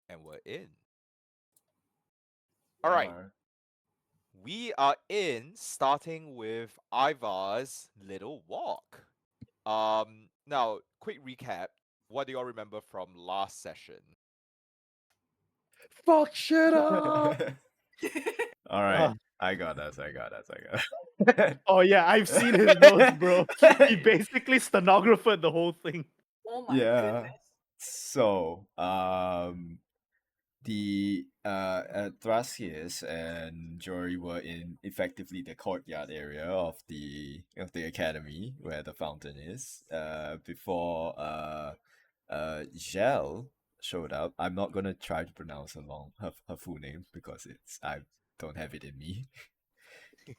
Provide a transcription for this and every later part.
And we're in. All right. Alright. We are in starting with Ivar's little walk. Now, quick recap. What do y'all remember from last session? Fuck shit up. Alright. Ah. I got us. I got us. I got us. Oh yeah, I've seen his notes, bro. He basically stenographed the whole thing. Oh my Yeah. goodness. So, the Thrasius and Jory were in effectively the courtyard area of the academy where the fountain is. Before Gel showed up. I'm not gonna try to pronounce her full name because I don't have it in me.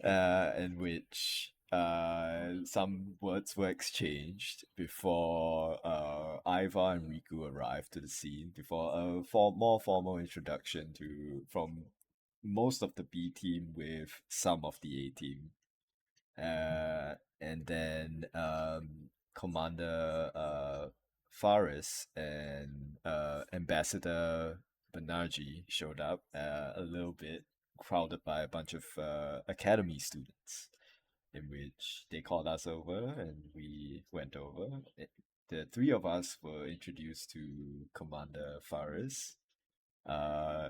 In which some words were exchanged before Ivar and Riku arrived to the scene before a more formal introduction to from most of the B team with some of the A team. And then Commander Faris and Ambassador Banerjee showed up a little bit, crowded by a bunch of academy students, in which they called us over and we went over. The three of us were introduced to Commander Faris. Uh,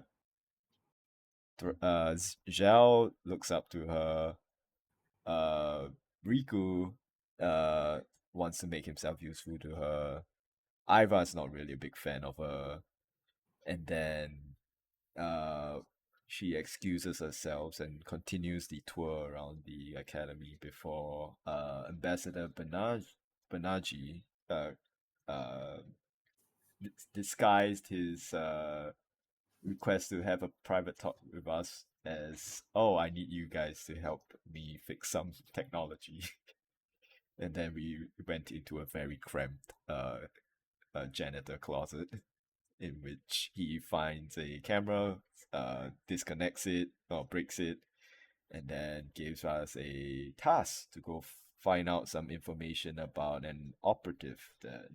Zhao looks up to her. uh Riku uh wants to make himself useful to her. Ivar's not really a big fan of her. And then uh she excuses herself and continues the tour around the academy before Ambassador Banaji uh disguised his request to have a private talk with us as, oh, I need you guys to help me fix some technology. And then we went into a very cramped janitor closet in which he finds a camera, disconnects it or breaks it, and then gives us a task to go find out some information about an operative, the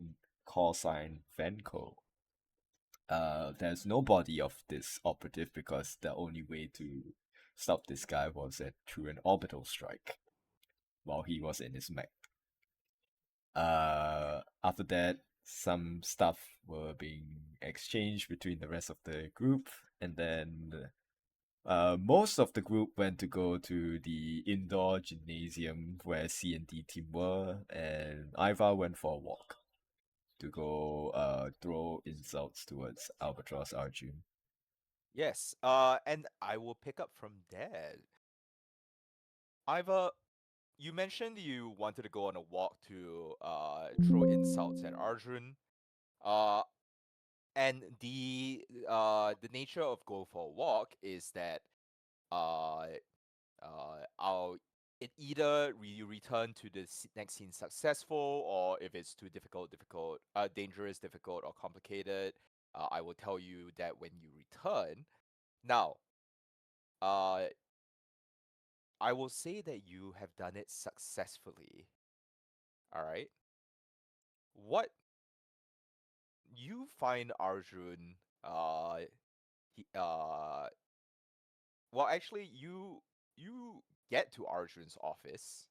call sign Venko. There's no body of this operative because the only way to stop this guy was through an orbital strike while he was in his mech. After that, some stuff were being exchanged between the rest of the group, and then most of the group went to go to the indoor gymnasium where C and D team were, and Ivar went for a walk to go throw insults towards Albatross Arjun. Yes. And I will pick up from there. Ivar, you mentioned you wanted to go on a walk to throw insults at Arjun. Uh, and the nature of go for a walk is that uh I'll it either you return to the next scene successful, or if it's too dangerous, difficult, or complicated, I will tell you that when you return. Now, uh, I will say that you have done it successfully. All right. What you find Arjun, he, well, actually, you get to Arjun's office.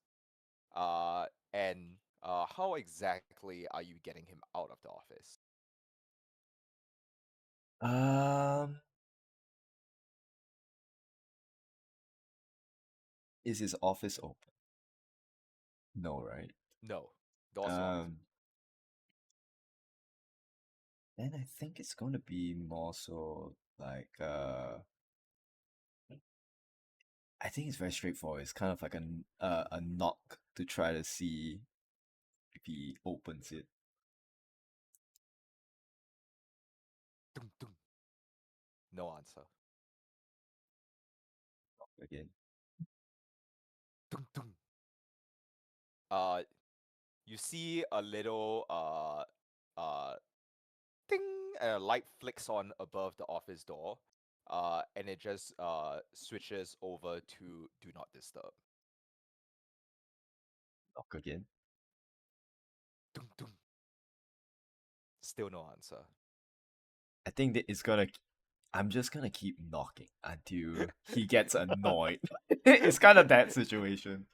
Uh, and how exactly are you getting him out of the office? Um, is his office open? No, right? No, door's locked. Um, then I think it's going to be more so like I think it's very straightforward. It's kind of like a knock to try to see if he opens it Dun, dun. No answer. again. Dun, dun. Uh, you see a little uh ding, and a light flicks on above the office door. And it just switches over to do not disturb. Knock again. Dun, dun. Still no answer. I think that it's gonna. I'm just gonna keep knocking until he gets annoyed. It's kind of that situation.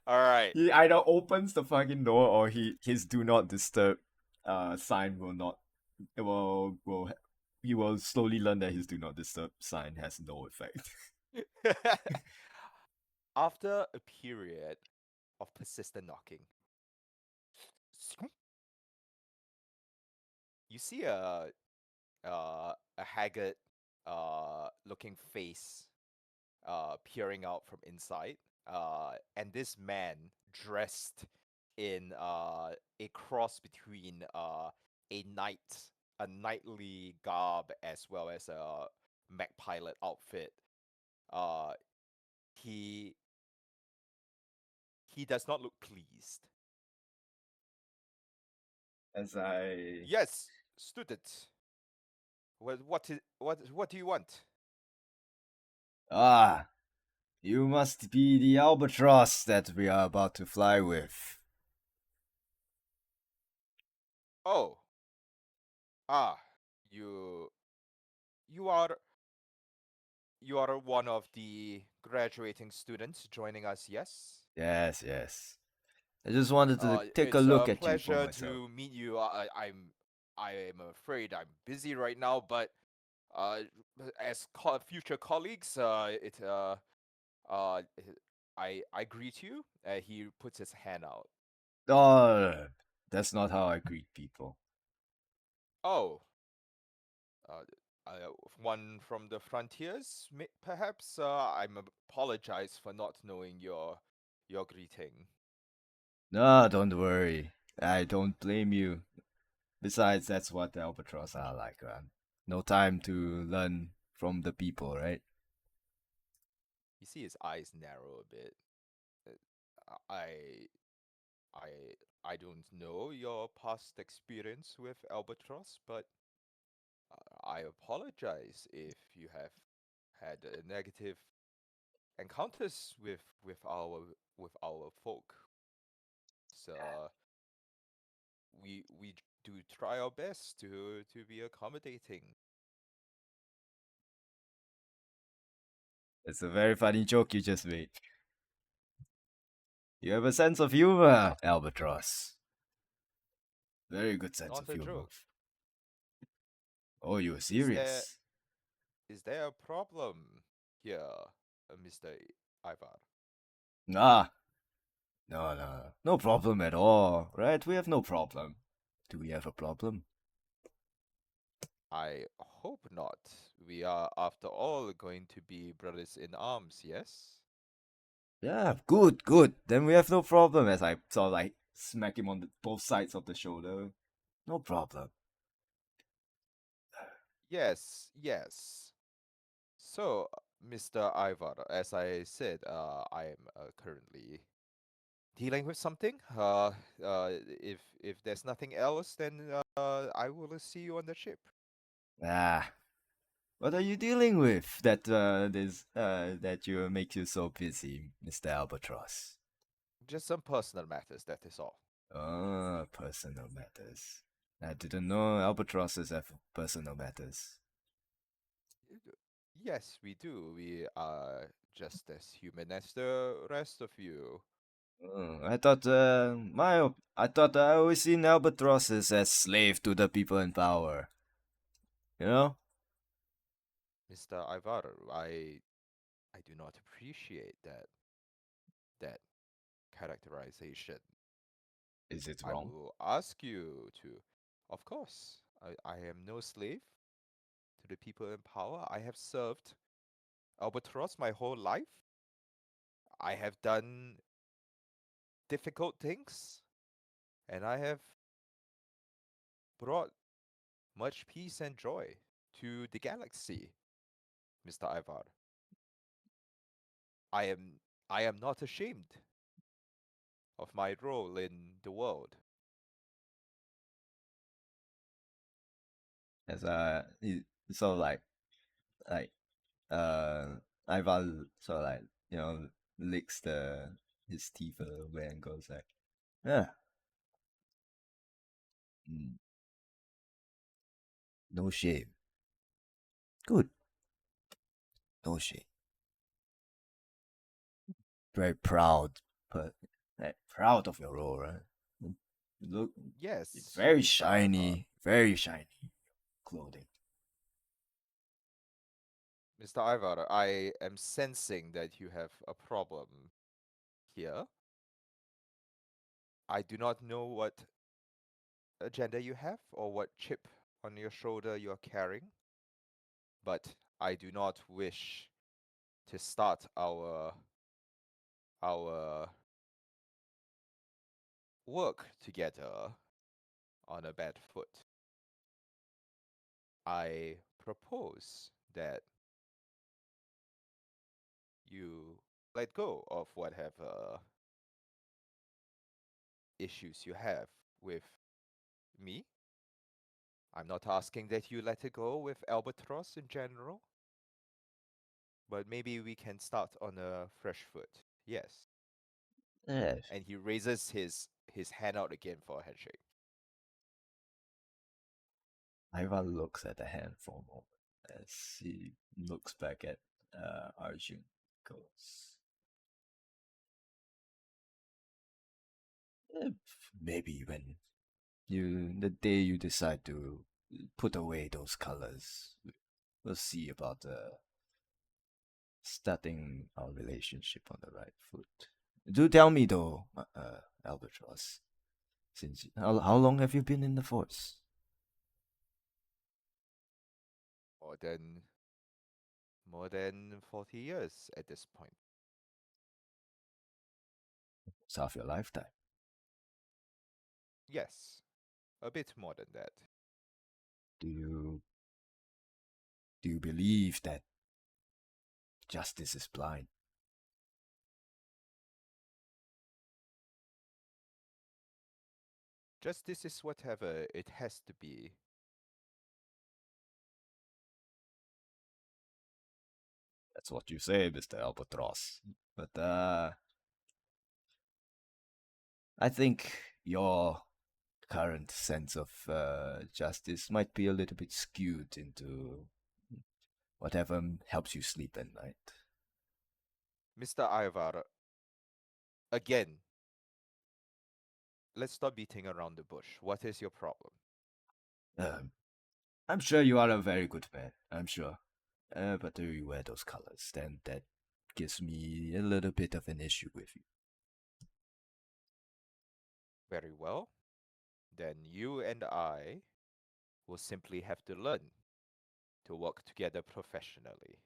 All right. He either opens the fucking door or his do not disturb sign will not it will he will slowly learn that his do not disturb sign has no effect. After a period of persistent knocking, you see a haggard looking face peering out from inside, and this man dressed in a cross between a knight, a knightly garb, as well as a mech pilot outfit. Uh, he he does not look pleased. As I Yes, student. What do you want? Ah, you must be the albatross that we are about to fly with. Oh, ah, you you are you are one of the graduating students joining us, yes? Yes, yes. I just wanted to take a It's look a at you for pleasure myself. to meet you. I am afraid I'm busy right now, but uh, as future colleagues, uh, I greet you. He puts his hand out. Oh, that's not how I greet people. Oh, uh, one from the frontiers, perhaps. I apologize for not knowing your greeting. No, don't worry. I don't blame you. Besides, that's what the albatross are like, man. No time to learn from the people, right? You see his eyes narrow a bit. I I I don't know your past experience with Albatross, but I apologize if you have had negative encounters with our folk. So we do try our best to be accommodating. It's a very funny joke you just made. You have a sense of humor, albatross. Very good sense Not of a humor. joke. Oh, you're Is there serious? is there a problem here, Mr. Ivar? Ah, no problem at all, right? We have no problem. Do we have a problem? I hope not. We are, after all, going to be brothers in arms, yes? Yeah, good, good. Then we have no problem. As I sort of like smack him on both sides of the shoulder. No problem. Yes, yes. So, Mr. Ivar, as I said, I am currently dealing with something. If there's nothing else, then I will see you on the ship. Ah, what are you dealing with that you make you so busy, Mr. Albatross? Just some personal matters, that is all. Oh, personal matters. I didn't know albatrosses have personal matters. Yes, we do. We are just as human as the rest of you. Oh, I thought I always seen albatrosses as slave to the people in power. You know? Mr. Ivar, I do not appreciate that characterization. Is it I wrong? will ask you to, of course, I am no slave to the people in power. I have served Albatross my whole life. I have done difficult things, and I have brought much peace and joy to the galaxy, Mr. Ivar. I am I am not ashamed of my role in the world. As sort of like uh Ival sort of like, you know, licks his teeth a little bit and goes like, yeah, mm, no shame. Good. No shame. Very proud, but proud of your role, right? Look, Yes, it's very Mr. Ivar. very shiny clothing. Mr. Ivar, I am sensing that you have a problem here. I do not know what agenda you have or what chip on your shoulder you are carrying, but I do not wish to start our work together on a bad foot. I propose that you let go of whatever issues you have with me. I'm not asking that you let it go with Albatross in general, but maybe we can start on a fresh foot. Yes. Yes. And he raises his hand out again for a handshake. Ivan looks at the hand for a moment as he looks back at Arjun. Goes, "Eh, maybe when the day you decide to put away those colors, we'll see about starting our relationship on the right foot. Do tell me though, Albatross, since how long have you been in the force? More than 40 years at this point. It's half your lifetime. Yes. A bit more than that. Do you believe that justice is blind? Justice is whatever it has to be. That's what you say, Mr. Albatross. But I think your current sense of justice might be a little bit skewed into whatever helps you sleep at night. Mr. Ivar, again, let's stop beating around the bush. What is your problem? Um, I'm sure you are a very good man. I'm sure. But do you wear those colors? Then that gives me a little bit of an issue with you. Very well. Then you and I will simply have to learn to work together professionally.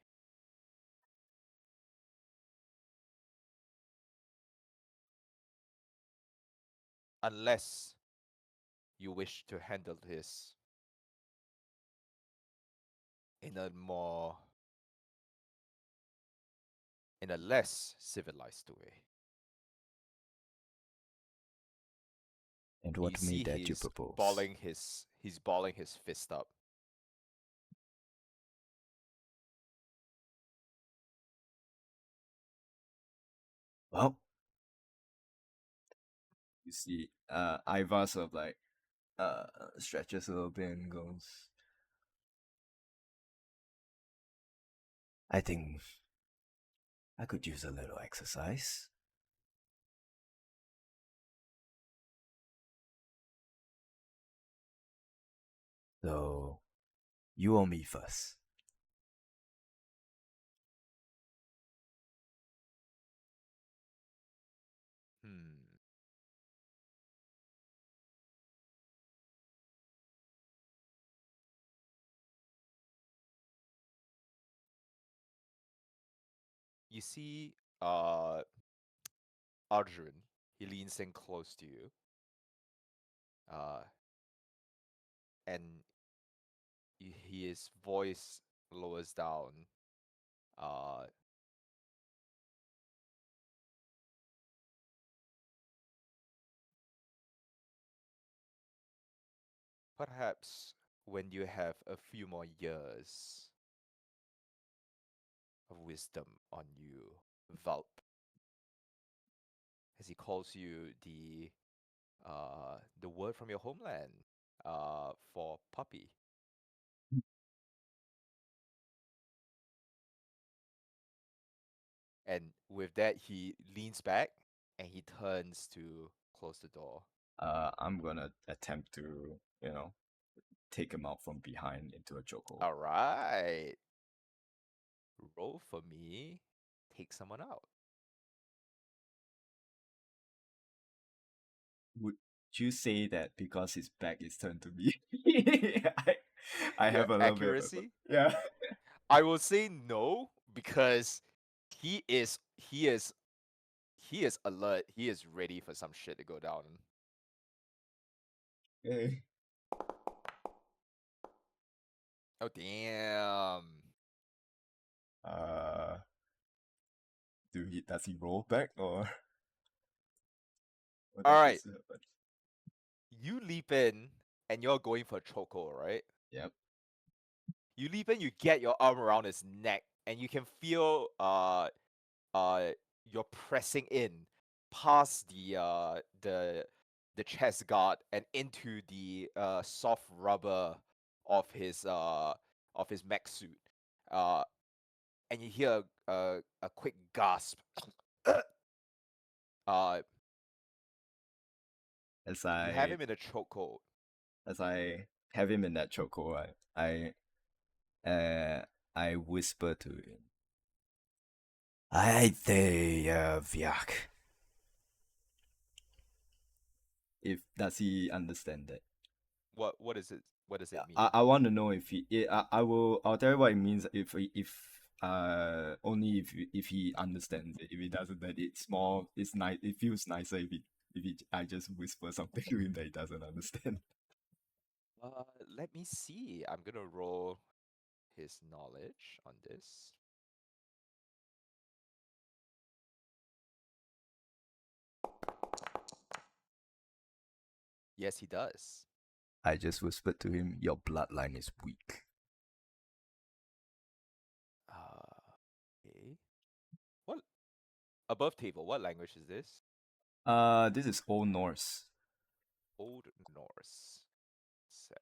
Unless you wish to handle this in a less civilized way. And You what may see that you propose? he's balling his fist up. Well, you see, Ivar sort of like stretches a little bit and goes, I think I could use a little exercise. So, you or me first? Hmm. You see Arjun, he leans in close to you. And his voice lowers down. Uh, Perhaps when you have a few more years of wisdom on you, Valp, as he calls you the word from your homeland for puppy. And with that, he leans back and he turns to close the door. I'm gonna attempt to, take him out from behind into a chokehold. All right. Roll for me. Take someone out. Would you say that because his back is turned to me, I Your have a little bit of accuracy? yeah. I will say no because he is alert. He is ready for some shit to go down. Okay. Oh damn. Uh, does he roll back or what All does right. this happen? You leap in and you're going for a chokehold, right? Yep. You leap in, you get your arm around his neck, and you can feel you're pressing in past the chest guard and into the soft rubber of his mech suit. And you hear a quick gasp. uh As you have I him in a chokehold. as I have him in that chokehold, I whisper to him. I say, Vyak. If does he understand that? What is it? What does it mean? I want to know if I'll tell you what it means if only if he understands it. If he doesn't, then it's nice. It feels nicer if I just whisper something to him that he doesn't understand. Let me see. I'm gonna roll his knowledge on this. Yes, he does. I just whispered to him, your bloodline is weak. Okay. What above table? What language is this? This is Old Norse. Old Norse. Sec.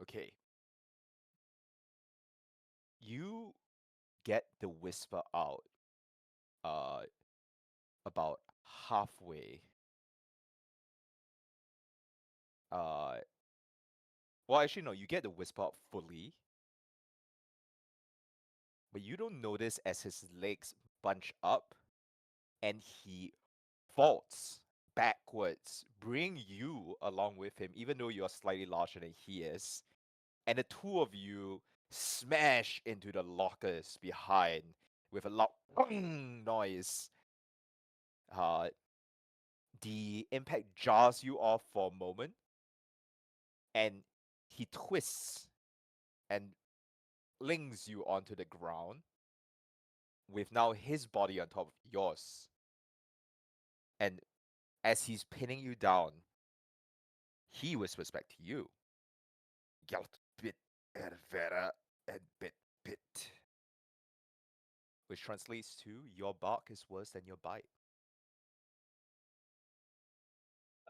Okay. You get the whisper out uh about halfway. Uh well actually no, you get the whisper out fully, but you don't notice as his legs bunch up and he vaults backwards, bring you along with him, even though you're slightly larger than he is. And the two of you smash into the lockers behind with a loud noise. Uh, the impact jars you off for a moment, and he twists and flings you onto the ground with now his body on top of yours. And as he's pinning you down, he whispers back to you. Gelt bit ervera and bit, which translates to your bark is worse than your bite.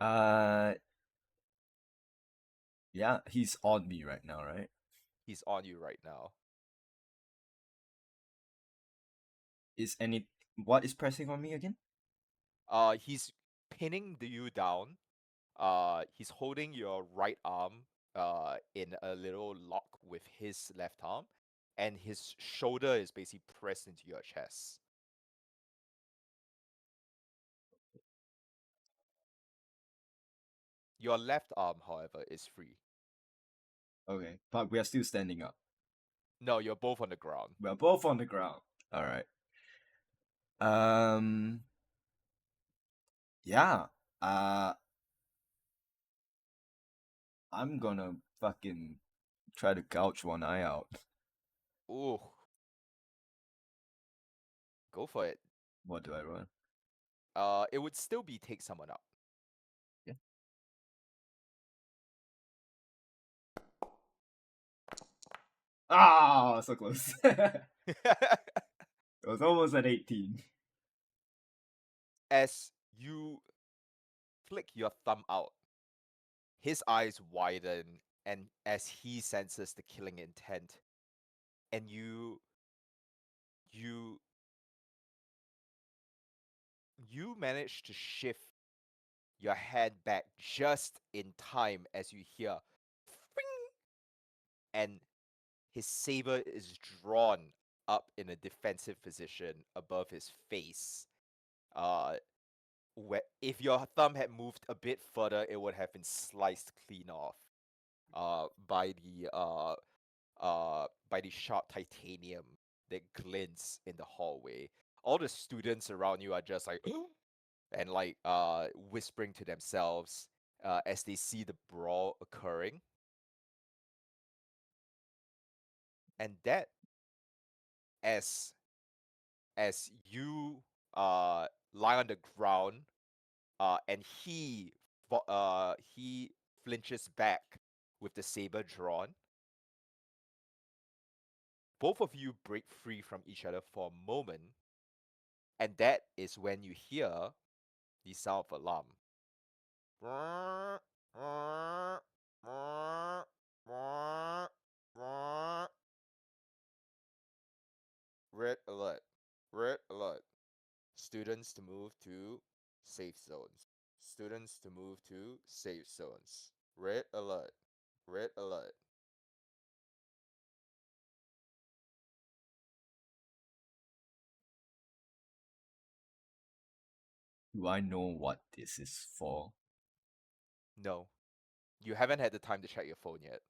Uh, yeah, he's on me right now, right? He's on you right now. What is pressing on me again? He's pinning you down. He's holding your right arm in a little lock with his left arm, and his shoulder is basically pressed into your chest. Your left arm, however, is free. Okay, but we are still standing up. No, you're both on the ground. We're both on the ground. All right. Yeah. I'm gonna fucking try to gouge one eye out. Ooh. Go for it. What do I run? It would still be take someone out. Yeah. Ah, so close. It was almost at 18. As you flick your thumb out, his eyes widen, and as he senses the killing intent, and you manage to shift your hand back just in time as you hear "Fring!" and his saber is drawn up in a defensive position above his face. Where if your thumb had moved a bit further, it would have been sliced clean off by the sharp titanium that glints in the hallway. All the students around you are just like and like whispering to themselves as they see the brawl occurring. And that as you lie on the ground and he flinches back with the saber drawn. Both of you break free from each other for a moment, and that is when you hear the sound of alarm. Red alert. Red alert. Students to move to safe zones. Students to move to safe zones. Red alert. Red alert. Do I know what this is for? No. You haven't had the time to check your phone yet.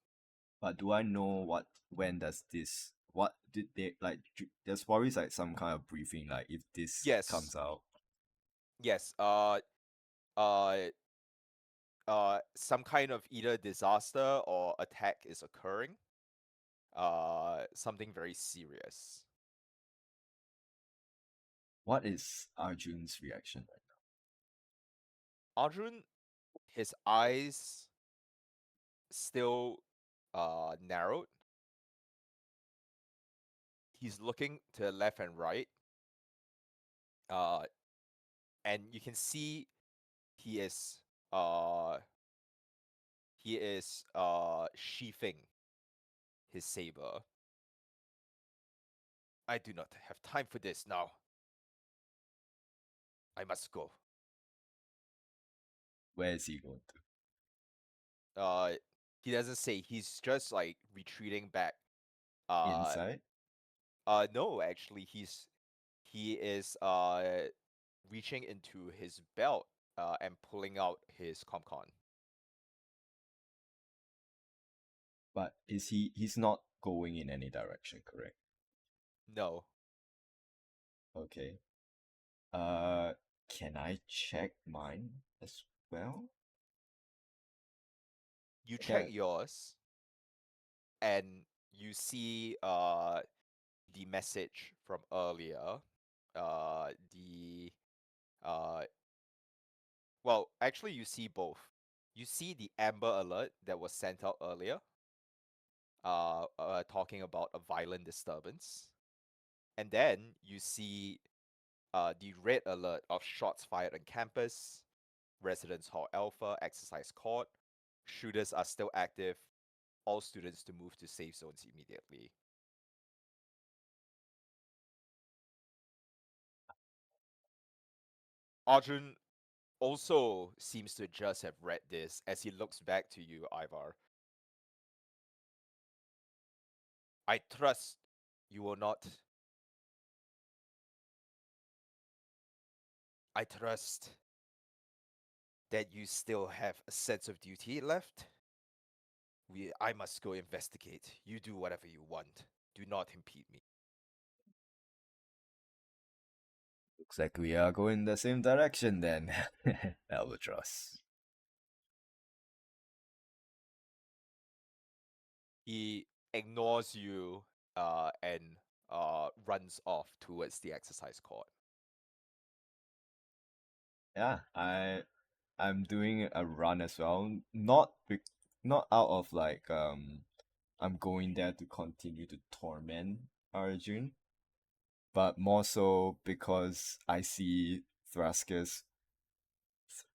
But do I know when does this, what did they, like, there's always like some kind of briefing, like if this Yes. comes out. Yes. Some kind of either disaster or attack is occurring. Something very serious. What is Arjun's reaction right Arjun, his eyes still narrowed. He's looking to the left and right. And you can see he is sheathing his saber. I do not have time for this now. I must go. Where is he going to? He doesn't say. He's just like retreating back. Inside? No, actually, he is reaching into his belt and pulling out his comcon. But he's not going in any direction, correct? No. Okay. Can I check mine as well? You Okay. check yours, and you see the message from earlier. Well, actually, you see both. You see the Amber Alert that was sent out earlier, talking about a violent disturbance, and then you see the Red Alert of shots fired on campus, Residence Hall Alpha, exercise court, shooters are still active, all students to move to safe zones immediately. Arjun also seems to just have read this as he looks back to you, Ivar. I trust You will not. I trust that you still have a sense of duty left. I must go investigate. You do whatever you want. Do not impede me. Looks like we are going the same direction then, Albatross. He ignores you and runs off towards the exercise court. Yeah, I'm doing a run as well. Not out of like I'm going there to continue to torment Arjun, but more so because I see Thrasker's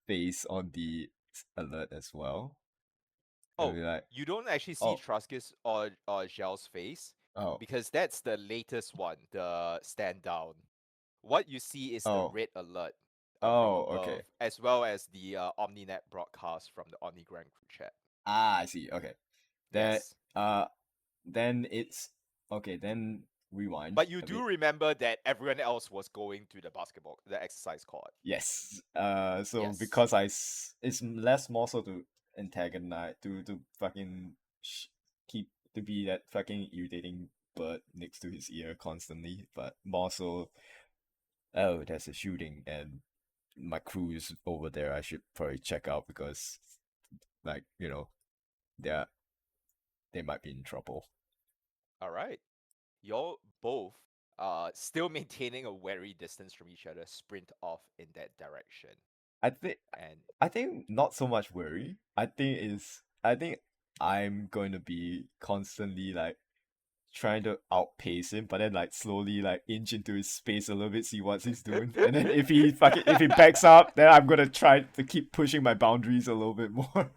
face on the alert as well. I'll Oh, be like, you don't actually see oh, Truscus or Zhao's face oh, because that's the latest one, the stand down. What you see is the oh, red alert from oh, above, okay. as well as the OmniNet broadcast from the OmniGram group chat. Ah, I see. Okay. That Yes. then it's okay. Then rewind. But you a do bit. remember that everyone else was going to the exercise court. Yes. So Yes. because it's less more so to antagonize to fucking keep to be that fucking irritating bird next to his ear constantly, but more so, oh, there's a shooting and my crew is over there. I should probably check out because, like, they might be in trouble. All right. Y'all both, still maintaining a wary distance from each other, sprint off in that direction. I think And I think not so much worry. I think I'm going to be constantly like trying to outpace him, but then like slowly like inch into his space a little bit, see what he's doing. And then if he backs up, then I'm gonna try to keep pushing my boundaries a little bit more.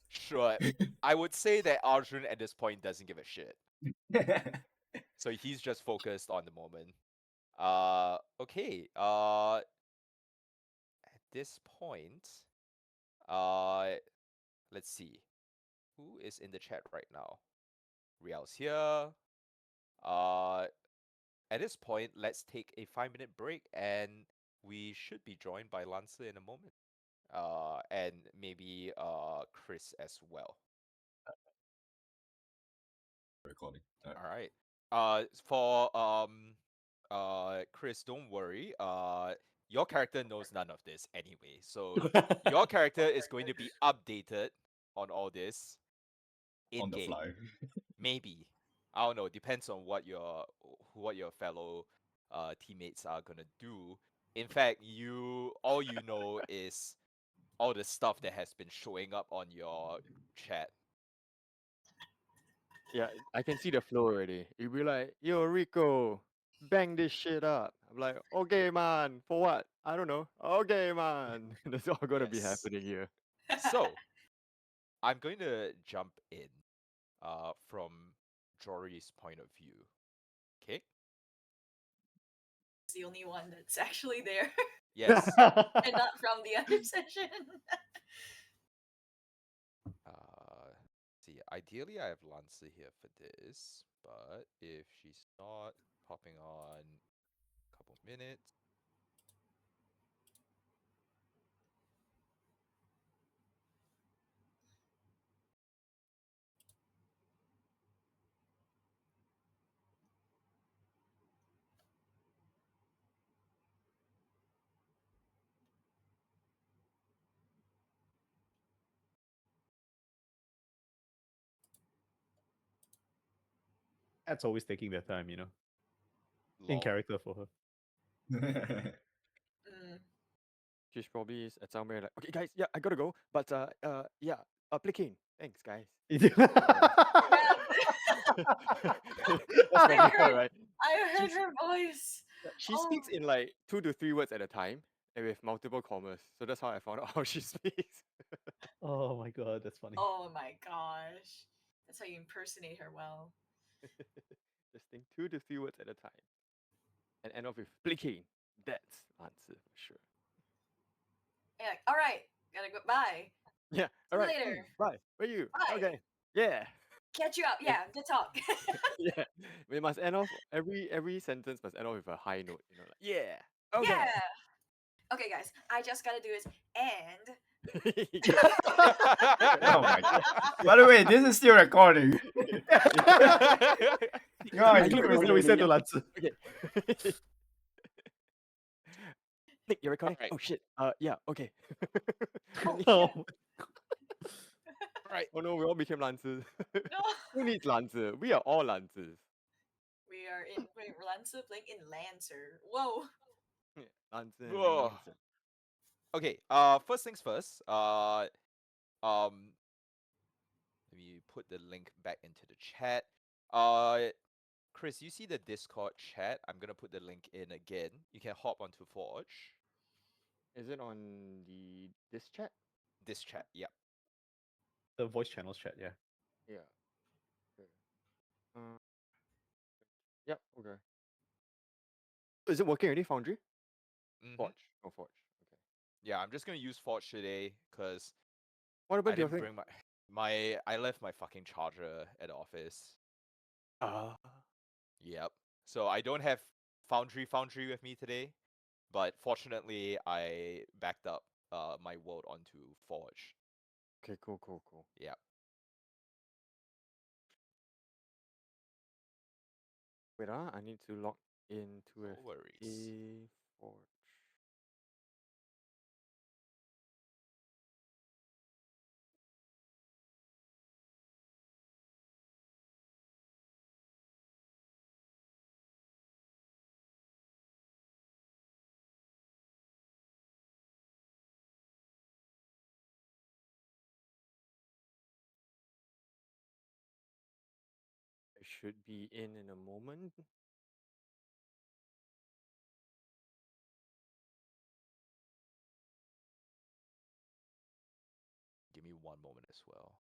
sure, I would say that Arjun at this point doesn't give a shit. So he's just focused on the moment. Okay. At this point, uh, let's see. Who is in the chat right now? Rial's here. Uh, at this point, let's take a 5-minute break, and we should be joined by Lancer in a moment. And maybe Chris as well. Recording. All right. For Chris, don't worry. Your character knows none of this anyway, so your character is going to be updated on all this in On the game. fly. Maybe, I don't know. Depends on what your fellow teammates are gonna do. In fact, all you know is all the stuff that has been showing up on your chat. Yeah, I can see the flow already. You'll be like, yo, Rico, bang this shit up. I'm like, okay, man, for what? I don't know. Okay, man. That's all gonna be Yes. happening here. So, I'm going to jump in from Jory's point of view. Okay? It's the only one that's actually there Yes. and not from the other session. See, ideally I have Lancer here for this, but if she's not popping on a couple minutes. That's always taking their time, in Lol. character for her. Mm. She's probably at somewhere like, okay, guys, yeah, I gotta go. But yeah, Plicking. Thanks, guys. Yeah, That's probably her, right? I heard She's- her voice. She speaks Oh. in like 2 to 3 words at a time and with multiple commas. So that's how I found out how she speaks. Oh my god, that's funny. Oh my gosh. That's how you impersonate her well. Just think 2 to 3 words at a time. And end off with Plicking. That's answer for sure. Yeah, all right, gotta go. Bye. Yeah. See All you right. later. Bye. Where are you? Bye. Okay. Yeah. Catch you up. Yeah, good talk. Yeah, we must end off every sentence must end off with a high note. You know, like yeah. Okay. Yeah. Okay, guys. I just gotta do this. And Oh my god. By the way, this is still recording. God, I you click could've this and we send to yeah. Lancer. Okay. Nick, you're recording? Alright. Oh shit. Yeah. Okay. Oh, Right. Oh no, we all became Lancers. no, Who needs Lancer? We are all Lancers. we are in wait, Lancer playing in Lancer. Whoa. Lancer and Ugh. Lancer. Okay. First things first. Let me put the link back into the chat. Chris, you see the Discord chat? I'm gonna put the link in again. You can hop onto Forge. Is it on this chat? This chat, yep. the voice channels chat, yeah. Yeah. Okay. Yep. Okay. Is it working already, Foundry? Mhm. Forge. Oh, Forge. Okay. Yeah, I'm just gonna use Forge today because What I about your didn't thing? bring my I left my fucking charger at the office. Yep. So I don't have Foundry with me today, but fortunately I backed up my world onto Forge. Okay. Cool. Yep. Wait, I need to log into No worries. FA Forge. I should be in a moment. Give me one moment as well.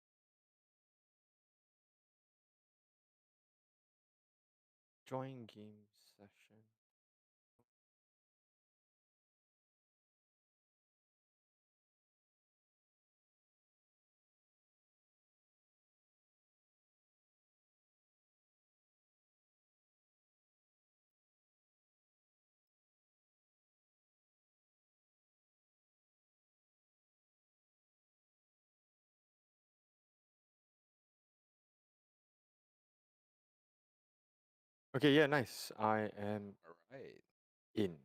Join game session. Okay, yeah, nice. I am Alright. in.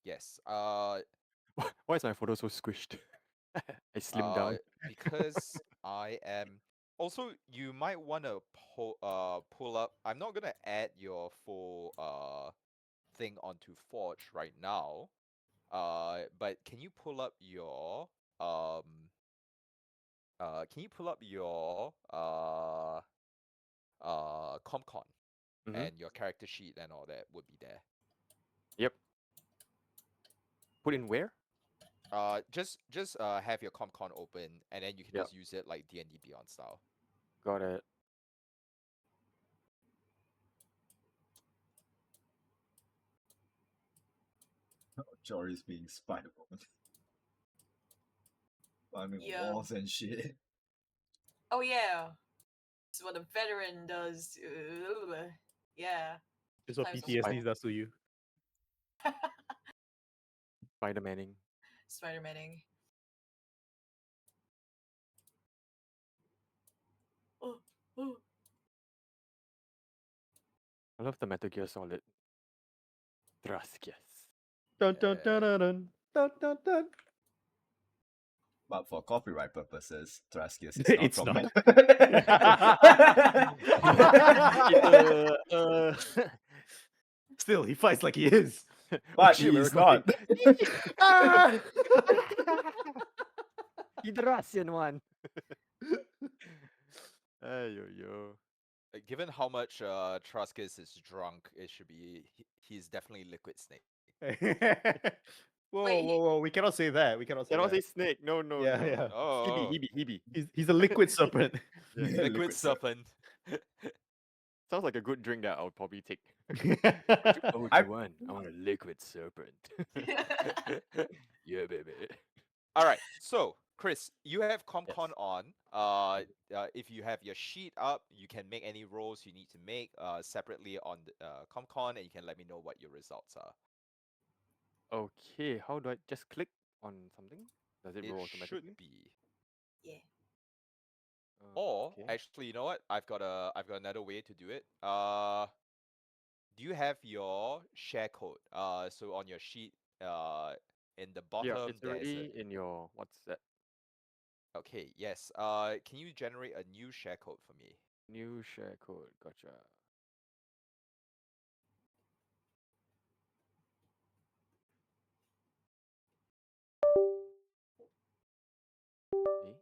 Yes. Why is my photo so squished? I slimmed down. Because I am also you might wanna pull up. I'm not gonna add your full thing onto Forge right now. But can you pull up your ComCon Mhm. and your character sheet and all that would be there. Yep. Put in where? Just have your ComCon open and then you can Yep. just use it like D&D Beyond style. Got it. Jory's being Spider-Woman. Climbing Yeah. walls and shit. Oh yeah. This is what a veteran does. Yeah. It's what Times of PTSD does to you. Spider-Manning. Spider-Maning. Oh, oh. I love the Metal Gear Solid. Draskias. Dun dun dun dun dun dun dun dun. But for copyright purposes, Thraskius is not It's from not. Still, he fights like he is. But shit, we're he's not. Ah! Hydrasian one. Ayo yo. Given how much Truscus is drunk, it should be he's definitely Liquid Snake. Whoa, Wait, whoa, whoa! We cannot say that. We cannot say Cannot that. say snake. No. Yeah, no. yeah. Oh, Hebe. He's a liquid serpent. Yeah. Yeah, Liquid Serpent. Sounds like a good drink that I would probably take. Oh, I- want? I want a liquid serpent. Yeah, baby. All right. So Chris, you have ComCon Yes. on. If you have your sheet up, you can make any rolls you need to make separately on the ComCon, and you can let me know what your results are. Okay, how do I just click on something? Does it It roll should automatically? be. Yeah. Or Okay. actually, you know what? I've got another way to do it. Do you have your share code? So on your sheet, in the Yeah, bottom it's there is a. already in your what's that? Okay, yes. Can you generate a new share code for me? New share code. Gotcha. Eh?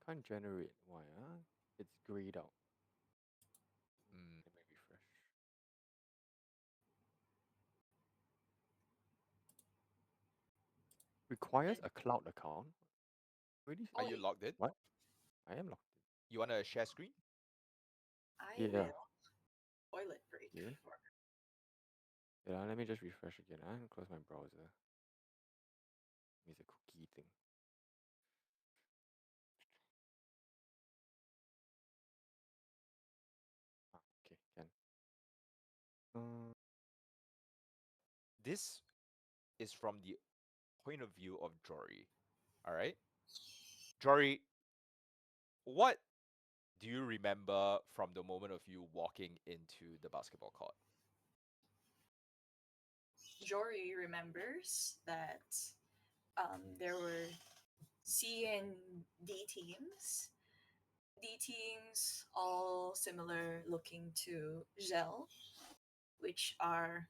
Can't generate. Why? It's grayed out. Mm, Let me refresh. Requires a cloud account. Already. are you Oi, logged in? What? I am locked You want to share screen? I in. Yeah. will toilet break. Okay. For... Yeah. Let me just refresh again. And close my browser. It's a cookie thing. Okay. Can. This is from the point of view of Jory. All right, Jory, what do you remember from the moment of you walking into the basketball court? Jory remembers that there were C and D teams. D teams all similar looking to Gel, which are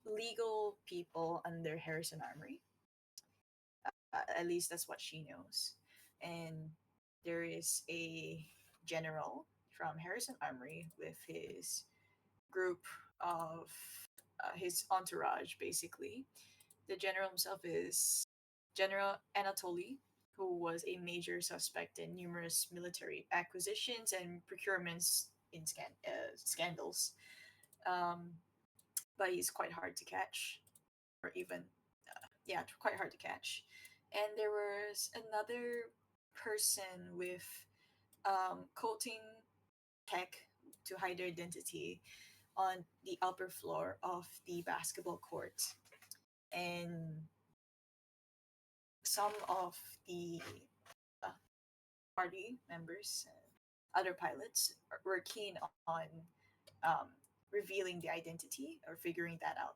legal people under Harrison Armory. At least that's what she knows. And there is a general from Harrison Armory with his group of his entourage, basically. The general himself is General Anatoly, who was a major suspect in numerous military acquisitions and procurements in scandals. Um, but he's quite hard to catch, or even, yeah, quite hard to catch. And there was another person with coating tech to hide their identity on the upper floor of the basketball court. And some of the uh, party members and other pilots were keen on um, revealing the identity or figuring that out.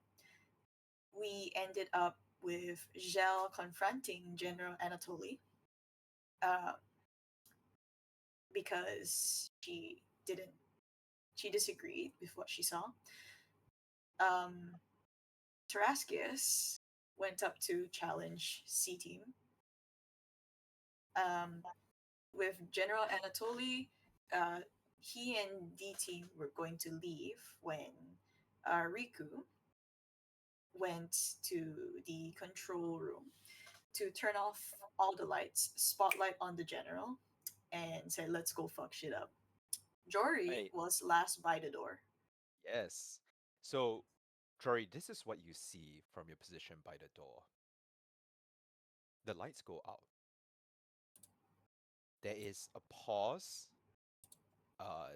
We ended up with Gel confronting General Anatoly uh, because she disagreed with what she saw. Um, Taraskias went up to challenge C Team. Um, with General Anatoly, uh, he and D Team were going to leave when Riku went to the control room to turn off all the lights, spotlight on the general, and said, "Let's go fuck shit up." Jory Right. was last by the door. Yes. So, Jory, this is what you see from your position by the door. The lights go out. There is a pause uh,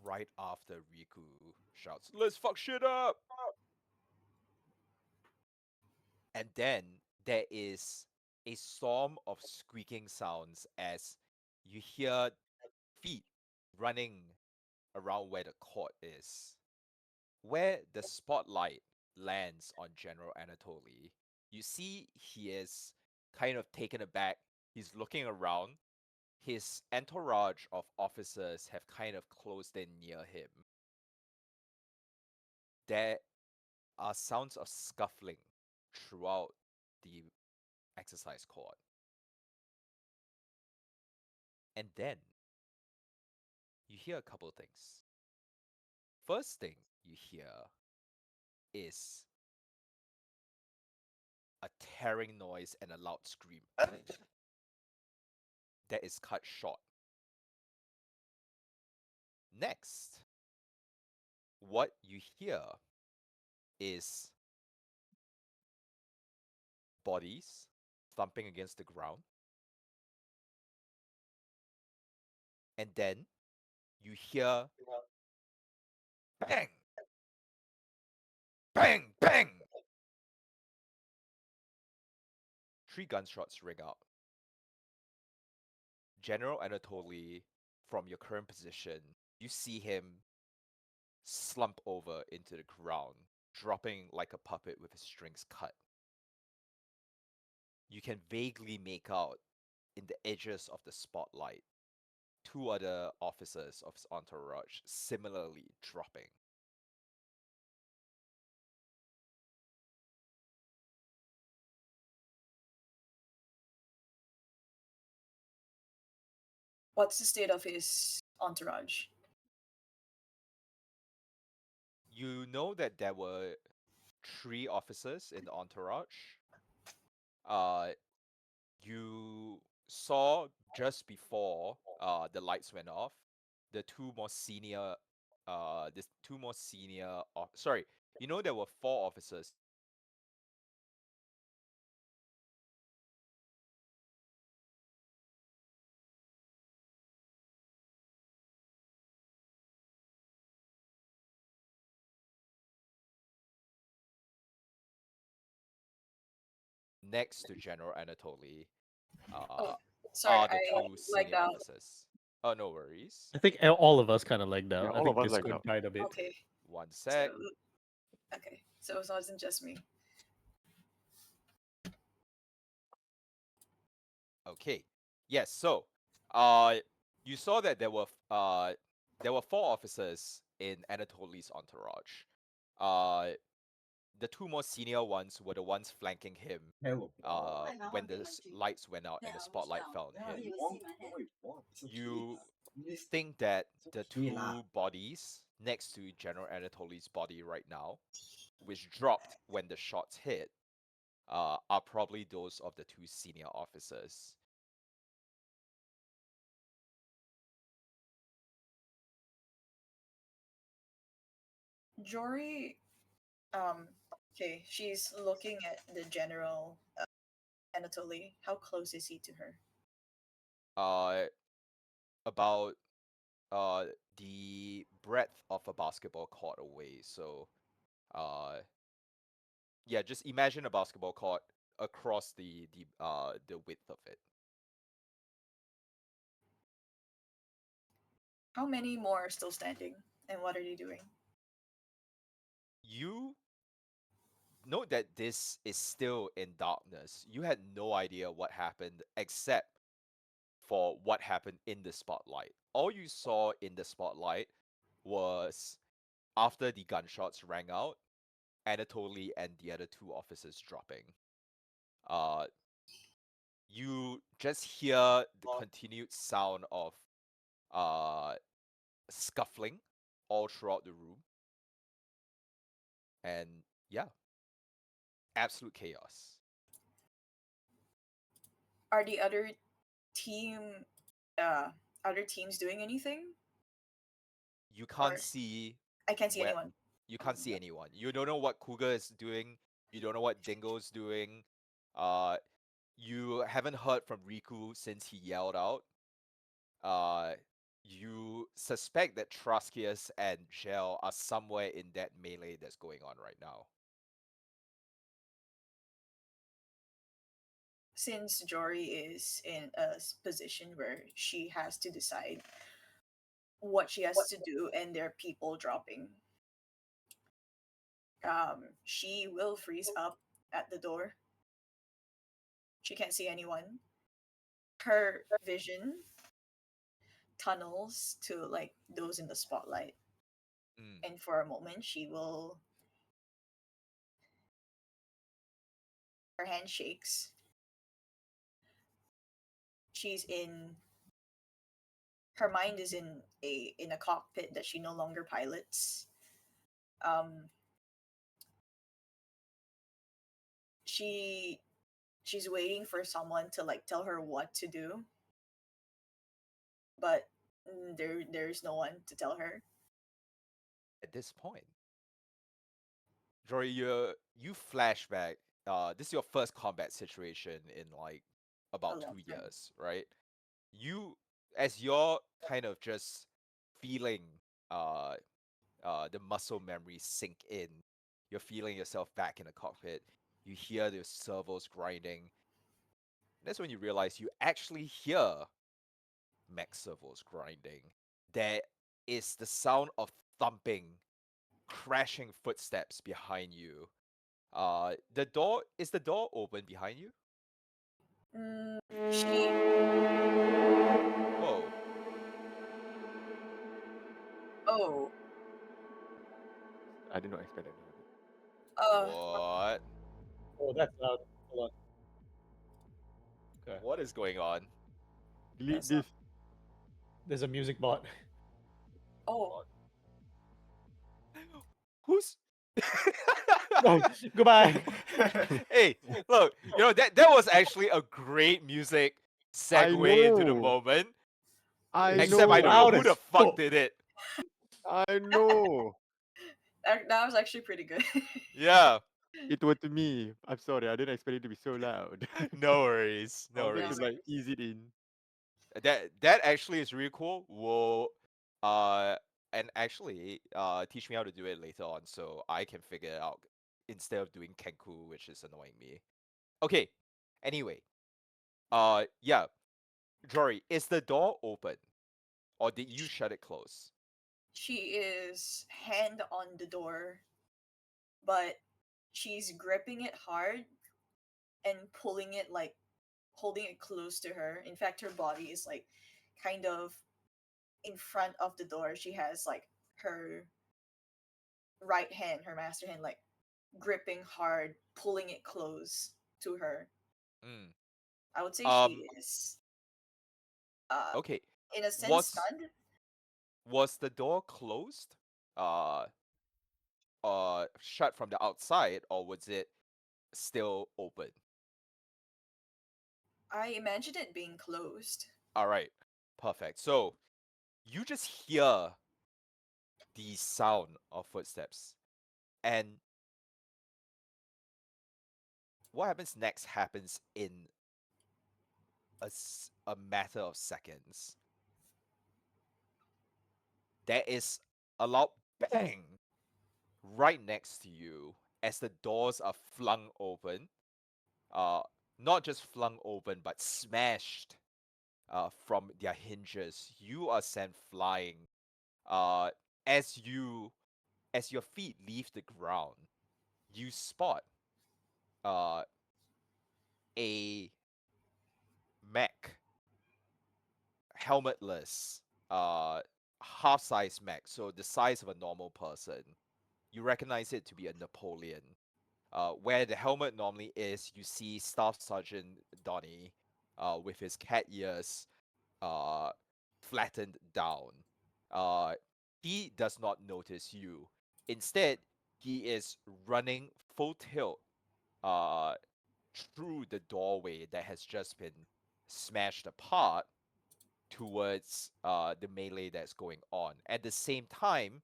right after Riku shouts, "Let's fuck shit up!" And then there is a storm of squeaking sounds as you hear feet running around where the court is. Where the spotlight lands on General Anatoly, you see he is kind of taken aback. He's looking around. His entourage of officers have kind of closed in near him. There are sounds of scuffling throughout the exercise court. And then you hear a couple of things. First thing you hear is a tearing noise and a loud scream that is cut short. Next, what you hear is bodies thumping against the ground. And then you hear bang, bang, bang. 3 gunshots ring out. General Anatoly, from your current position, you see him slump over into the ground, dropping like a puppet with his strings cut. You can vaguely make out in the edges of the spotlight 2 other officers of his entourage similarly dropping. What's the state of his entourage? You know that there were 3 officers in the entourage. You saw just before the lights went off, the 2 more senior, sorry, you know there were 4 officers. Next to General Anatoly, Oh, sorry, are the I 2 like senior that. officers. Oh, no worries. I think all of us kind of like that. Yeah, I all think of us like Discord that. died a bit. Okay, 1 so sec. okay, so it wasn't just me. Okay. Yes, so you saw that there were 4 officers in Anatoly's entourage. The 2 more senior ones were the ones flanking him when the lights went out and the spotlight fell on him. You think that the 2 bodies next to General Anatoly's body right now, which dropped when the shots hit, are probably those of the 2 senior officers. Jory, okay, she's looking at the general Anatoly. How close is he to her? About the breadth of a basketball court away. So yeah, just imagine a basketball court across the width of it. How many more are still standing, and what are they doing? You note that this is still in darkness. You had no idea what happened except for what happened in the spotlight. All you saw in the spotlight was after the gunshots rang out, Anatoly and the other 2 officers dropping. Uh, you just hear the continued sound of uh, scuffling all throughout the room. And yeah, absolute chaos. Are the team, uh, other teams doing anything? You can't Or see I can't see where anyone. you can't see anyone. You don't know what Cougar is doing. You don't know what Dingo's doing. Uh, you haven't heard from Riku since he yelled out. You suspect that Truskius and Gel are somewhere in that melee that's going on right now. Since Jory is in a position where she has to decide what she has to do and there are people dropping, she will freeze up at the door. She can't see anyone. Her vision tunnels to like those in the spotlight, Mm. and for a moment she will, her hand shakes. She's in, her mind is in a cockpit that she no longer pilots. um she she's waiting for someone to like tell her what to do, but there's no one to tell her. At this point, Jory, you flashback this is your first combat situation in like about long 2 time. years, right? You, as you're kind of just feeling uh the muscle memory sink in, you're feeling yourself back in the cockpit. You hear the servos grinding. That's when you realize you actually hear mech servos grinding. There is the sound of thumping, crashing footsteps behind you. The door open behind you? She Whoa. oh I did not expect any of it. What? Oh, that's loud. Hold on. Okay. What is going on? Delete That's not- this. There's a music bot. oh Who's Goodbye. Hey, look, that was actually a great music I segue into the know. moment. I Except know. I don't Loud know who as the fuck fuck. did it. I know. that was actually pretty good. Yeah, It was to me. I'm sorry. I didn't expect it to be so loud. no worries, I no wanted worries. to like ease it in. That actually is really cool. We'll and actually teach me how to do it later on so I can figure it out instead of doing Kenku, which is annoying me. Okay. Anyway, yeah, Jory, is the door open or did you shut it close? She is hand on the door, but she's gripping it hard and pulling it, like holding it close to her. In fact, her body is like kind of in front of the door. She has like her right hand, her master hand, like gripping hard, pulling it close to her. Mm. I would say Um. she is, uh, Okay. in a sense, Was stunned. was the door closed? Uh. Shut from the outside, or was it still open? I imagine it being closed. All right. Perfect. So you just hear the sound of footsteps, and what happens next happens in a matter of seconds. There is a loud bang right next to you as the doors are flung open. Uh, Not just flung open, but smashed from their hinges. You are sent flying. Uh, as your feet leave the ground, you spot uh a mech, helmetless, half-size mech, so the size of a normal person. You recognize it to be a Napoleon. Where the helmet normally is, you see Staff Sergeant Donnie, with his cat ears, uh, flattened down. Uh, he does not notice you. Instead, he is running full tilt, uh, through the doorway that has just been smashed apart towards the melee that's going on. At the same time,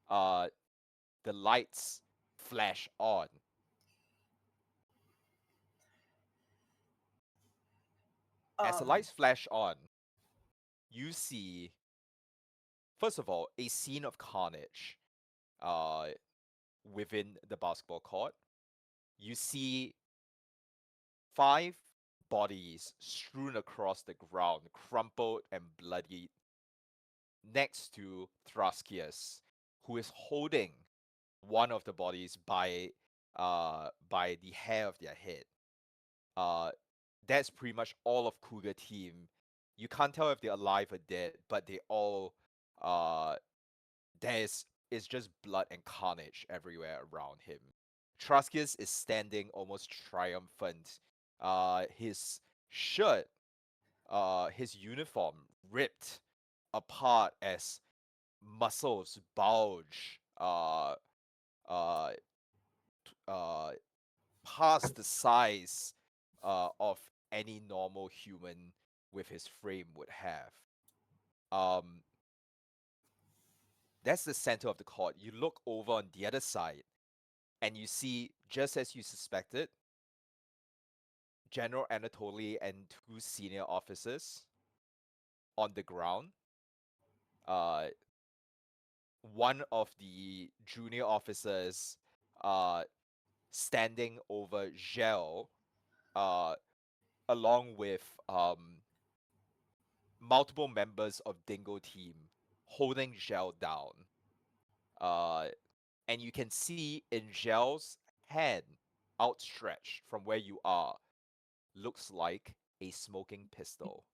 uh, the lights flash on. As the Um, lights flash on, you see, first of all, a scene of carnage uh, within the basketball court. You see 5 bodies strewn across the ground, crumpled and bloodied, next to Thraskius, who is holding one of the bodies by the hair of their head. Uh, that's pretty much all of Cougar team. You can't tell if they're alive or dead, but they all uh is just blood and carnage everywhere around him. Truskius is standing almost triumphant. His shirt, his uniform ripped apart as muscles bulge uh, uh, past the size of any normal human with his frame would have. Um, that's the center of the court. You look over on the other side, and you see, just as you suspected, General Anatoly and two senior officers on the ground. Uh, one of the junior officers standing over Gel, uh, along with multiple members of Dingo team holding Gel down. Uh, and you can see in Gel's hand outstretched from where you are looks like a smoking pistol.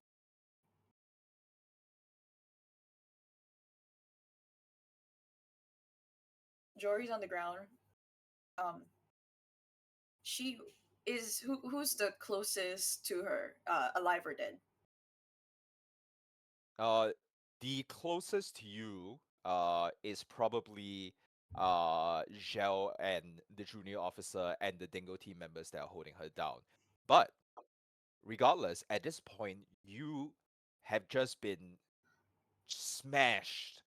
Jory's on the ground. Um, she is who's the closest to her, alive or dead? Uh, the closest to you is probably Gel and the junior officer and the Dingo team members that are holding her down. But regardless, at this point, you have just been smashed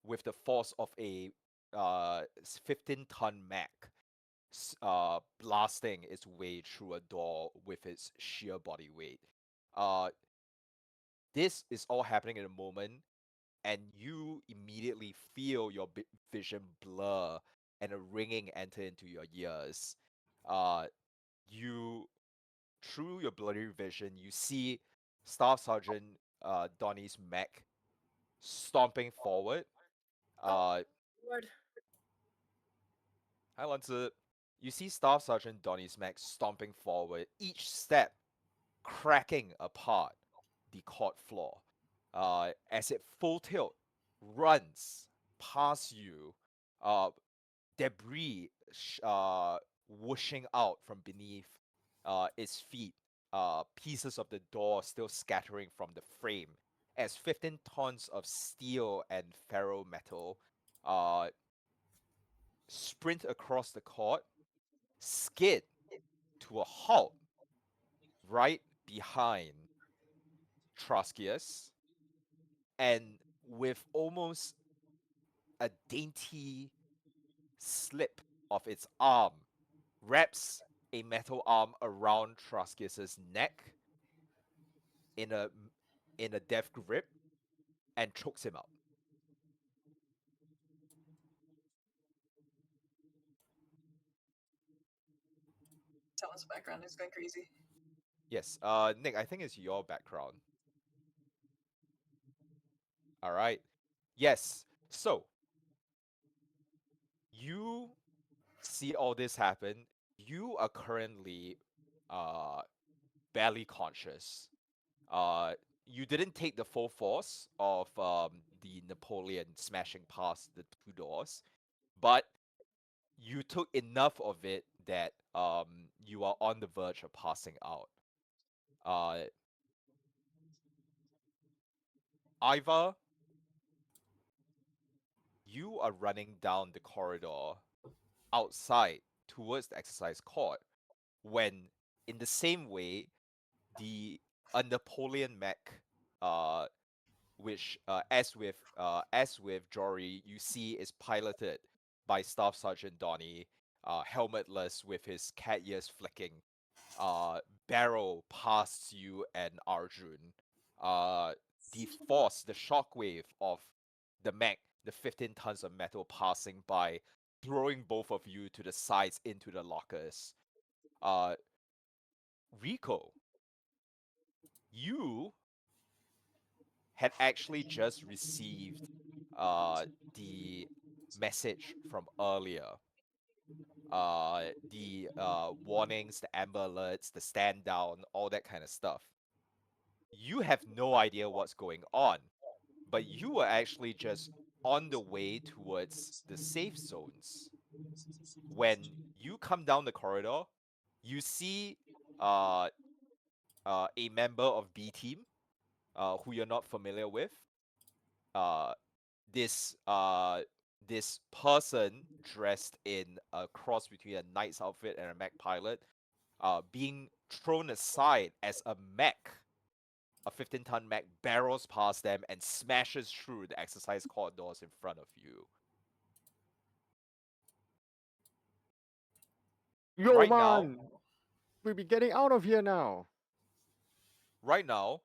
with the force of a 15-ton mech blasting its way through a door with its sheer body weight. Uh, this is all happening in a moment, and you immediately feel your vision blur and a ringing enter into your ears. Uh, you, through your blurry vision, you see Staff Sergeant Donnie's mech stomping forward. Uh, Lord. Hi, Lanzi. You see Staff Sergeant Donnie's mech stomping forward, each step cracking apart the court floor as it full tilt runs past you, uh, debris whooshing out from beneath its feet, pieces of the door still scattering from the frame, as 15 tons of steel and ferro metal uh, sprint across the court, skid to a halt right behind Trotskyus, and with almost a dainty slip of its arm, wraps a metal arm around Trotskyus's neck in a death grip and chokes him out. Someone's background is going crazy. Yes, Nick, I think it's your background. All right. Yes. So you see all this happen. You are currently uh barely conscious. Uh, you didn't take the full force of the Napoleon smashing past the two doors, but you took enough of it that you are on the verge of passing out. Uh, Iva, you are running down the corridor outside towards the exercise court when, in the same way, the a Napoleon mech, uh, which as with Jory, you see is piloted by Staff Sergeant Donnie, helmetless with his cat ears flicking, barrel past you and Arjun. Uh, the force, the shockwave of the mech, the 15 tons of metal passing by, throwing both of you to the sides into the lockers. Uh, Rico, you had actually just received the message from earlier. The warnings, the amber alerts, the stand down, all that kind of stuff. You have no idea what's going on, but you were actually just on the way towards the safe zones. When you come down the corridor, you see uh, a member of B team who you're not familiar with. Uh, this this person dressed in a cross between a knight's outfit and a mech pilot, being thrown aside as a 15-ton mech barrels past them and smashes through the exercise corridors in front of you. Yo, Right man! we be getting out of here now? Right now,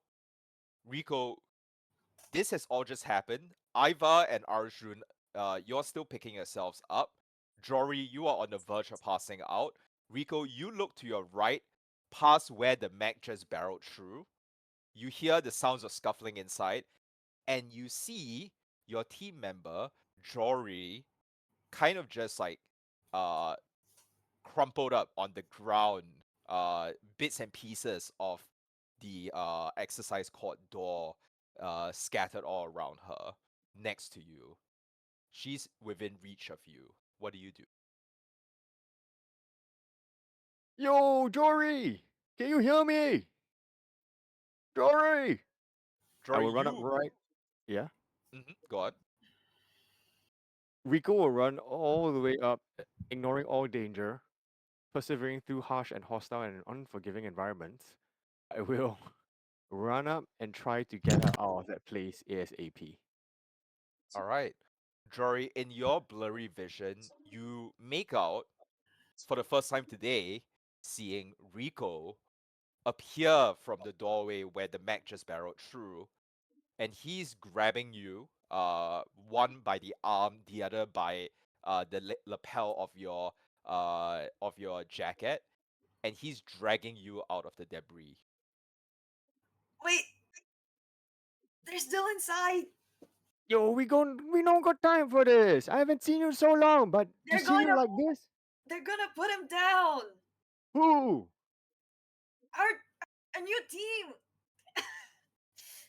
Rico, this has all just happened. Iva and Arjun, you're still picking yourselves up. Jory, you are on the verge of passing out. Rico, you look to your right, past where the mech just barreled through. You hear the sounds of scuffling inside, and you see your team member, Jory, kind of just like uh crumpled up on the ground, bits and pieces of the exercise court door scattered all around her, next to you. She's within reach of you. What do you do? Yo, Jory! Can you hear me? Jory! I Jory, will run up you. right. Yeah. Go on. Rico will run all the way up, ignoring all danger, persevering through harsh and hostile and unforgiving environments. I will run up and try to get her out of that place ASAP. All right. Jory, in your blurry vision, you make out, for the first time today, seeing Rico appear from the doorway where the mech just barreled through, and he's grabbing you, one by the arm, the other by the lapel of your jacket, and he's dragging you out of the debris. Wait, they're still inside. Yo, we don't got time for this. I haven't seen you in so long, but to They're see going you to. like this? They're gonna put him down. Who? Our a new team.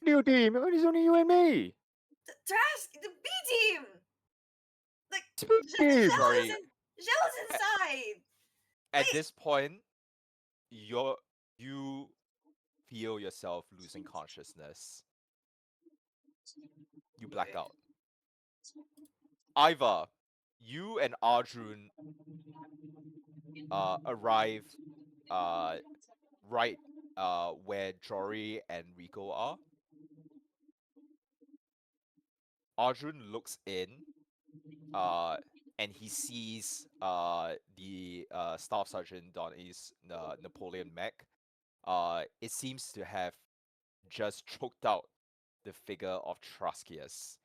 New team? It's only you and me. The Trask, the B team. Like Speak Shell's team. Sorry. inside. At Wait. this point, you feel yourself losing consciousness. You black out. Iva, you and Arjun arrive right where Jory and Rico are. Arjun looks in, and he sees the Staff Sergeant Donnie's Napoleon mech. It seems to have just choked out the figure of Traskius.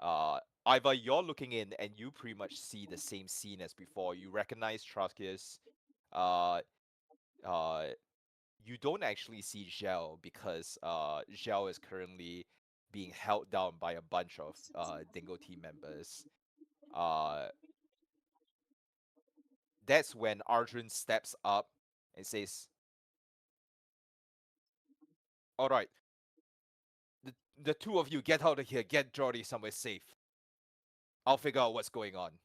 Iva, you're looking in, and you pretty much see the same scene as before. You recognize Traskius. Uh, uh, you don't actually see Gel because Gel is currently being held down by a bunch of Dingo team members. That's when Arjun steps up and says, "All right, the two of you get out of here. Get Jordy somewhere safe. I'll figure out what's going on."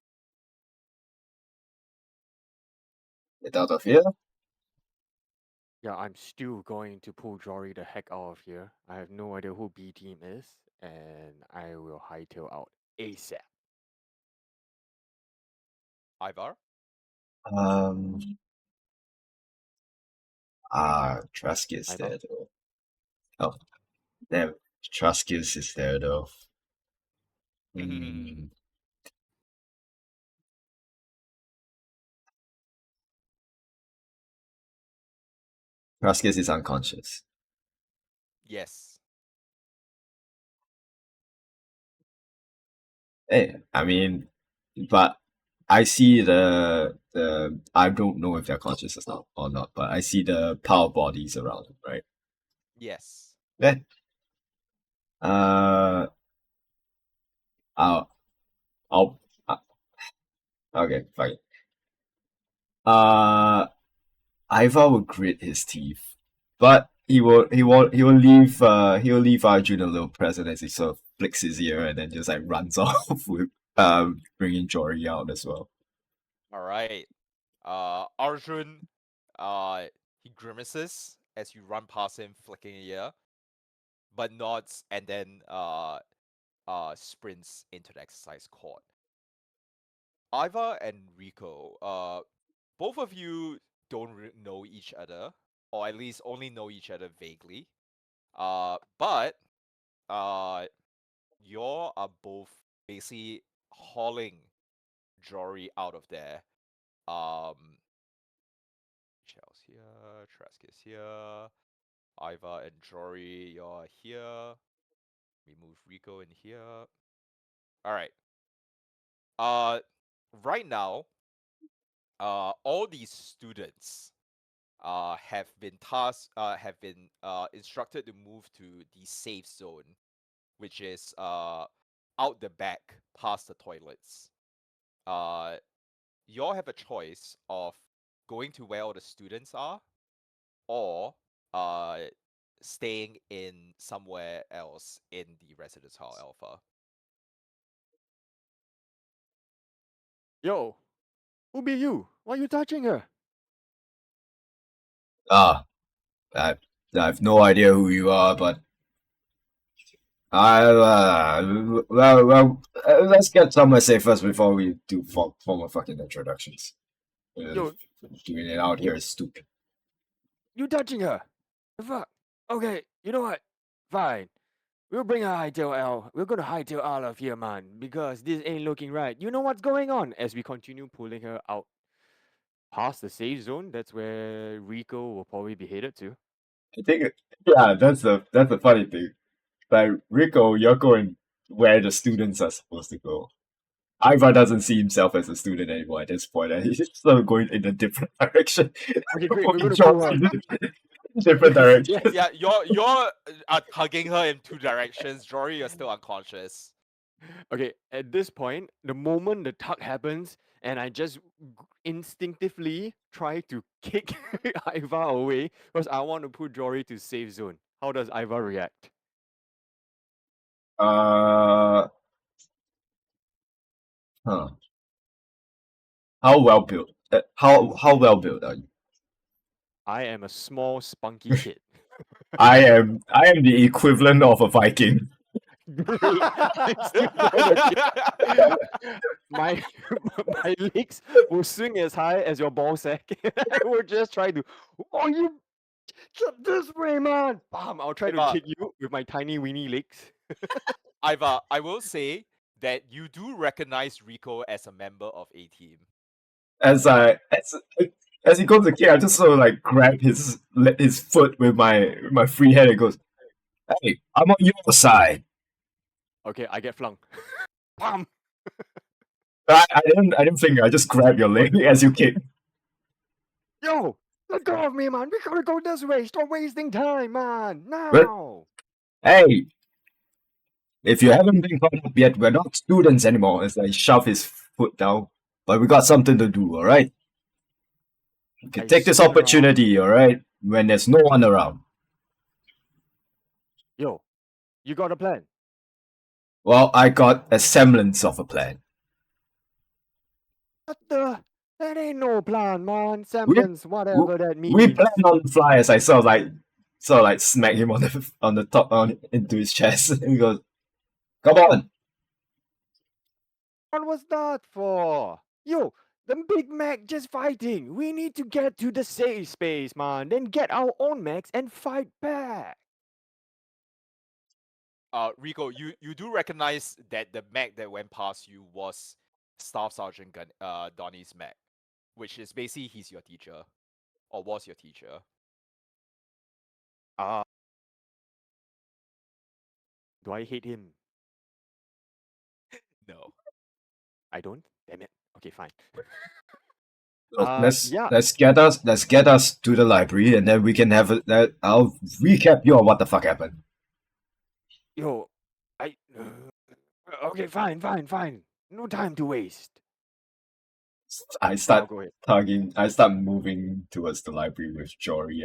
Get out of here. Yeah, I'm still going to pull Jory the heck out of here. I have no idea who B team is, and I will hightail out ASAP. Ivar? Um. Trask is Ivar? there though. Oh, damn. Trask is there though. Hmm. Trask is unconscious. Yes. Hey, I mean, but I see the I don't know if they're conscious or not, but I see the power bodies around them, right? Yes. Then uh I'll I'll okay, fine. Ivar will grit his teeth, but he will leave Arjun a little present as he sort of flicks his ear and then just like runs off with bringing Jory out as well. All right. Arjun, he grimaces as you run past him, flicking a ear, but nods and then sprints into the exercise court. Iva and Rico, both of you don't know each other, or at least only know each other vaguely. But you are both basically hauling Jory out of there. Which else here? Trask is here. Iva and Jory, you're here. We move Rico in here. All right. Right now, all these students have been instructed to move to the safe zone, which is out the back past the toilets. You all have a choice of going to where all the students are, or staying in somewhere else in the residence hall alpha. Yo, who be you? Why you touching her? Ah, I have no idea who you are, but let's get somewhere safe first before we do formal fucking introductions. Yo, Doing it out here is stupid. you touching her? The fuck? Okay, you know what? Fine. We'll bring her hightail out. We're gonna hightail out of here, man, because this ain't looking right. You know what's going on? As we continue pulling her out past the safe zone, that's where Rico will probably be headed to. I think, yeah, that's the funny thing. Like Rico, you're going where the students are supposed to go. Ivar doesn't see himself as a student anymore at this point. And he's sort of going in a different direction. Okay, great. We're Moving gonna pull her. different direction. Yeah, you're hugging her in two directions. Jory, you're still unconscious. Okay, at this point, the moment the tug happens, and I just instinctively try to kick Iva away because I want to put Jory to safe zone. How does Iva react? Huh. How well built? How well built are you? I am a small, spunky kid. I am the equivalent of a Viking. I'm still gonna my my legs will swing as high as your ball sack. I will just try to. Oh, you this way, man! Bam! I'll try to Iva. kick you with my tiny weeny legs. Iva, I will say that you do recognize Rico as a member of A Team. As he goes to kick, I just sort of like grab his foot with my free hand and goes, "Hey, I'm on your side." Okay, I get flung. Bam! I didn't finger. I just grabbed your leg as you kick. Yo, let go of me, man. We gotta go this way. Stop wasting time, man. Now. Hey, if you haven't been caught up yet, we're not students anymore. As I shove his foot down, but we got something to do. All right. You can I take this spin around. opportunity. All right, when there's no one around. Yo, you got a plan? Well, I got a semblance of a plan. What the? That ain't no plan, man. Semblance, whatever that means. We plan on the fly as I sort of like smack him on the top into his chest and he goes, "Come on." What was that for? Yo, the Big Mac just fighting. We need to get to the safe space, man. Then get our own Macs and fight back. Rico, you do recognize that the Mac that went past you was Staff Sergeant Donnie's Mac, which is basically he's your teacher, or was your teacher. Do I hate him? No. I don't. Damn it. Okay, fine. Let's yeah. get us to the library and then we can have I'll recap you on what the fuck happened. Yo, okay, fine. No time to waste. I start Go ahead. I start moving towards the library with Jory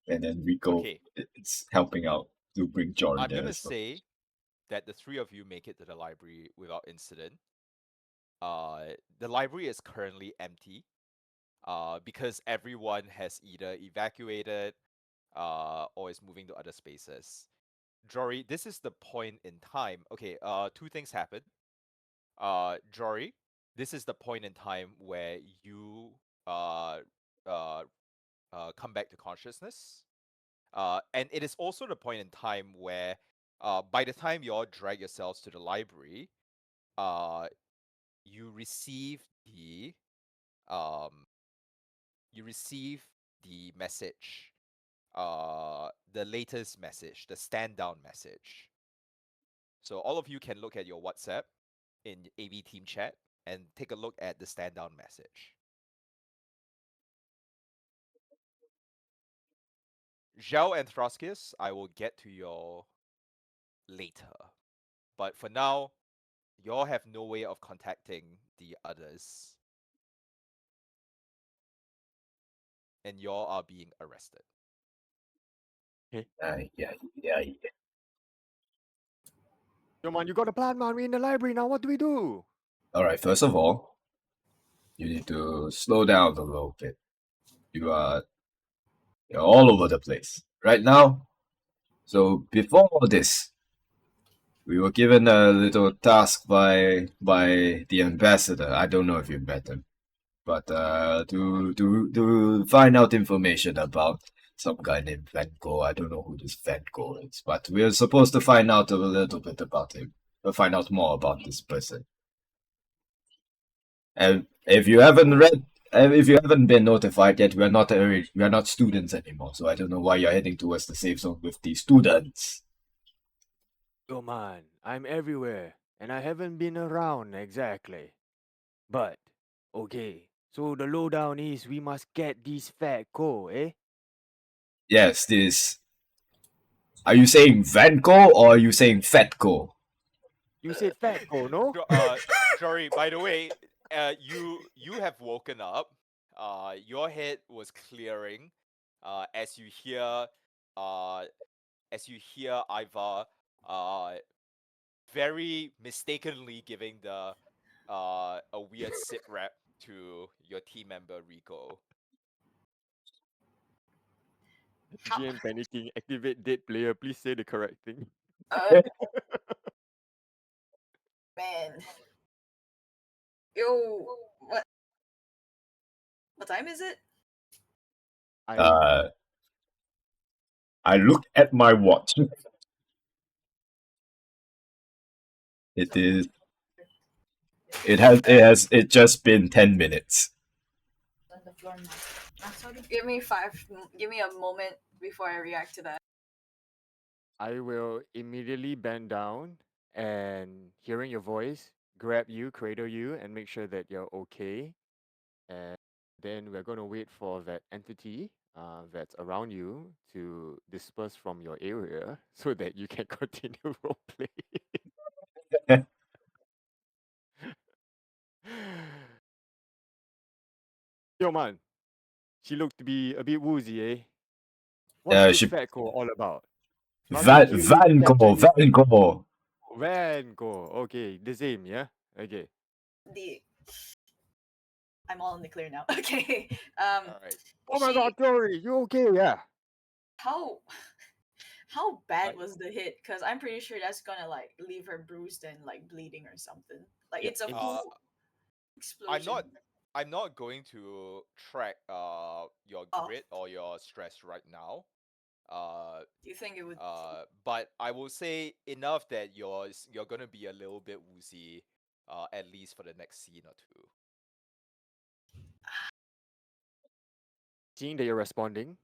and then Rico Okay. is helping out to bring Jory I'm there. gonna as well. say that the three of you make it to the library without incident. The library is currently empty. Because everyone has either evacuated, or is moving to other spaces. Jory, this is the point in time. Okay, two things happen. Jory, this is the point in time where you come back to consciousness. And it is also the point in time where by the time you all drag yourselves to the library, you receive the message, the latest message, the stand down message. So all of you can look at your WhatsApp in AV team chat and take a look at the stand down message. Zhao and Thraskis, I will get to your later. But for now, y'all have no way of contacting the others. And y'all are being arrested. Yeah. Yo, man, you got a plan, man. We're in the library now. What do we do? All right. First of all, you need to slow down a little bit. You're all over the place right now. So before all this, we were given a little task by the ambassador. I don't know if you met him, but to find out information about some guy named Venko. I don't know who this Venko is, but we're supposed to find out a little bit about him. We'll find out more about this person. And if you haven't been notified yet, we are not students anymore. So I don't know why you're heading towards the safe zone with the students. Yo, man, I'm everywhere, and I haven't been around exactly. But, okay, so the lowdown is we must get this fat co, eh? Yes, this. Are you saying Vanco or are you saying Fatco? You said fat co, no? Jory, by the way, you have woken up. Your head was clearing. As you hear Iva very mistakenly giving a weird sit rep to your team member Rico. How- GM panicking, activate dead player, please say the correct thing. Man. Yo, what time is it? I I look at my watch. It is. It just been 10 minutes. On the floor now. Sorry. Give me a moment before I react to that. I will immediately bend down and hearing your voice, grab you, cradle you, and make sure that you're okay. And then we're going to wait for that entity that's around you to disperse from your area so that you can continue roleplay. Yo, man, she looked to be a bit woozy, eh? What's this She fat co all about? Nothing cute to capture you. Vanco. Vanco. Okay, the same, yeah? Okay. I'm all in the clear now. Okay. All right. Oh my She- god, Tori, you okay? Yeah. How bad Like- was the hit? Because I'm pretty sure that's gonna like leave her bruised and like bleeding or something. Like Yeah, it's a it's- full explosion. I'm not going to track your Oh. grit or your stress right now. Do you think it would? But I will say enough that you're gonna be a little bit woozy, at least for the next scene or two. Seeing that you're responding,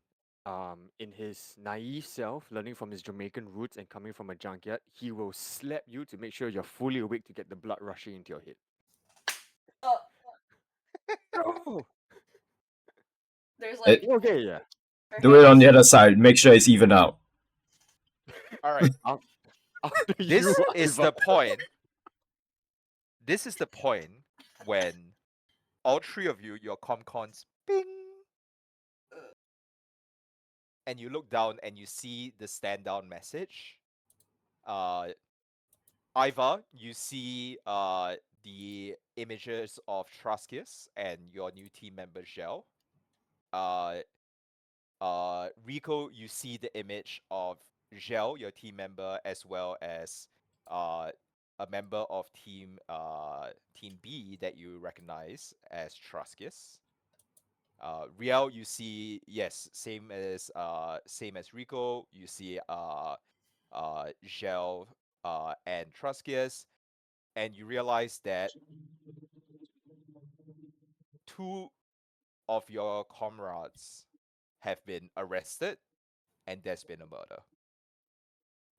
in his naive self, learning from his Jamaican roots and coming from a junkyard, he will slap you to make sure you're fully awake to get the blood rushing into your head. Oh, Oh, there's like you okay, yeah. her Do it head on is- the other side. Make sure it's even out. All right. After This you, is Ivan. the point. This is the point when all three of you, your comcons, ping, and you look down and you see the stand down message. Iva, you see the images of Truskis and your new team member Shell. Rico, you see the image of Gel, your team member, as well as a member of Team B that you recognize as Truskis. Riel, you see, yes, same as Rico. You see Gel and Truskis, and you realize that two of your comrades have been arrested, and there's been a murder.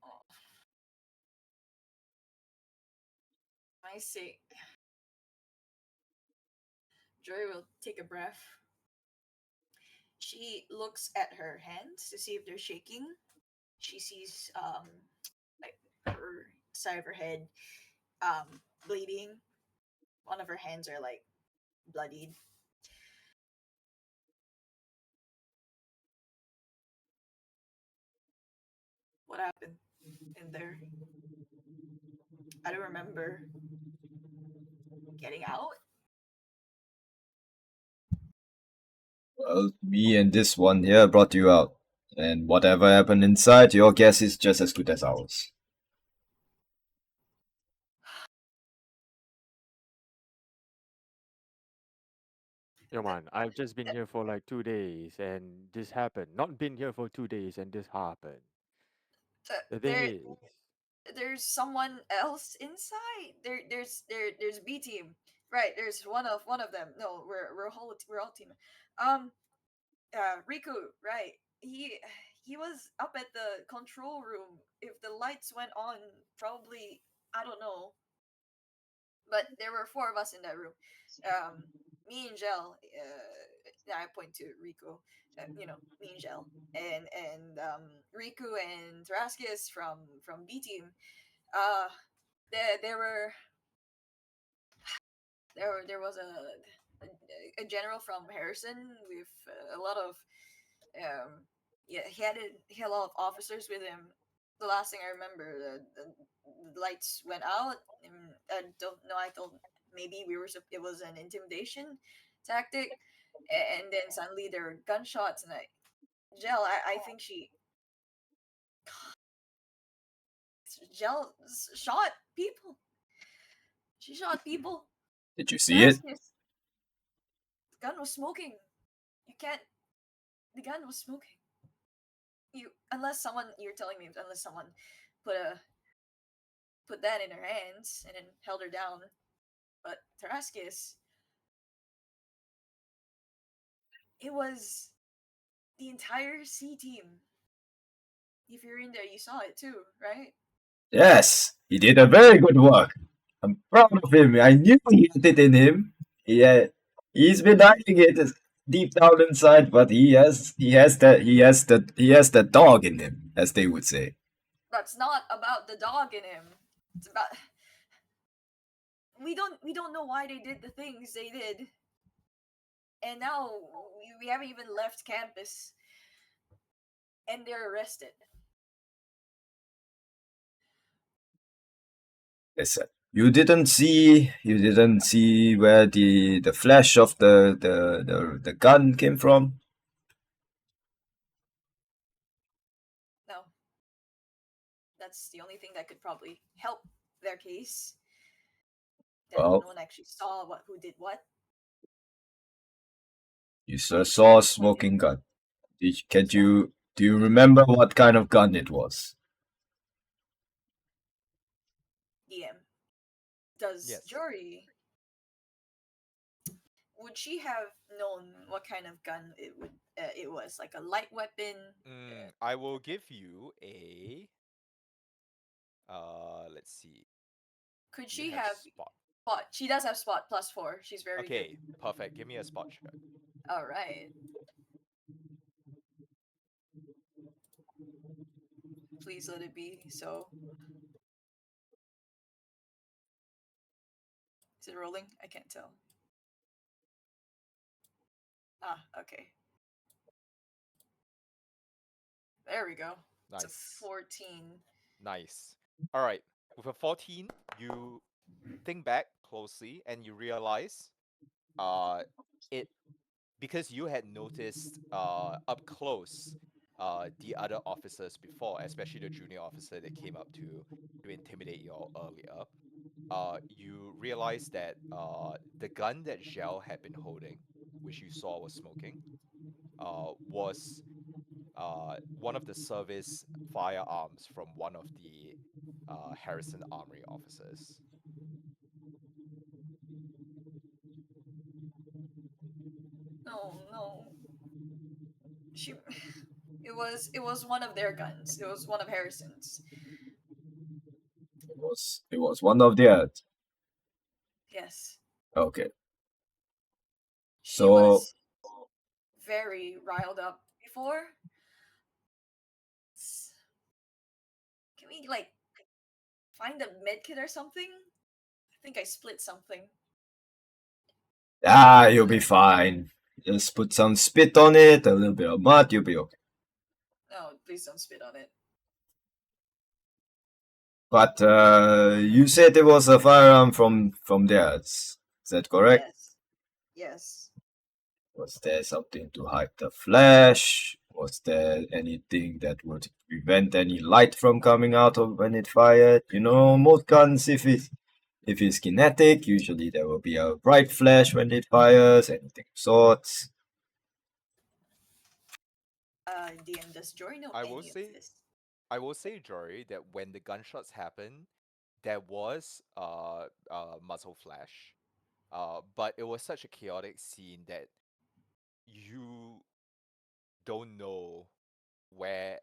Oh, I see. Joy will take a breath. She looks at her hands to see if they're shaking. She sees like her side of her head bleeding. One of her hands are like bloodied. What happened in there? I don't remember getting out. Well, me and this one here brought you out. And whatever happened inside, your guess is just as good as ours. Yo, man, I've just been here for like 2 days and this happened. Not been here for 2 days and this happened. The thing There, is, there's someone else inside. There's B team. Right, there's one of them. No, we're all team. Um, Riku, right? He was up at the control room. If the lights went on, probably I don't know. But there were four of us in that room. Me and Gel. I point to Riku. Me and Gel, and Riku and Thraskius from B team. Uh, there were there was a general from Harrison with a lot of yeah, he had a lot of officers with him. The last thing I remember, the lights went out, and I don't know. I thought maybe it was an intimidation tactic, and then suddenly there were gunshots, and I think Gel shot people. She shot people. Did you see it? Damascus. The gun was smoking. You can't. The gun was smoking. You're telling me unless someone put a put that in her hands and then held her down. But Taraskis, it was the entire C team. If you're in there, you saw it too, right? Yes, he did a very good work. I'm proud of him. I knew he had it in him. He's been hiding it deep down inside, but he has that dog in him, as they would say. That's not about the dog in him. It's about we don't know why they did the things they did, and now we haven't even left campus, and they're arrested. Listen, you didn't see where the flash of the gun came from? No, that's the only thing that could probably help their case. That Well, no one actually saw who did what. you saw a smoking gun. Do you remember what kind of gun it was? DM. Does Yes. Jory would she have known what kind of gun it was? Like a light weapon? I will give you a. Let's see. Could You she have have spot. spot? She does have spot +4. She's very Okay, perfect. Give me a spot check. good. All right. Please let it be so. Is it rolling? I can't tell. Ah, okay. There we go. It's a Nice. 14. Nice. All right. With a 14, you think back closely and you realize it because you had noticed up close the other officers before, especially the junior officer that came up to intimidate you all earlier. You realize that the gun that Zhao had been holding, which you saw was smoking, was one of the service firearms from one of the Harrison Armory officers. No, no. She, it was one of their guns. It was one of Harrison's. It was one of theirs. Yes. Okay. She So was very riled up before. S- Can we like find a medkit or something? I think I split something. you'll be fine. Just put some spit on it, a little bit of mud, you'll be okay. No, please don't spit on it. But you said it was a firearm from theirs. Is that correct? Yes. Yes. Was there something to hide the flash? Was there anything that would prevent any light from coming out of when it fired? You know, most guns, if it's kinetic, usually there will be a bright flash when it fires, anything of sorts. DM, does Jory know I any will of say, this? I will say, Jory, that when the gunshots happened, there was muzzle flash, but it was such a chaotic scene that you don't know where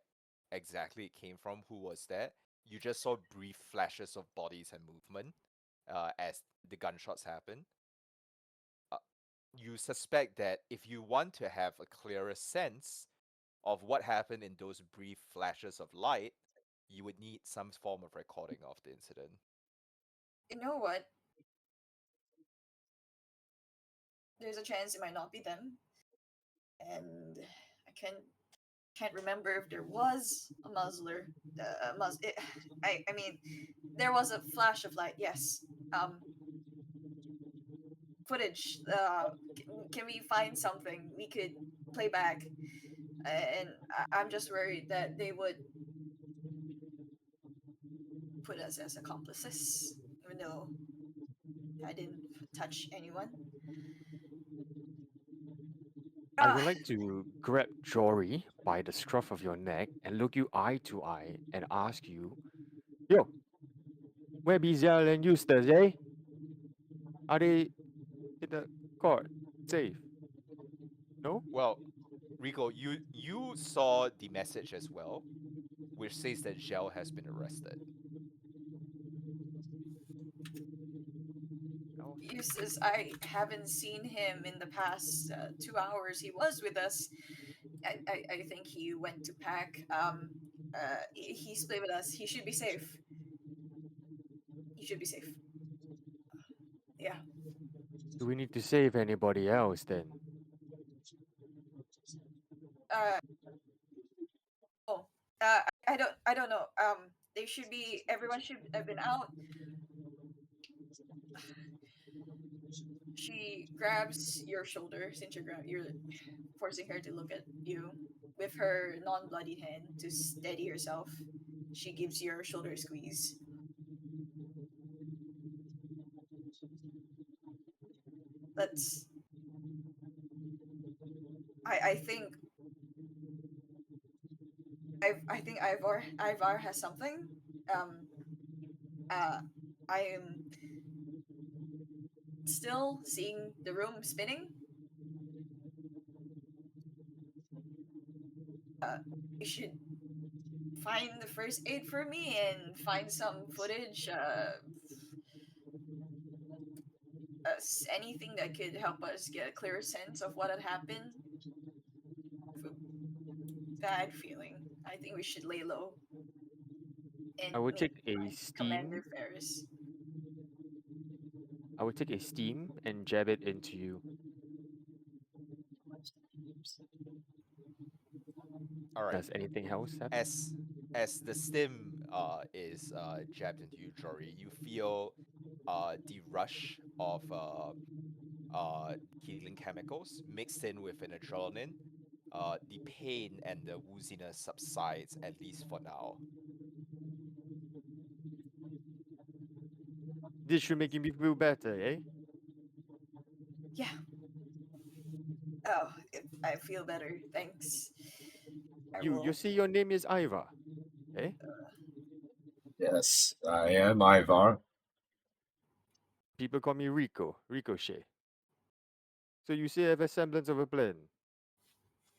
exactly it came from, who was that. You just saw brief flashes of bodies and movement as the gunshots happened. You suspect that if you want to have a clearer sense of what happened in those brief flashes of light, you would need some form of recording of the incident. You know what? There's a chance it might not be them, and I can't remember if there was a muzzler. I mean, there was a flash of light. Yes. Footage. Can we find something we could play back? And I'm just worried that they would put us as accomplices, even though I didn't touch anyone. I would Ah, like to grab Jory by the scruff of your neck and look you eye to eye and ask you, yo, where Bizial and Eustace, eh? Are they in the court? Safe? No? Well, Rico, you saw the message as well, which says that Zhao has been arrested. No. Eustace, I haven't seen him in the past 2 hours. He was with us. I think he went to pack. He's played with us. He should be safe. He should be safe. Yeah. Do we need to save anybody else then? Uh. Oh. I don't know. They should be. Everyone should have been out. She grabs your shoulder since you're forcing her to look at you with her non-bloodied hand to steady herself. She gives your shoulder a squeeze. Let's. I think. I think Ivar has something. Um. I am still seeing the room spinning. You should find the first aid for me and find some footage. Anything that could help us get a clearer sense of what had happened. Bad feeling. I think we should lay low and I would meet take a Commander steam. Ferris. I would take a steam and jab it into you. All right. Does anything else happen? As the stim is jabbed into you, Jory, you feel the rush of healing chemicals mixed in with an adrenaline. The pain and the wooziness subsides, at least for now. This should make me feel better, eh? Yeah. Oh, I feel better. Thanks. I You will. see your name is Ivar, eh? Yes, I am Ivar. People call me Rico, Ricochet. So you still have a semblance of a plan.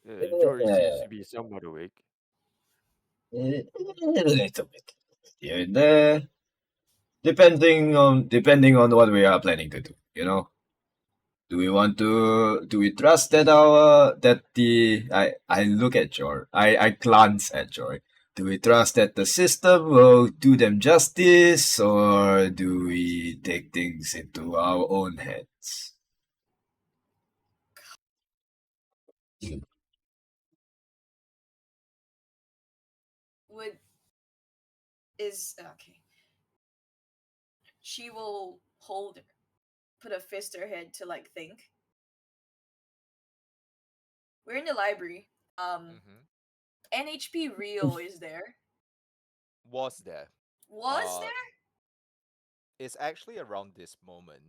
Jory seems Yeah, to be somewhat awake. a little bit here and there, depending on what we are planning to do. Do we trust that I look at Joy. I glance at Joy. Do we trust that the system will do them justice, or do we take things into our own hands? Would is okay. She will put a fist to her head to like think. We're in the library. Mm-hmm. NHP Rio is there. Was there? Was Uh, there? it's actually around this moment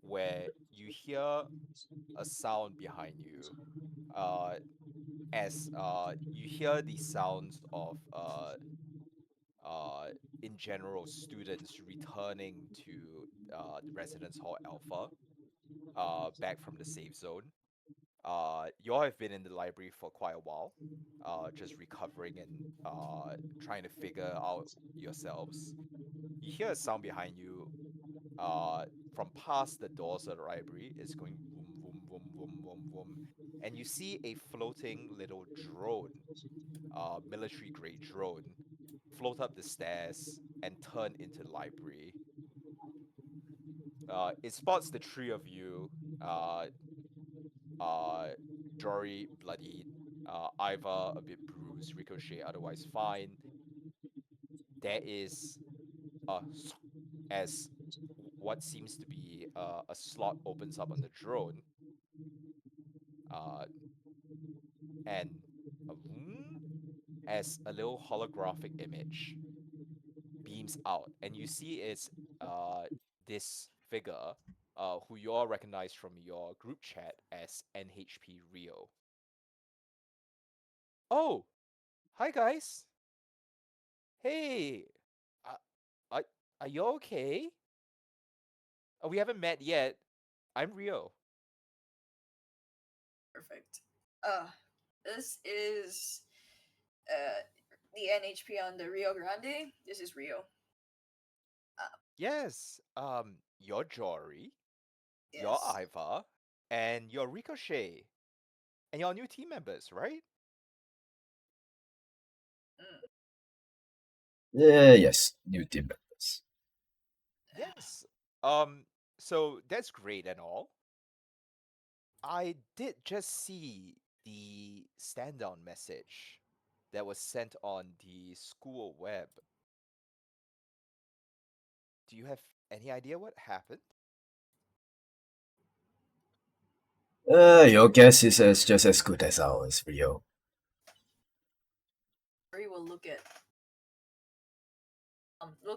where you hear a sound behind you. As you hear the sounds of uh, in general students returning to the residence hall alpha back from the safe zone. You all have been in the library for quite a while, just recovering and trying to figure out yourselves. You hear a sound behind you from past the doors of the library. It's going boom, boom, boom, boom, boom, boom, and you see a floating little drone, military grade drone, float up the stairs and turn into the library. It spots the three of you, uh, uh, Jory bloodied, Iva a bit bruised, Ricochet otherwise fine. There is as what seems to be a slot opens up on the drone, uh, and a vroom, as a little holographic image beams out, and you see it's this figure, who you all recognize from your group chat as NHP Rio. Oh, hi guys. Hey, uh, are are you okay? We haven't met yet. I'm Rio. Perfect. This is the NHP on the Rio Grande. This is Rio. Yes. You're Jory. You're Yes. Iva, and you're Ricochet, and you're new team members, right? Mm. Yes, new team members. Yes. So that's great and all. I did just see the stand down message that was sent on the school web. Do you have any idea what happened? Your guess is just as good as ours, Rio. We will look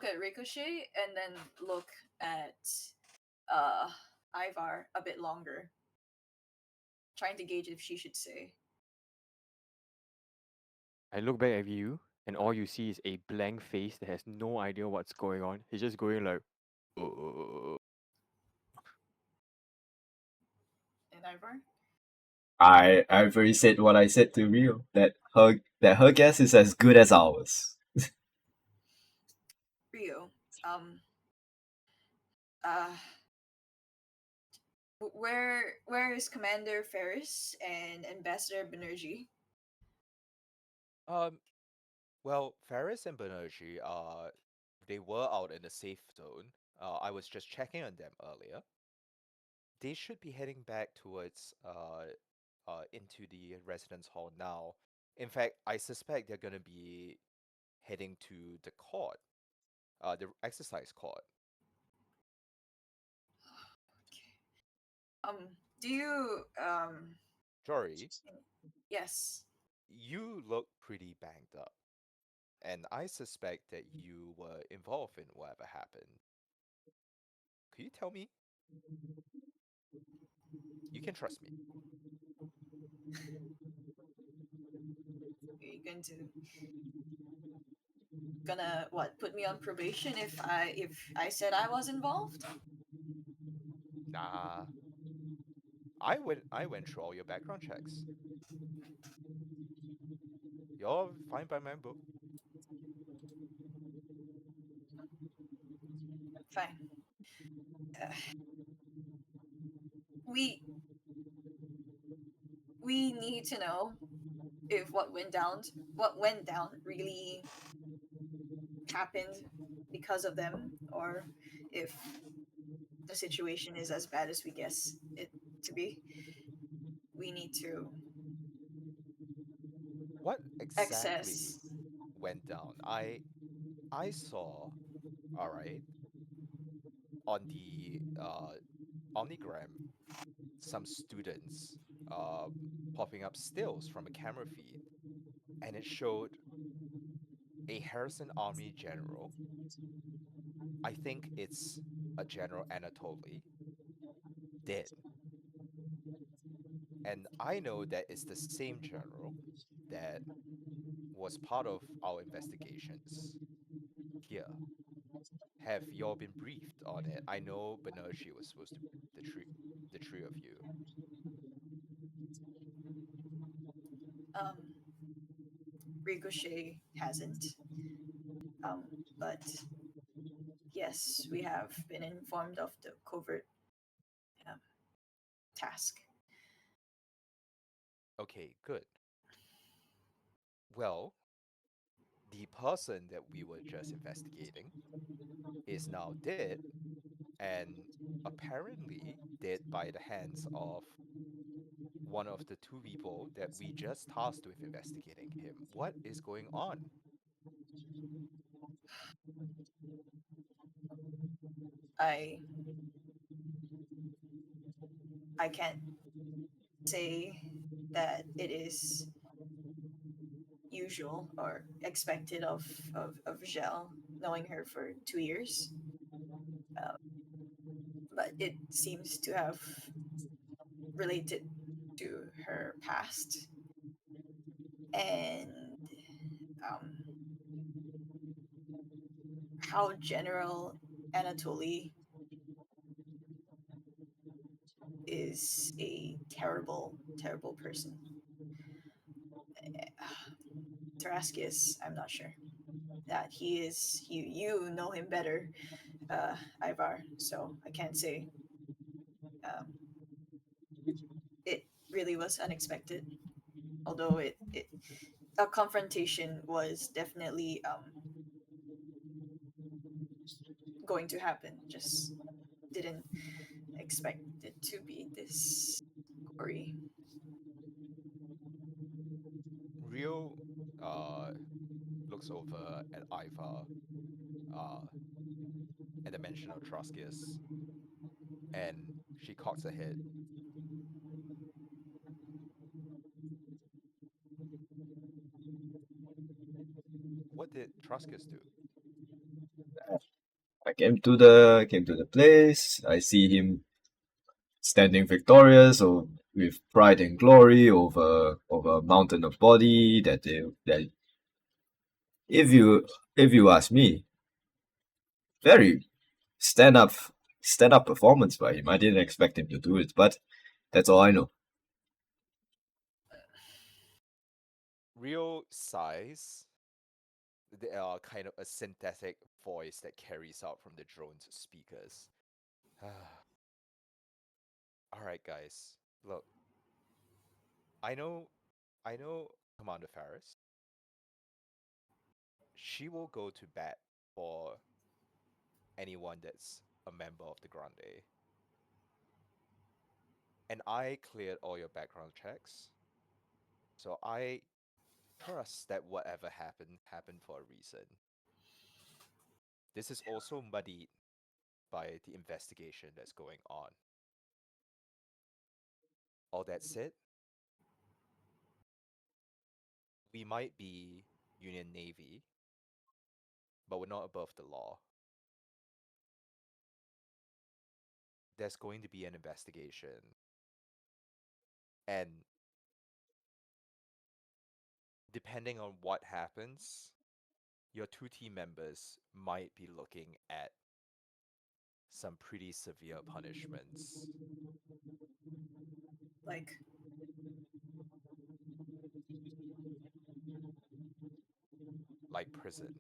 at Ricochet and then look at uh Ivar a bit longer, trying to gauge if she should say. I look back at you, and all you see is a blank face that has no idea what's going on. He's just going like, And Ivar? I've already said what I said to Rio, that her guess is as good as ours. Rio. Uh where is Commander Ferris and Ambassador Banerjee? Um, well, Ferris and Banerjee, they were out in the safe zone. I was just checking on them earlier. They should be heading back towards into the residence hall now. In fact, I suspect they're gonna be heading to the court, the exercise court. Do you Jory, yes. you look pretty banged up, and I suspect that you were involved in whatever happened. Could you tell me? You can trust me. Are you gonna what, put me on probation if I said I was involved? Nah, I went through all your background checks. You're fine by my book. Fine. Uh, we we need to know if what went down really happened because of them, or if the situation is as bad as we guess it to be. We need to What exactly access. went down? I saw, all right, on the Omnigram, some students uh, popping up stills from a camera feed, and it showed a Harrison Army general. I think it's a General Anatoly dead, and I know that it's the same general that was part of our investigations here. Have y'all been briefed on it? I know Benershi was supposed to the three of you. Um, Ricochet hasn't. Um, but yes, we have been informed of the covert um, task. Okay, good. Well, the person that we were just investigating is now dead, and apparently dead by the hands of one of the two people that we just tasked with investigating him. What is going on? I I can't say that it is usual or expected of Gel, knowing her for 2 years. Um, but it seems to have related to her past and um, how General Anatoly is a terrible, terrible person. Taraskius, I'm not sure that he is. You know him better, Ivar. So I can't say. Um, it really was unexpected, although it a confrontation was definitely going to happen. Just didn't expect it to be this gory. Rio uh, looks over at Ivar uh, at the mention of Troskius, and she cocks her head. What did Troskius do? I came to the place. I see him standing victorious or with pride and glory over a mountain of body that if you ask me, very stand up stand up performance by him. I didn't expect him to do it, but that's all I know. Rio sighs, kind of a synthetic voice that carries out from the drone's speakers. All right, guys. Look, I know, I know Commander Ferris. She will go to bat for anyone that's a member of the Grande. And I cleared all your background checks, so I trust that whatever happened happened for a reason. This is also muddied by the investigation that's going on. All that said, we might be Union Navy, but we're not above the law. There's going to be an investigation, and depending on what happens, your two team members might be looking at some pretty severe punishments. Like Like prison.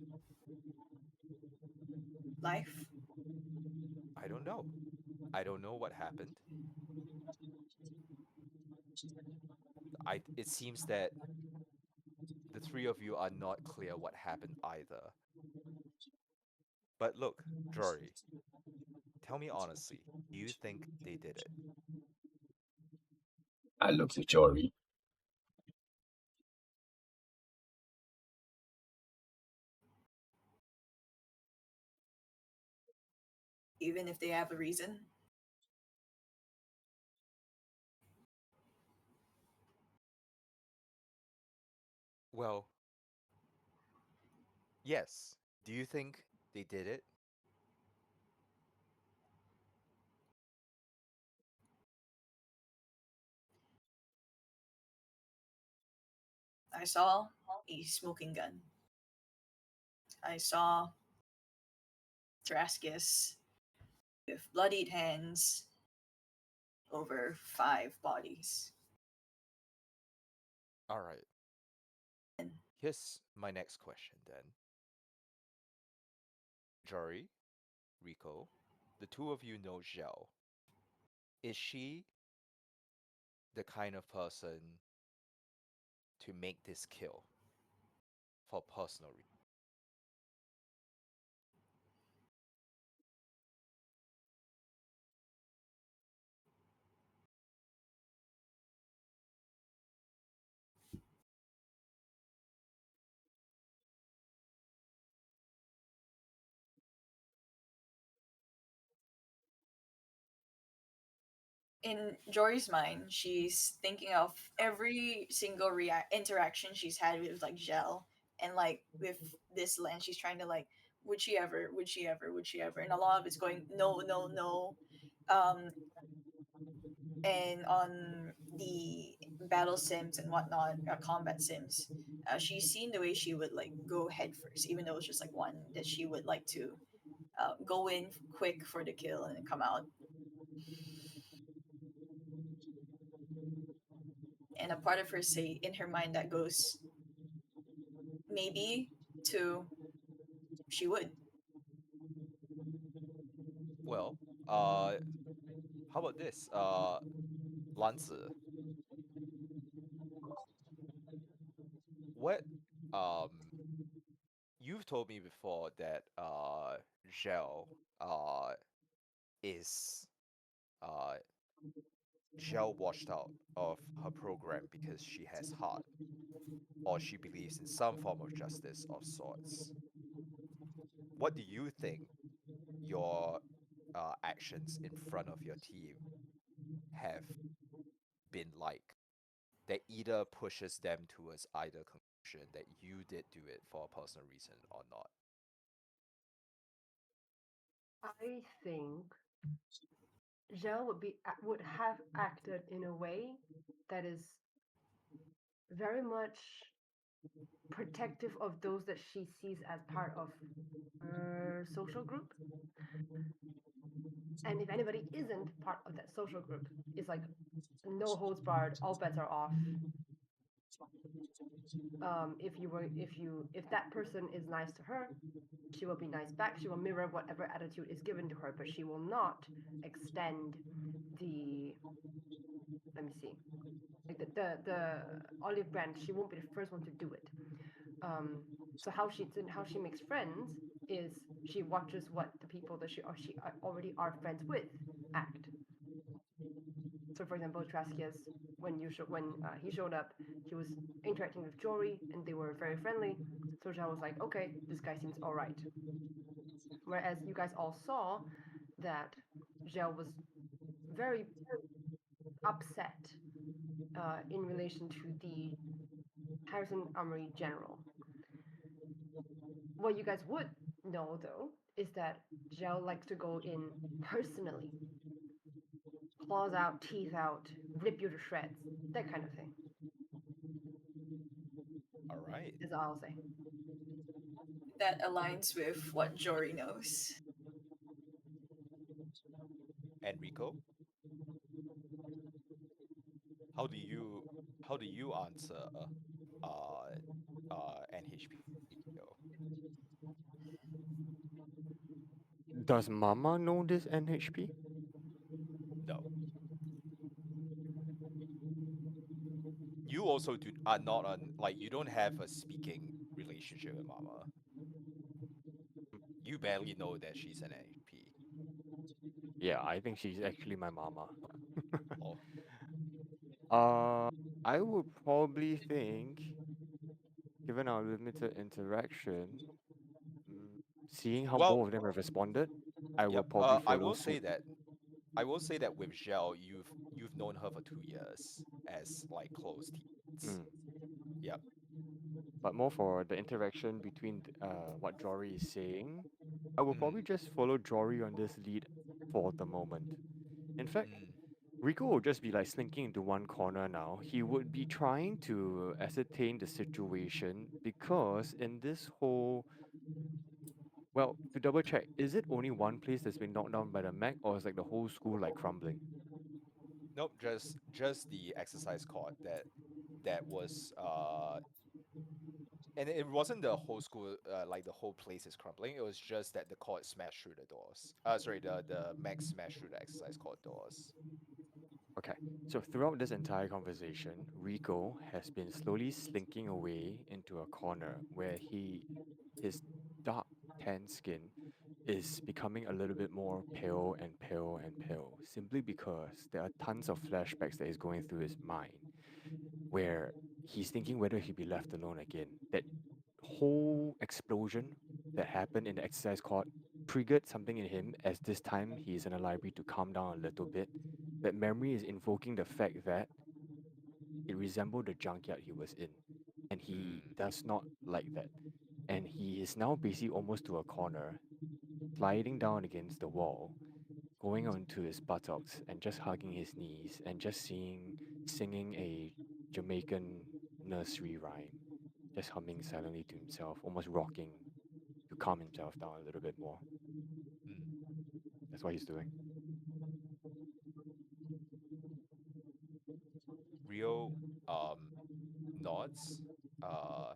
life. I don't know. I don't know what happened. It seems that the three of you are not clear what happened either. But look, Jory, tell me honestly, do you think they did it? I looked at Jory. Even if they have a reason. Well, yes. Do you think they did it? I saw a smoking gun. I saw Thraskis with bloodied hands over 5 bodies. All right. And Here's my next question then. Jory, Rico, the two of you know Zhao. Is she the kind of person to make this kill for personal reasons? in Jory's mind, she's thinking of every single interaction she's had with like Gel, and like with this lens, she's trying to like, would she ever? Would she ever? Would she ever? And a lot of it's going no, no, no. Um, and on the battle sims and whatnot, combat sims, she's seen the way she would like go head first, even though it's just like one that she would like to go in quick for the kill and then come out. And a part of her say in her mind that goes maybe to she would. Well, how about this? Lanzi, what um you've told me before that Zhao is uh Zhao washed out of her program because she has heart, or she believes in some form of justice of sorts. What do you think your actions in front of your team have been like that either pushes them towards either conclusion that you did do it for a personal reason or not? I think Zhao would have acted in a way that is very much protective of those that she sees as part of her social group. And if anybody isn't part of that social group, it's like no holds barred, all bets are off. If that person is nice to her, she will be nice back. She will mirror whatever attitude is given to her, but she will not extend the let me see, like the olive branch. She won't be the first one to do it. So how she makes friends is she watches what the people that she already are friends with act. So, for example, Traskias, when he showed up, he was interacting with Jory, and they were very friendly. So I was like, okay, this guy seems all right. Whereas you guys all saw that Gel was very upset in relation to the Harrison Armory General. What you guys would know, though, is that Gel likes to go in personally, claws out, teeth out, rip you to shreds, that kind of thing. All right. Is all I'll say. That aligns with what Jory knows. Enrico? how do you answer NHP though? Does Mama know this NHP? No. You also are not on, like, you don't have a speaking relationship with Mama. You barely know that she's an NHP. Yeah, I think she's actually my mama. Oh, I would probably think, given our limited interaction, mm, seeing how well, both of them have responded, I will yep. probably I follow will say suit. that with Zhao, you've known her for 2 years as like close teens. Mm. Yep. But more for the interaction between what Jory is saying, I will probably Mm, just follow Jory on this lead for the moment. In fact, mm, Rico will just be like slinking into one corner now. He would be trying to ascertain the situation because in this whole, well, to double check, is it only one place that's been knocked down by the mech, or is like the whole school like crumbling? nope. Just the exercise court that was and it wasn't the whole school, like the whole place is crumbling. It was just that the court smashed through the doors. Sorry, the mech smashed through the exercise court doors. Okay, so throughout this entire conversation, Rico has been slowly slinking away into a corner where his dark tan skin is becoming a little bit more pale and pale and pale, simply because there are tons of flashbacks that is going through his mind, where he's thinking whether he'd be left alone again. That whole explosion that happened in the exercise court triggered something in him as this time he's in a library to calm down a little bit. That memory is invoking the fact that it resembled the junkyard he was in, and he Mm, does not like that. And he is now basically almost to a corner, sliding down against the wall, going onto his buttocks and just hugging his knees and just singing a Jamaican nursery rhyme, just humming silently to himself, almost rocking to calm himself down a little bit more. mm. That's what he's doing. Rio nods. Uh,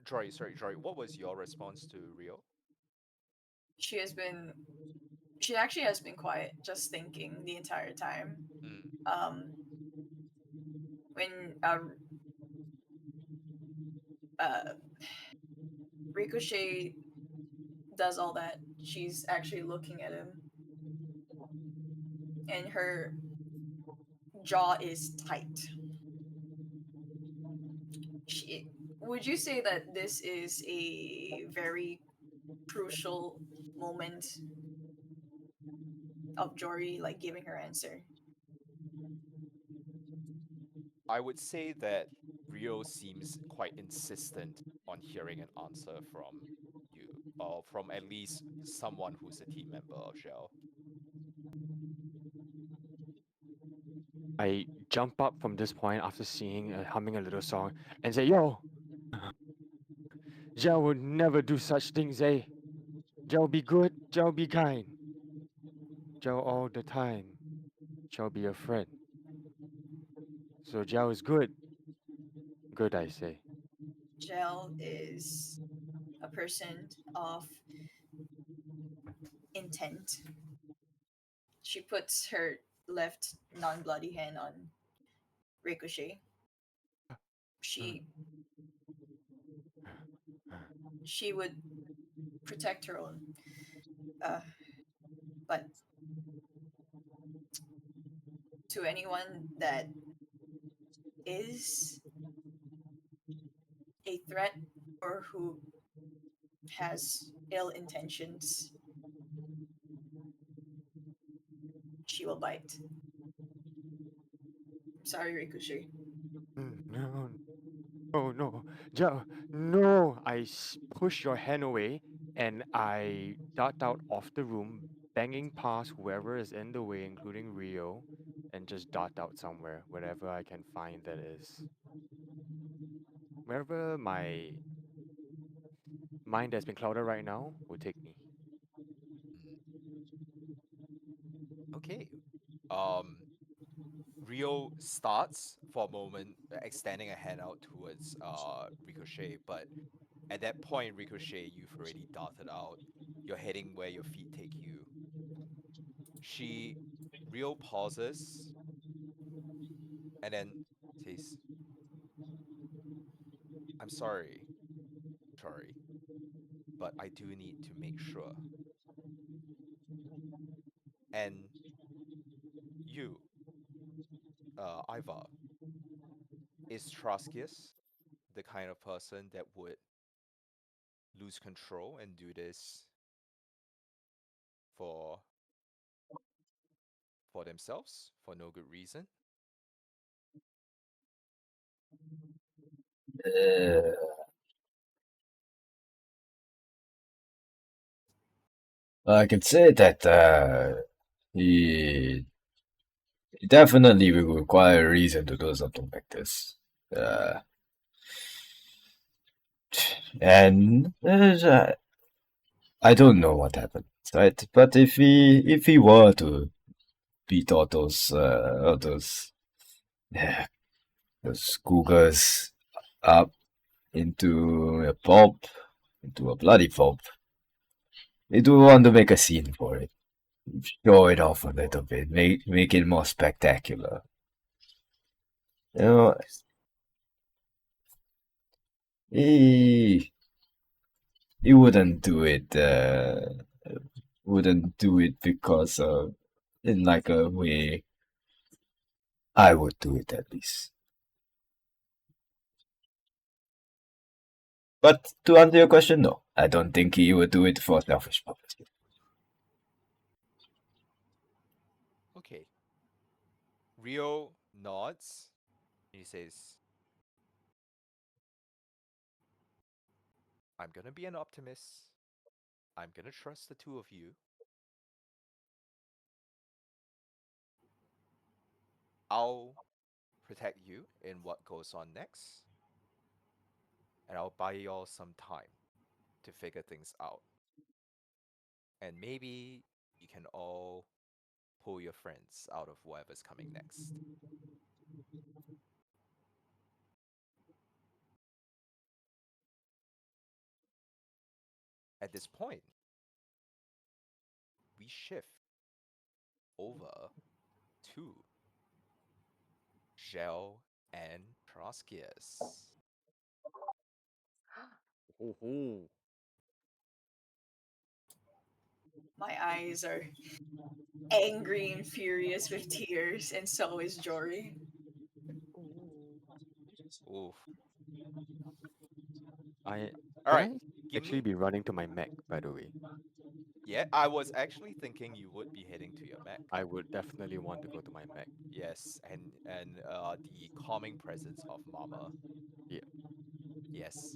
Jory. What was your response to Rio? She has been she actually has been quiet, just thinking the entire time. Mm, Um, when uh, Ricochet does all that, she's actually looking at him, and her jaw is tight. She, would you say that this is a very crucial moment of Jory like giving her answer? I would say that Rio seems quite insistent on hearing an answer from you, or from at least someone who's a team member of Shell. I jump up from this point after seeing humming a little song and say, "Yo, Zhao would never do such things, eh? Zhao be good, Zhao be kind, Zhao all the time, Zhao be a friend. So Zhao is good, good I say." Gel is a person of intent. She puts her left non-bloody hand on Ricochet. She she would protect her own, uh, but to anyone that is a threat or who has ill intentions, she will bite. Sorry, Ricochet. No, oh no, Zhao, no! Push your hand away and I dart out of the room, banging past whoever is in the way, including Rio, and just dart out somewhere, wherever I can find that is. Wherever my mind that's been clouded right now will take me. Mm. Okay. Um, Rio starts for a moment, extending a hand out towards Ricochet, but at that point, Ricochet, you've already darted out. You're heading where your feet take you. She Rio pauses and then says, "I'm sorry, but I do need to make sure." And you, Ivar, is Troskius the kind of person that would lose control and do this for themselves for no good reason? Uh, I can say that he definitely will require a reason to do something like this. Uh, and I don't know what happened, right? But if he were to beat all yeah, those cougars up into a bloody pulp, we do want to make a scene for it. Show it off a little bit, make it more spectacular. You know, he he wouldn't do it because in like a way I would do it at least. But to answer your question, no, I don't think he would do it for selfish purposes. Okay. Rio nods. He says, "I'm gonna be an optimist. I'm gonna trust the two of you. I'll protect you in what goes on next, and I'll buy y'all some time to figure things out. And maybe you can all pull your friends out of whatever's coming next." At this point, we shift over to Gel and Troskius. Oh, My eyes are angry and furious with tears, and so is Jory. Oof. I All can right, I give actually me. be running to my mech, by the way. Yeah, I was actually thinking you would be heading to your mech. I would definitely want to go to my mech. Yes, and the calming presence of Mama. Yeah. Yes.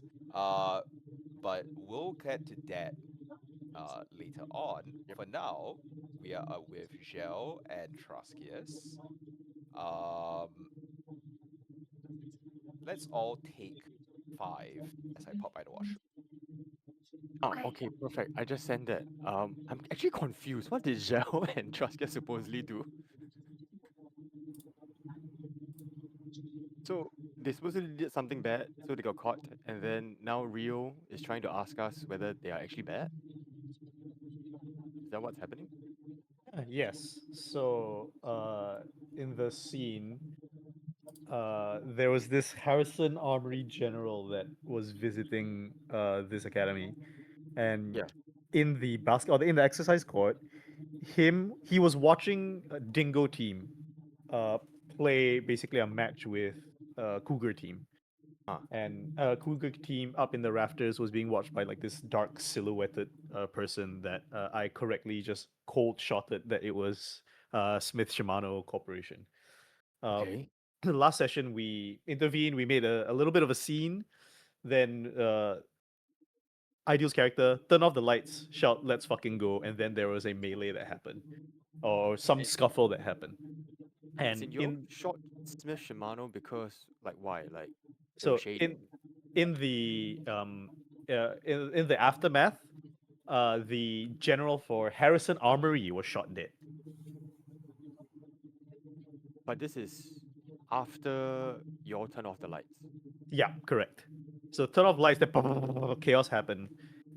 But we'll get to that later on. Yep. For now, we are with Gel and Troskius. Um, let's all take 5 as I pop by the washroom. Oh, Okay. okay, perfect. I just sent that. I'm actually confused. What did Zhao and Truskia supposedly do? So they supposedly did something bad, so they got caught, and then now Rio is trying to ask us whether they are actually bad. Is that what's happening? Yes. So, in the scene, there was this Harrison Armory general that was visiting this academy, and Yeah. in the in the exercise court, he was watching a Dingo team, uh, play basically a match with Cougar team. Ah. And Cougar team up in the rafters was being watched by like this dark silhouetted person that I correctly just cold shotted that it was Smith Shimano Corporation. Uh, Okay. the last session we intervened, we made a little bit of a scene. Then Ideal's character turned off the lights, shout "Let's fucking go," and then there was a melee that happened, or some Eh, scuffle that happened. As And in your in shot Smith Shimano because like why? Like they were so shady? in the in the aftermath, the general for Harrison Armory was shot dead. But this is after you all turn off the lights. Yeah, correct. So turn off lights, then chaos happened,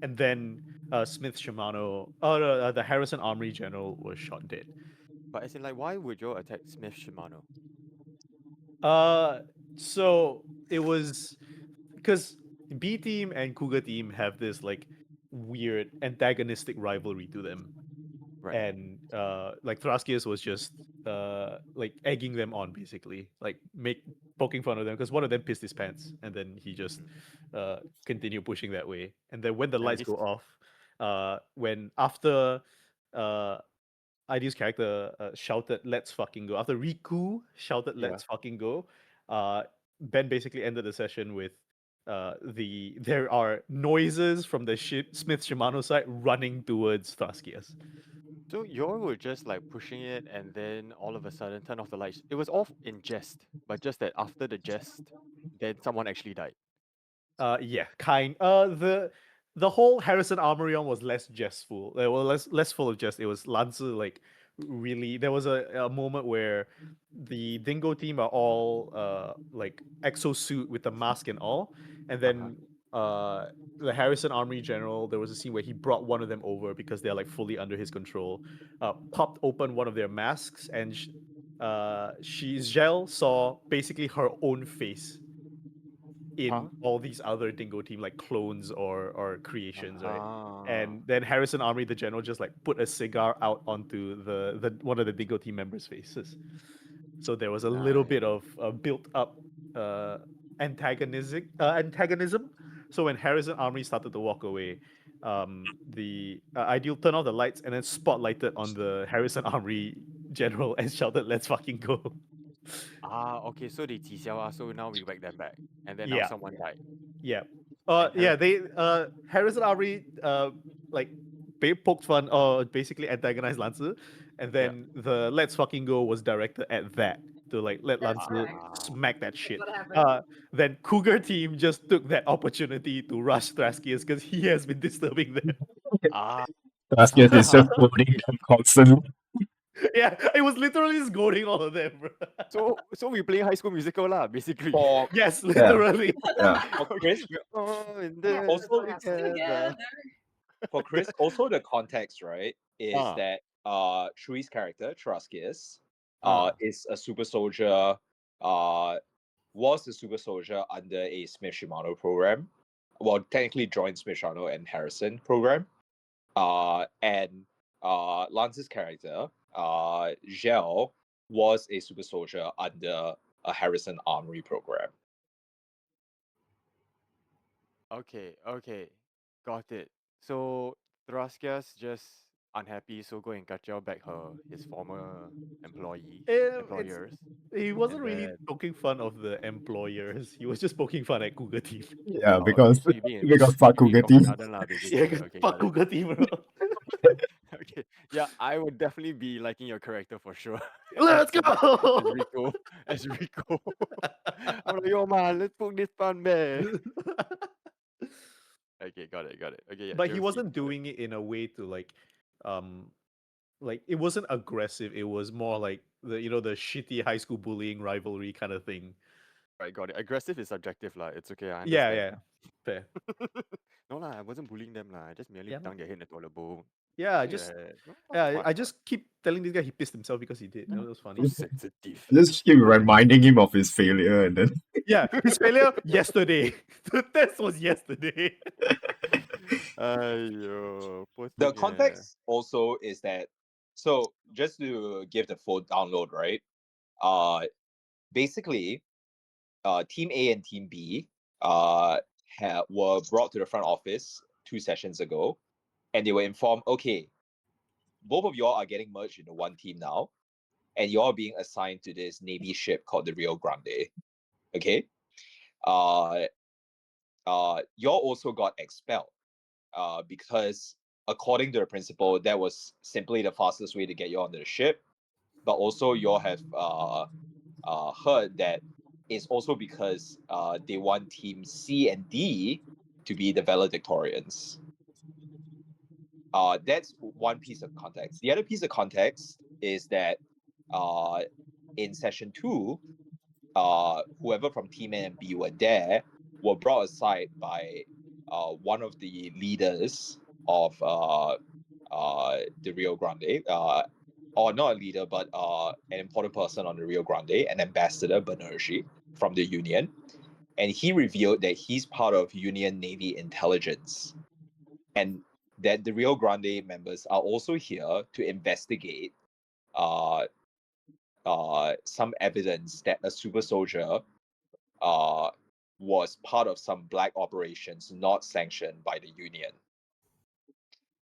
and then Smith Shimano, no, the Harrison Armory General was shot dead. But as in, like, why would you all attack Smith Shimano? So it was because B team and Cougar team have this like weird antagonistic rivalry to them. Right. And like Thraskius was just like egging them on basically, like poking fun of them because one of them pissed his pants and then he just continued pushing that way. And then when the And lights this- go off, when after Ideal's character shouted "Let's fucking go," after Riku shouted Yeah. "Let's fucking go," Ben basically ended the session with there are noises from the Smith Shimano side running towards Thraskius. So you all were just like pushing it, and then all of a sudden turn off the lights. It was all in jest, but just that after the jest, then someone actually died. Yeah, kind. The whole Harrison Armorion was less jestful. Well, less full of jest. It was Lancer like really. There was a moment where the Dingo team are all like exosuit with the mask and all, and then the Harrison Armory General. There was a scene where he brought one of them over because they're like fully under his control. Popped open one of their masks and. Gel saw basically her own face in Huh? all these other Dingo team like clones or creations, right? Ah. And then Harrison Armory, the general, just like put a cigar out onto the one of the Dingo team members' faces. So there was a little bit of built up antagonism. So when Harrison Armory started to walk away, the Ideal turned off the lights and then spotlighted on the Harrison Armory general and shouted, "Let's fucking go!" Okay, so they so now we whack them back. And then now Yeah. someone died. Yeah. And Yeah, they Harrison Armory like poked fun or basically antagonized Lancer, and then the "Let's fucking go" was directed at that to like let That's Lancer correct. smack that shit. What happened? Then Cougar team just took that opportunity to rush Thraskius because he has been disturbing them. Ah, Thraskius is just quoting them constantly. Yeah, it was literally just goading all of them, bro. so we playing High School Musical lah, basically. For Yes, literally. Yeah. for Chris, We're all in Yeah, this also together. for Chris, also the context, right, is Ah. that Shui's character, Truskius, Ah. is a super soldier, was a super soldier under a Smith Shimano program. Well, technically joined Smith Shimano and Harrison program. And Lance's character, Gel, was a super soldier under a Harrison Armory program. Okay, got it. So Thraskias just unhappy, so go and kacau back his former employers. He wasn't And really then- poking fun of the employers. He was just poking fun at Cougar team. Yeah, Oh, because so you being because fuck you being Cougar team. Kokonada lah, basically. Yeah, Okay, fuck got it. Cougar team, bro. Okay, yeah, I would definitely be liking your character for sure. Let's go. As Rico, as Rico. I'm like, yo man, let's put this fun man. Okay, got it. Okay, yeah. But he Josie, wasn't got it. doing it in a way to like it wasn't aggressive. It was more like the shitty high school bullying rivalry kind of thing. Right, got it. Aggressive is subjective lah. It's okay. I Yeah, understand. fair. No lah, I wasn't bullying them lah. I just merely Yeah, dunked their head in the toilet bowl. Yeah, Something just like that. No, yeah. fun, I just keep telling this guy he pissed himself because he did. It was funny. so sensitive. Just keep reminding him of his failure and then Yeah, his failure yesterday. The test was yesterday. Aiyo, poor The thing, context also is that, so just to give the full download, right? Basically, Team A and Team B were brought to the front office 2 sessions ago, and they were informed, okay, both of y'all are getting merged into one team now, and you're being assigned to this Navy ship called the Rio Grande. Okay? Y'all also got expelled because according to the principal, that was simply the fastest way to get you onto the ship. But also y'all have heard that it's also because they want team C and D to be the valedictorians. That's one piece of context. The other piece of context is that in session 2, whoever from Team A and B were there were brought aside by one of the leaders of the Rio Grande, or not a leader, but an important person on the Rio Grande, an ambassador, Banerjee, from the Union. And he revealed that he's part of Union Navy intelligence, and that the Rio Grande members are also here to investigate some evidence that a super soldier was part of some black operations not sanctioned by the Union.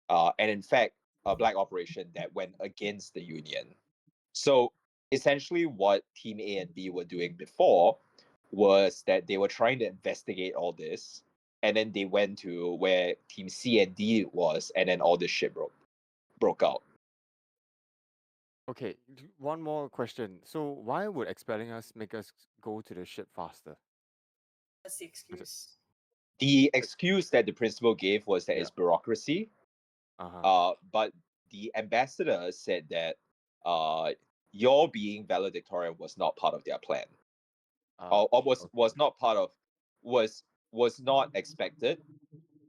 And in fact, a black operation that went against the Union. So essentially, what Team A and B were doing before was that they were trying to investigate all this, and then they went to where Team C and D was, and then all this shit broke out. Okay, one more question. So why would expelling us make us go to the ship faster? That's the excuse. The excuse that the principal gave was that Yeah. it's bureaucracy. But the ambassador said that your being valedictorian was not part of their plan, or was not part of was not expected.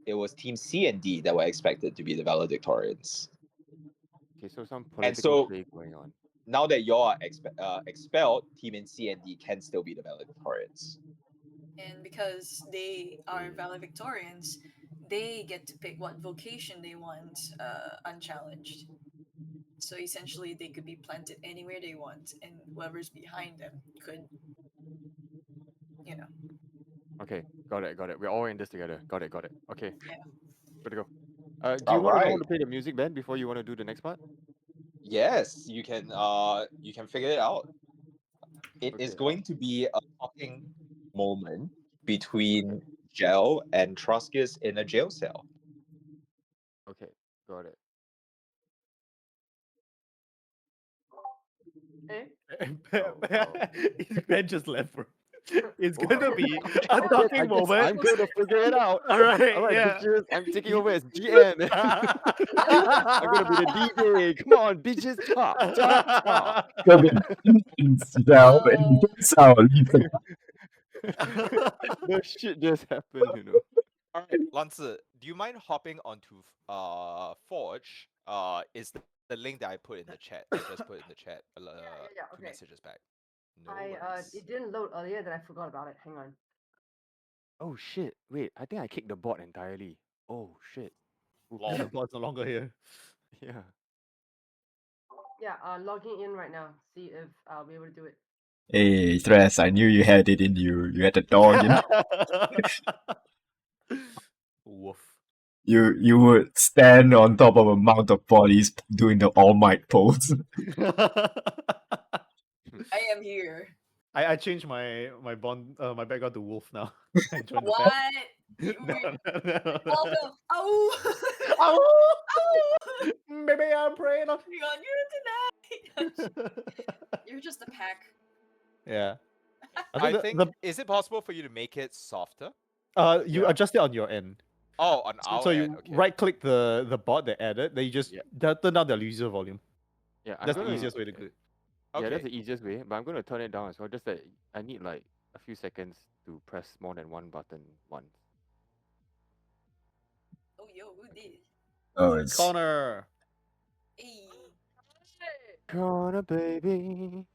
It was Team C and D that were expected to be the valedictorians. Okay, so some And political so play going on. now that you are expelled, Team C and D can still be the valedictorians. And because they are valedictorians, they get to pick what vocation they want unchallenged. So essentially, they could be planted anywhere they want, and whoever's behind them could, you know. Okay, got it. We're all in this together. Got it. Okay, Yeah. good to go. Do you want to know how Alright. to play the music, Ben, before you want to do the next part? Yes, you can figure it out. It is Okay. going to be a talking moment between Gel and Truscus in a jail cell. Okay, got it. Eh? Ben just left, bro. It's Oh, gonna be a I guess talking moment. I'm gonna figure it out. All right, All right, yeah. bitches. I'm taking over as GM. I'm gonna be the DJ. Come on, bitches, talk. 这边知道，你多少离分？ The shit just happened, you know. Alright, Lanzi, do you mind hopping onto Forge? Is the link that I put in the chat. I just put in the chat yeah, two okay. messages back. No I worries. it didn't load earlier, then I forgot about it. Hang on. Oh shit! Wait, I think I kicked the bot entirely. Oh shit! Oops. Lol. The bot's no longer here. Yeah. Yeah, logging in right now. See if I'll be able to do it. Hey, Thresh, I knew you had it in you. You had a dog in Woof. you would stand on top of a mount of bodies doing the All Might pose. I am here. I changed my my background to wolf now. I joined the What? pack. You No, no. welcome. Oh. Oh, maybe I'm praying on. Hang on, you're tonight. You're just a pack. Yeah. I the- think the, is it possible for you to make it softer? you Yeah. adjust it on your end. Oh, on our So you end, okay. right click the bot they added, then you just Yeah. turn down the user volume. Yeah, I'm That's the gonna- easiest way to do it. Yeah, Okay. that's the easiest way. But I'm gonna turn it down as well. Just that I need like a few seconds to press more than one button once. Oh, yo, who did? Oh, it's Connor. Hey. Connor, baby,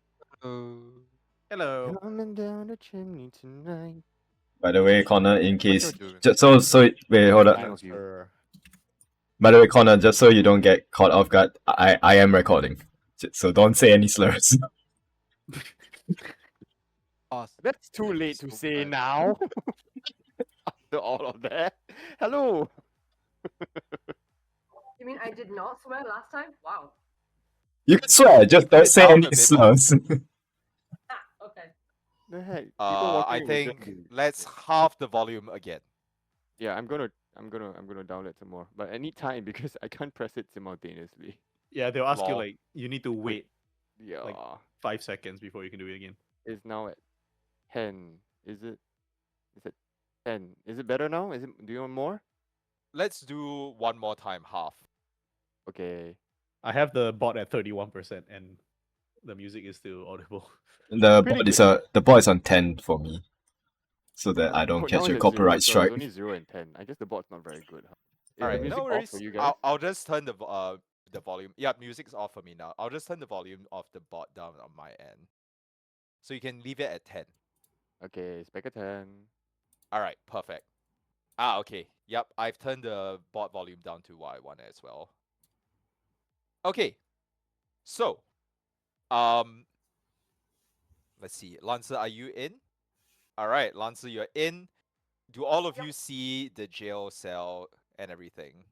Hello. coming down the chimney tonight. By the way, Connor, in What case you're doing? so wait, hold Nine up. of you. By the way, Connor, just so you don't get caught off guard, I am recording, so don't say any slurs. Awesome. That's too That is late to so say bad. now. After all of that. Hello. You mean I did not swear last time? Wow. You can swear, just put don't it say down a any bit more. slurs. Ah, okay. The heck? People I watching will just think be- let's halve the volume again. Yeah, I'm gonna download some more, but I need time because I can't press it simultaneously. Yeah, they'll ask you Lol. like you need to wait Yeah, 5 seconds before you can do it again. it's now at 10. Is it? Is it 10? Is it better now? Is it? Do you want more? Let's do one more time, half. Okay. I have the bot at 31% and the music is still audible. The Pretty board is good. the board is on 10 for me, so that I don't Oh, now catch a it's at 0, copyright so strike. it's only 0 and 10. I guess the bot's not very good. Huh? Is All the right, music no off worries. for you guys? I'll just turn the volume. Yeah, music's off for me now. I'll just turn the volume of the bot down on my end, so you can leave it at 10. Okay, it's back at 10. All right, perfect. Ah, okay. Yep, I've turned the bot volume down to what I want as well. Okay, so let's see. Lancer, are you in? All right, Lancer, you're in. Do all of you see the jail cell and everything?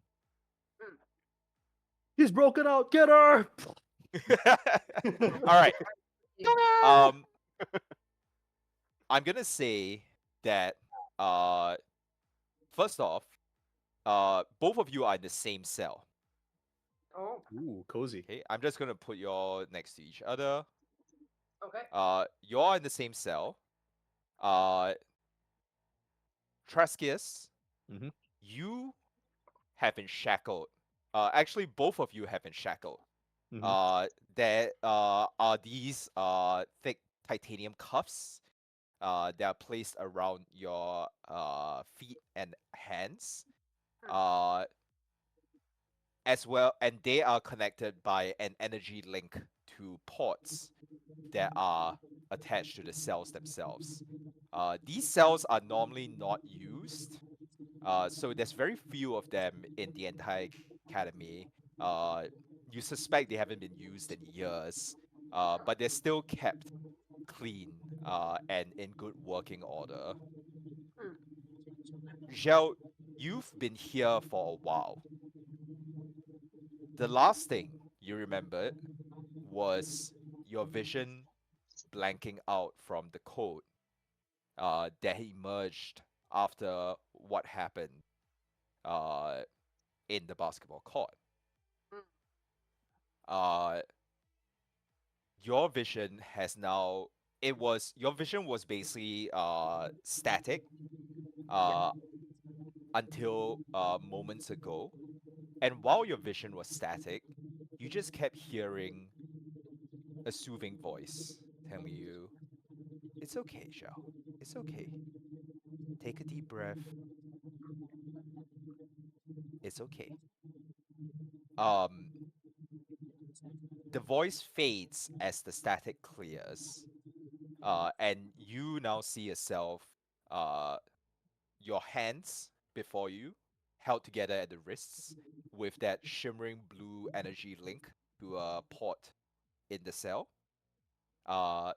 He's broken out. Get her. All right. Yeah. Um, I'm gonna say that first off, both of you are in the same cell. Oh, Ooh, cozy. Okay, I'm just gonna put you all next to each other. okay. You're in the same cell. Trescius, Mhm. you have been shackled. Actually, both of you have been shackled. There are these thick titanium cuffs that are placed around your feet and hands. As well, and they are connected by an energy link to ports that are attached to the cells themselves. These cells are normally not used, so there's very few of them in the entire academy. You suspect they haven't been used in years, but they're still kept clean and in good working order. Zhao, you've been here for a while. The last thing you remembered was your vision blanking out from the code that emerged after what happened uh, in the basketball court. Uh, your vision has now your vision was basically static uh, until moments ago, and while your vision was static, you just kept hearing a soothing voice telling you, "It's okay, Zhao. It's okay. Take a deep breath. It's okay." Um, the voice fades as the static clears, and you now see yourself, uh, your hands before you, held together at the wrists, with that shimmering blue energy link to a port in the cell. Uh,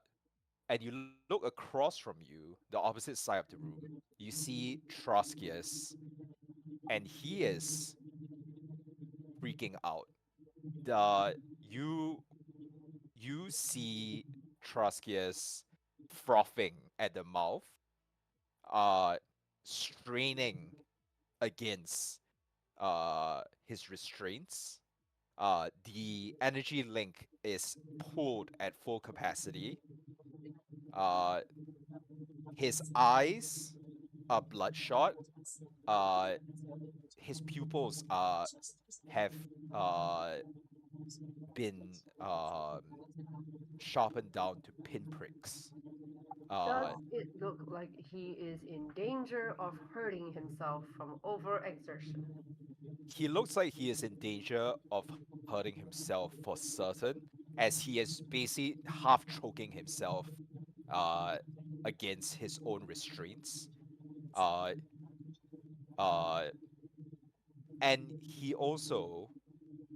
and you look across from you, the opposite side of the room. You see Troskius, and he is freaking out. The you see Troskius frothing at the mouth, uh, straining against his restraints. The energy link is pulled at full capacity. Uh, his eyes are bloodshot. Uh, his pupils have uh, been sharpened down to pinpricks. Does Uh, it look like he is in danger of hurting himself from overexertion? he looks like he is in danger of hurting himself for certain, as he is basically half choking himself uh, against his own restraints. Uh, uh, and he also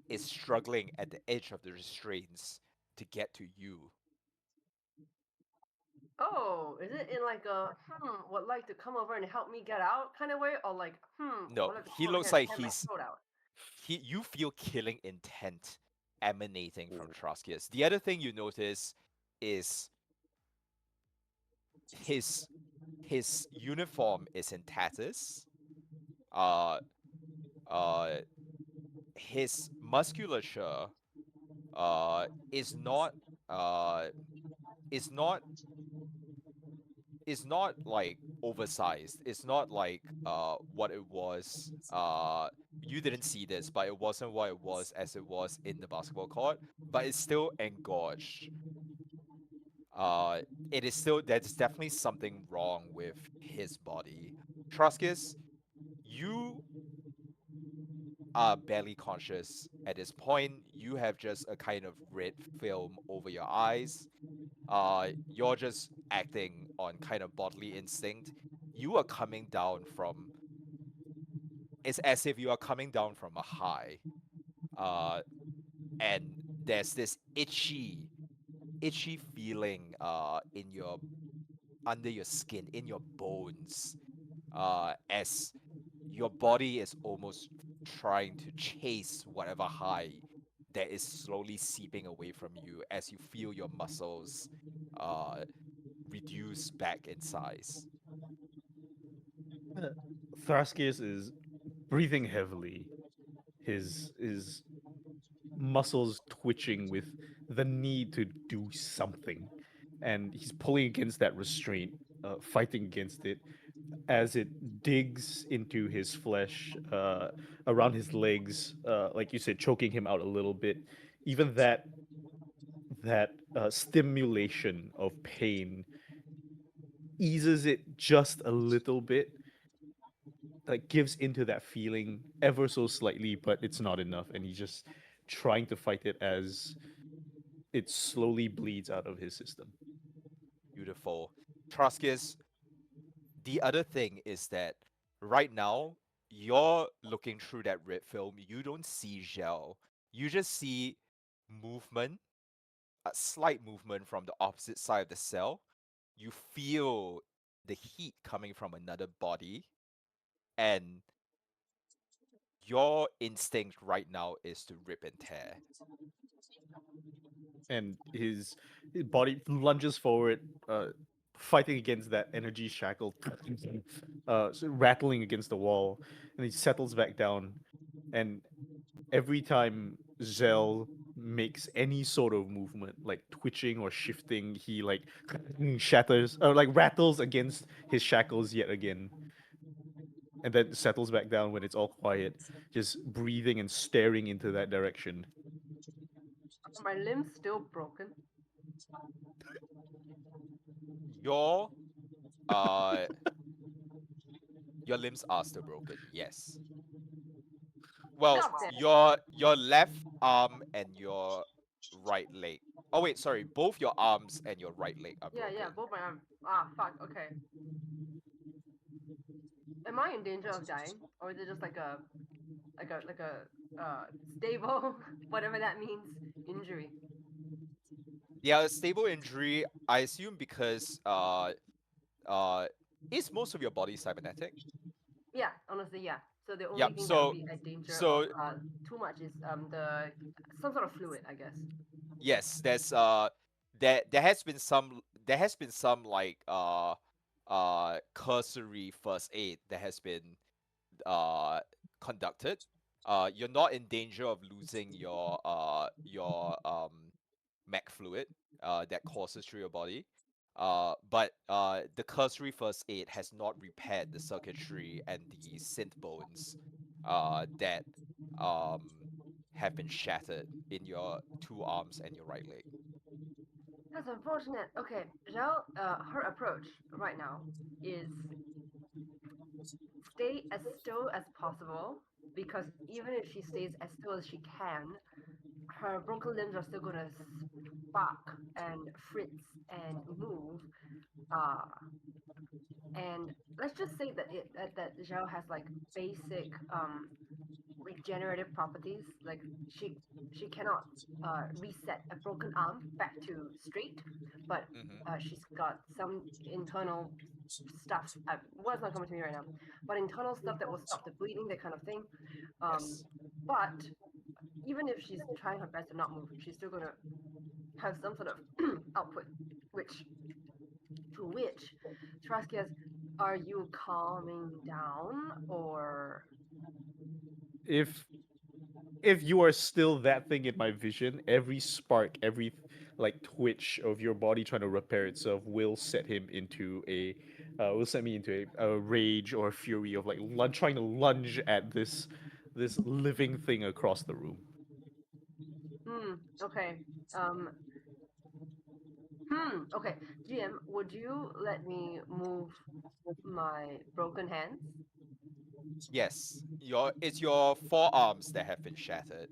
is struggling at the edge of the restraints to get to you. Oh, is it in like a would like to come over and help me get out kind of way, or like No, would like to he come over looks here and like tear my throat out? you feel killing intent emanating from Troskius. The other thing you notice is his his uniform is in tatters. Uh, uh, his musculature is not uh is not is not like oversized. It's not like what it was you didn't see this, but it wasn't what it was as it was in the basketball court, but it's still engorged. Uh, it is still there's definitely something wrong with his body. Truskis, you are barely conscious at this point. You have just a kind of red film over your eyes. You're just acting on kind of bodily instinct. You are coming down from. It's as if you are coming down from a high. Uh, and there's this itchy feeling in your under your skin, in your bones, as your body is almost trying to chase whatever high that is slowly seeping away from you as you feel your muscles uh, reduce back in size. Thraskius is breathing heavily, his muscles twitching with the need to do something, and he's pulling against that restraint, fighting against it as it digs into his flesh, around his legs, like you said, choking him out a little bit. Even that stimulation of pain eases it just a little bit, like gives into that feeling ever so slightly, but it's not enough, and he's just trying to fight it as it slowly bleeds out of his system. Beautiful. Truskis, the other thing is that right now, you're looking through that red film, you don't see gel. You just see movement, a slight movement from the opposite side of the cell. You feel the heat coming from another body, and your instinct right now is to rip and tear. And his body lunges forward, fighting against that energy shackle, rattling against the wall, and he settles back down. And every time Zell makes any sort of movement, like twitching or shifting, he like shatters or like rattles against his shackles yet again, and then settles back down when it's all quiet, just breathing and staring into that direction. Are my limbs still broken? Your uh your limbs are still broken, yes. Well, God damn. your left arm and your right leg. Oh wait, sorry, both your arms and your right leg are Yeah, broken. yeah, both my arms. Ah, fuck. Okay. Am I in danger of dying, or is it just like a stable, whatever that means, injury? Yeah, a stable injury, I assume because uh is most of your body cybernetic? Yeah, honestly, yeah. So the only Yep, thing that would be a danger of so too much is the some sort of fluid, I guess. yes, there has been some like cursory first aid that has been uh conducted. You're not in danger of losing your mech fluid that courses through your body. But the cursory first aid has not repaired the circuitry and the synth bones that um have been shattered in your two arms and your right leg. That's unfortunate. Okay, Zhao, her approach right now is stay as still as possible because even if she stays as still as she can, her broken limbs are still gonna spark and fritz and move. Uh, and let's just say that that Zhao has like basic regenerative properties. Like she cannot reset a broken arm back to straight, but Mm-hmm. she's got some internal stuff. What's not coming to me right now, but internal stuff that will stop the bleeding, that kind of thing. Um, Yes. but even if she's trying her best to not move, she's still gonna have some sort of output, which to which Traskias, are you calming down or If if you are still that thing in my vision, every spark, every like twitch of your body trying to repair itself will set him into will set me into a rage or a fury of like trying to lunge at this this living thing across the room. Okay. Okay. GM, would you let me move my broken hands? Yes, it's your forearms that have been shattered.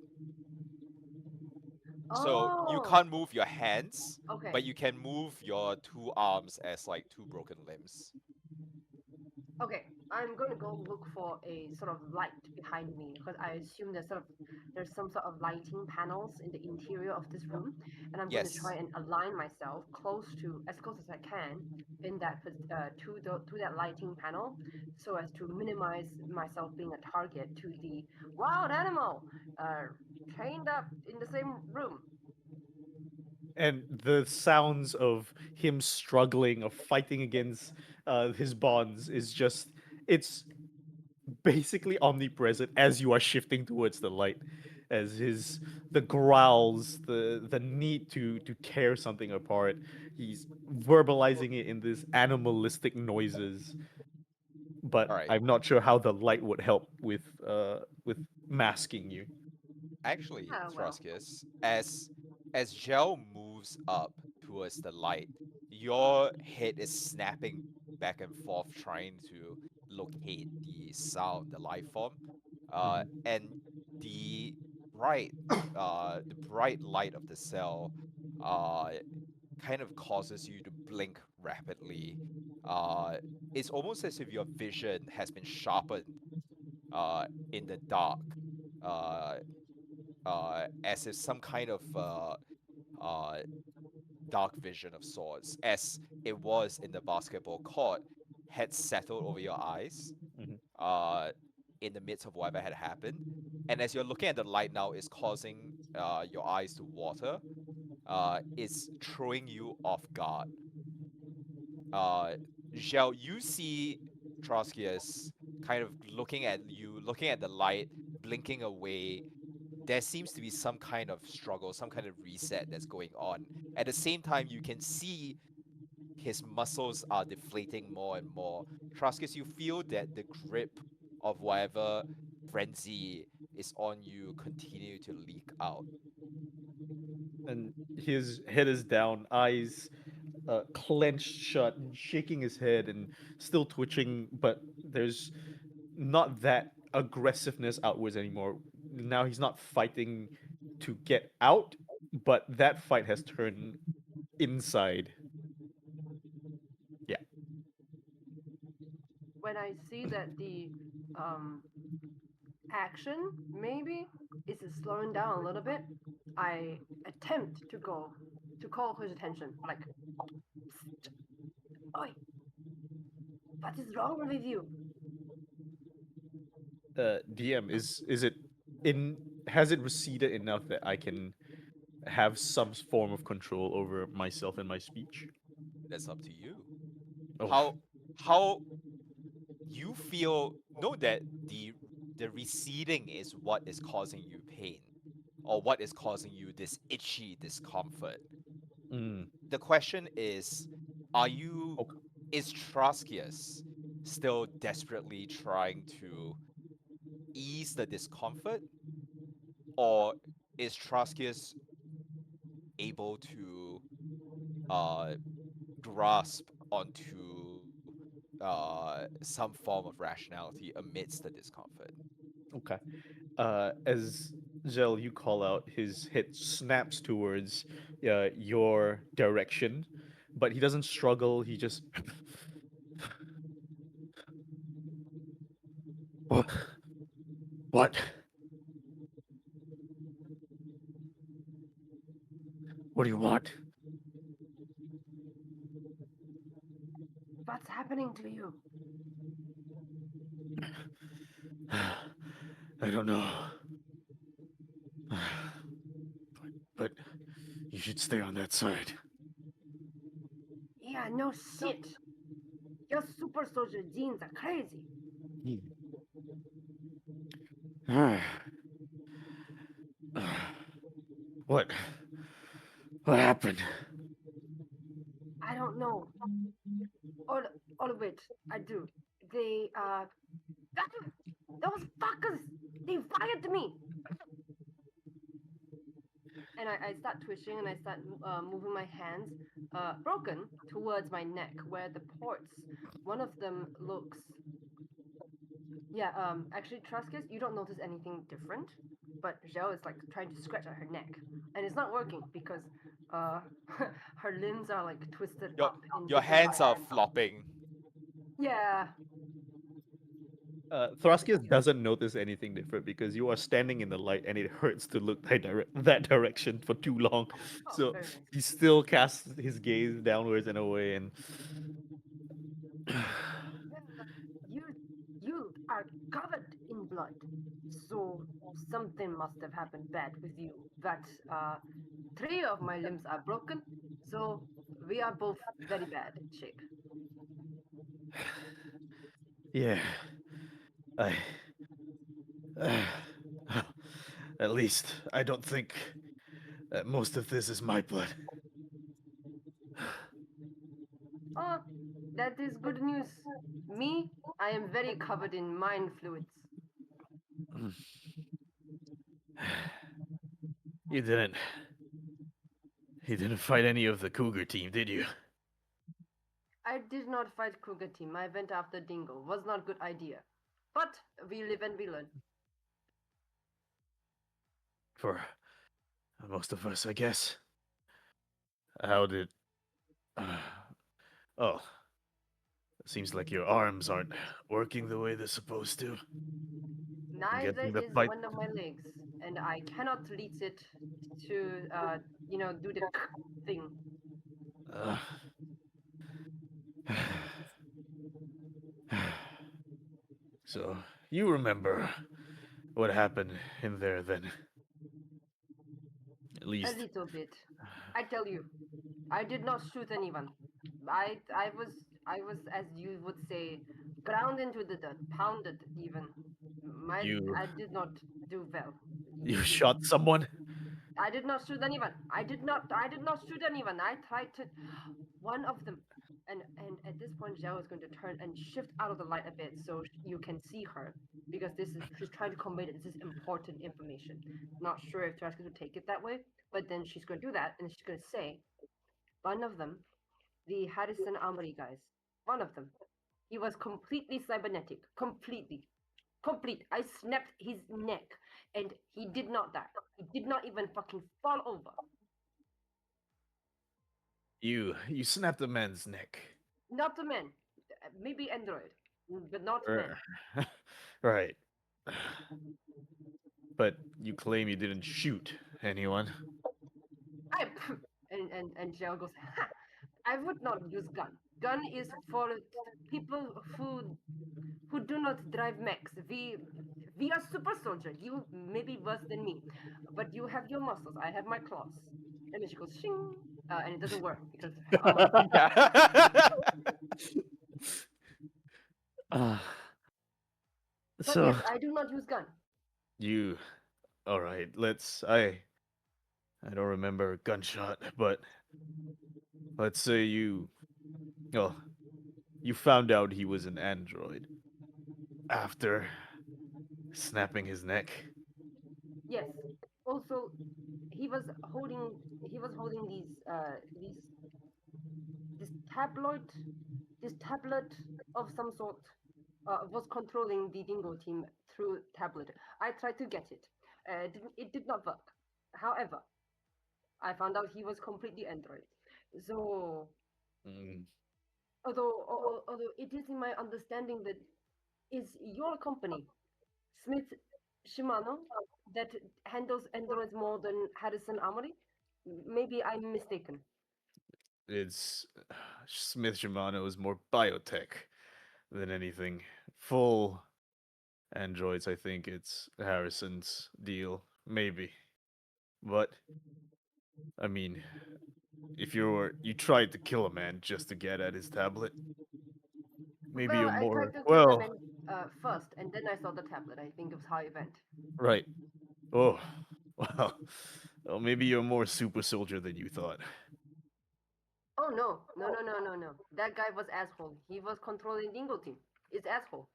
So you Oh. can't move your hands, Okay. but you can move your two arms as like two broken limbs. Okay, I'm going to go look for a sort of light behind me because I assume there's some sort of lighting panels in the interior of this room, and I'm going to Yes. try and align myself as close as I can in to that lighting panel, so as to minimize myself being a target to the wild animal chained up in the same room. And the sounds of him struggling, of fighting against his bonds, is just, it's basically omnipresent as you are shifting towards the light, as the growls, the need to tear something apart, he's verbalizing it in this animalistic noises. But All right. I'm not sure how the light would help with masking you. Actually, Oh well. Thraskius, as Gel moves up towards the light, your head is snapping back and forth trying to locate the sound, the life form. And the bright the bright light of the cell uh kind of causes you to blink rapidly. Uh it's almost as if your vision has been sharpened in the dark. Uh as if some kind of uh, dark vision of sorts, as it was in the basketball court, had settled over your eyes Mhm. uh, in the midst of whatever had happened. And as you're looking at the light now, it's causing your eyes to water. It's throwing you off guard. Uh, Zhao, you see Troskius kind of looking at the light, blinking away. There seems to be some kind of struggle, some kind of reset that's going on. At the same time, you can see his muscles are deflating more and more. Truscus, you feel that the grip of whatever frenzy is on you continue to leak out. And his head is down, eyes clenched shut, and shaking his head and still twitching, but there's not that aggressiveness outwards anymore. Now he's not fighting to get out, but that fight has turned inside. Yeah. When I see that the um, action maybe is slowing down a little bit, I attempt to call his attention. Like, oi, what is wrong with you? DM, is it in has it receded enough that I can have some form of control over myself and my speech? That's up to you. Oh, How you feel know that the receding is what is causing you pain or what is causing you this itchy discomfort. mm, The question is, are you okay. is Troskius still desperately trying to ease the discomfort, or is Troskius able to uh, grasp onto some form of rationality amidst the discomfort? Okay. As Zell, you call out, his head snaps towards your direction, but he doesn't struggle. He just. What? What? What do you want? What's happening to you? I don't know. But you should stay on that side. Yeah, no shit. Your super soldier genes are crazy. What? What happened? I don't know. All of it, I do. They those fuckers, they Hide to me. And I start twitching and I start moving my hands, broken, towards my neck, where the ports, one of them looks. Yeah, actually, Truscus, you don't notice anything different, but Zhao is like trying to scratch at her neck, and it's not working because her limbs are like twisted Your up in your different hands are patterns. flopping. Yeah, Thraskius doesn't notice anything different because you are standing in the light and it hurts to look that direction for too long. oh, So very nice. he still casts his gaze downwards and away and You you are covered in blood, so something must have happened bad with you. That 3 of my limbs are broken, so we are both very bad shape. yeah. I at least I don't think that most of this is my blood. Oh, that is good news. Me, I am very covered in mind fluids. You didn't fight any of the Cougar team, did you? I did not fight Kruger team. I went after Dingo. Was not good idea. But we live and we learn. For most of us, I guess. How did oh, seems like your arms aren't working the way they're supposed to. Neither guessing the is fight- one of my legs, and I cannot reach it to, do the thing. Uh, so, you remember what happened in there then? At A least. little bit. I tell you, I did not shoot anyone. I was, as you would say, ground into the dirt, pounded even. You- I did not do well. You shot someone? I did not shoot anyone. I did not shoot anyone. I tried to. One of them. And at this point, Zhao is going to turn and shift out of the light a bit so you can see her. Because she's trying to convey that this is important information. Not sure if Tarascus would take it that way, but then she's going to do that and she's going to say, one of them, the Harrison Armory guys, one of them, he was completely cybernetic. Completely. Complete. I snapped his neck and he did not die. He did not even fucking fall over. You snapped a man's neck. Not a man. Maybe android, but not man. Right. But you claim you didn't shoot anyone. And Jiao goes, ha! I would not use gun. Gun is for people who do not drive mechs. We are super soldier. You may be worse than me, but you have your muscles. I have my claws. And then she goes, shing, and it doesn't work because her arm But So yes, I do not use gun. you all right, I don't remember a gunshot, but let's say you found out he was an android after snapping his neck. Yes. Also, he was holding these this tablet of some sort was controlling the Dingo team through tablet. I tried to get it. It did not work. However, I found out he was completely android. So, Mm, although it is in my understanding that is your company, Smith Shimano, that handles androids more than Harrison Armory. Maybe I'm mistaken. It's Smith Shimano is more biotech than anything. Full androids, I think it's Harrison's deal, maybe. But I mean, if you tried to kill a man just to get at his tablet, maybe Well, you're I more tried to kill the well, man first, and then I saw the tablet. I think it was how it went. right. Oh, well, maybe you're more super soldier than you thought. Oh no! That guy was asshole. He was controlling Dingo team. It's asshole.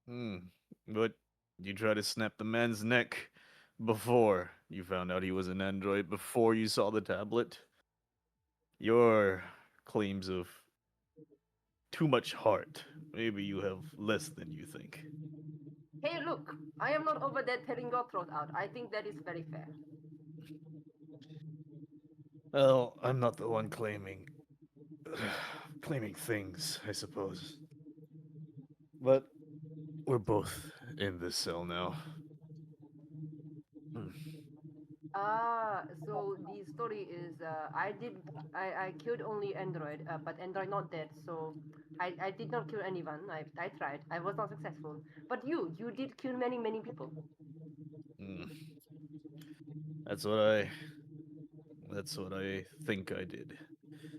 Hmm. But You tried to snap the man's neck before you found out he was an android, before you saw the tablet. Your claims of too much heart. Maybe you have less than you think. Hey, look, I am not over there tearing your throat out. I think that is very fair. Well, I'm not the one claiming claiming things, I suppose. But we're both in this cell now. Hmm. So the story is, I killed only Android, but Android not dead, so I did not kill anyone. I tried. I was not successful. But you did kill many, many people. Hmm. That's what I that's what I think I did.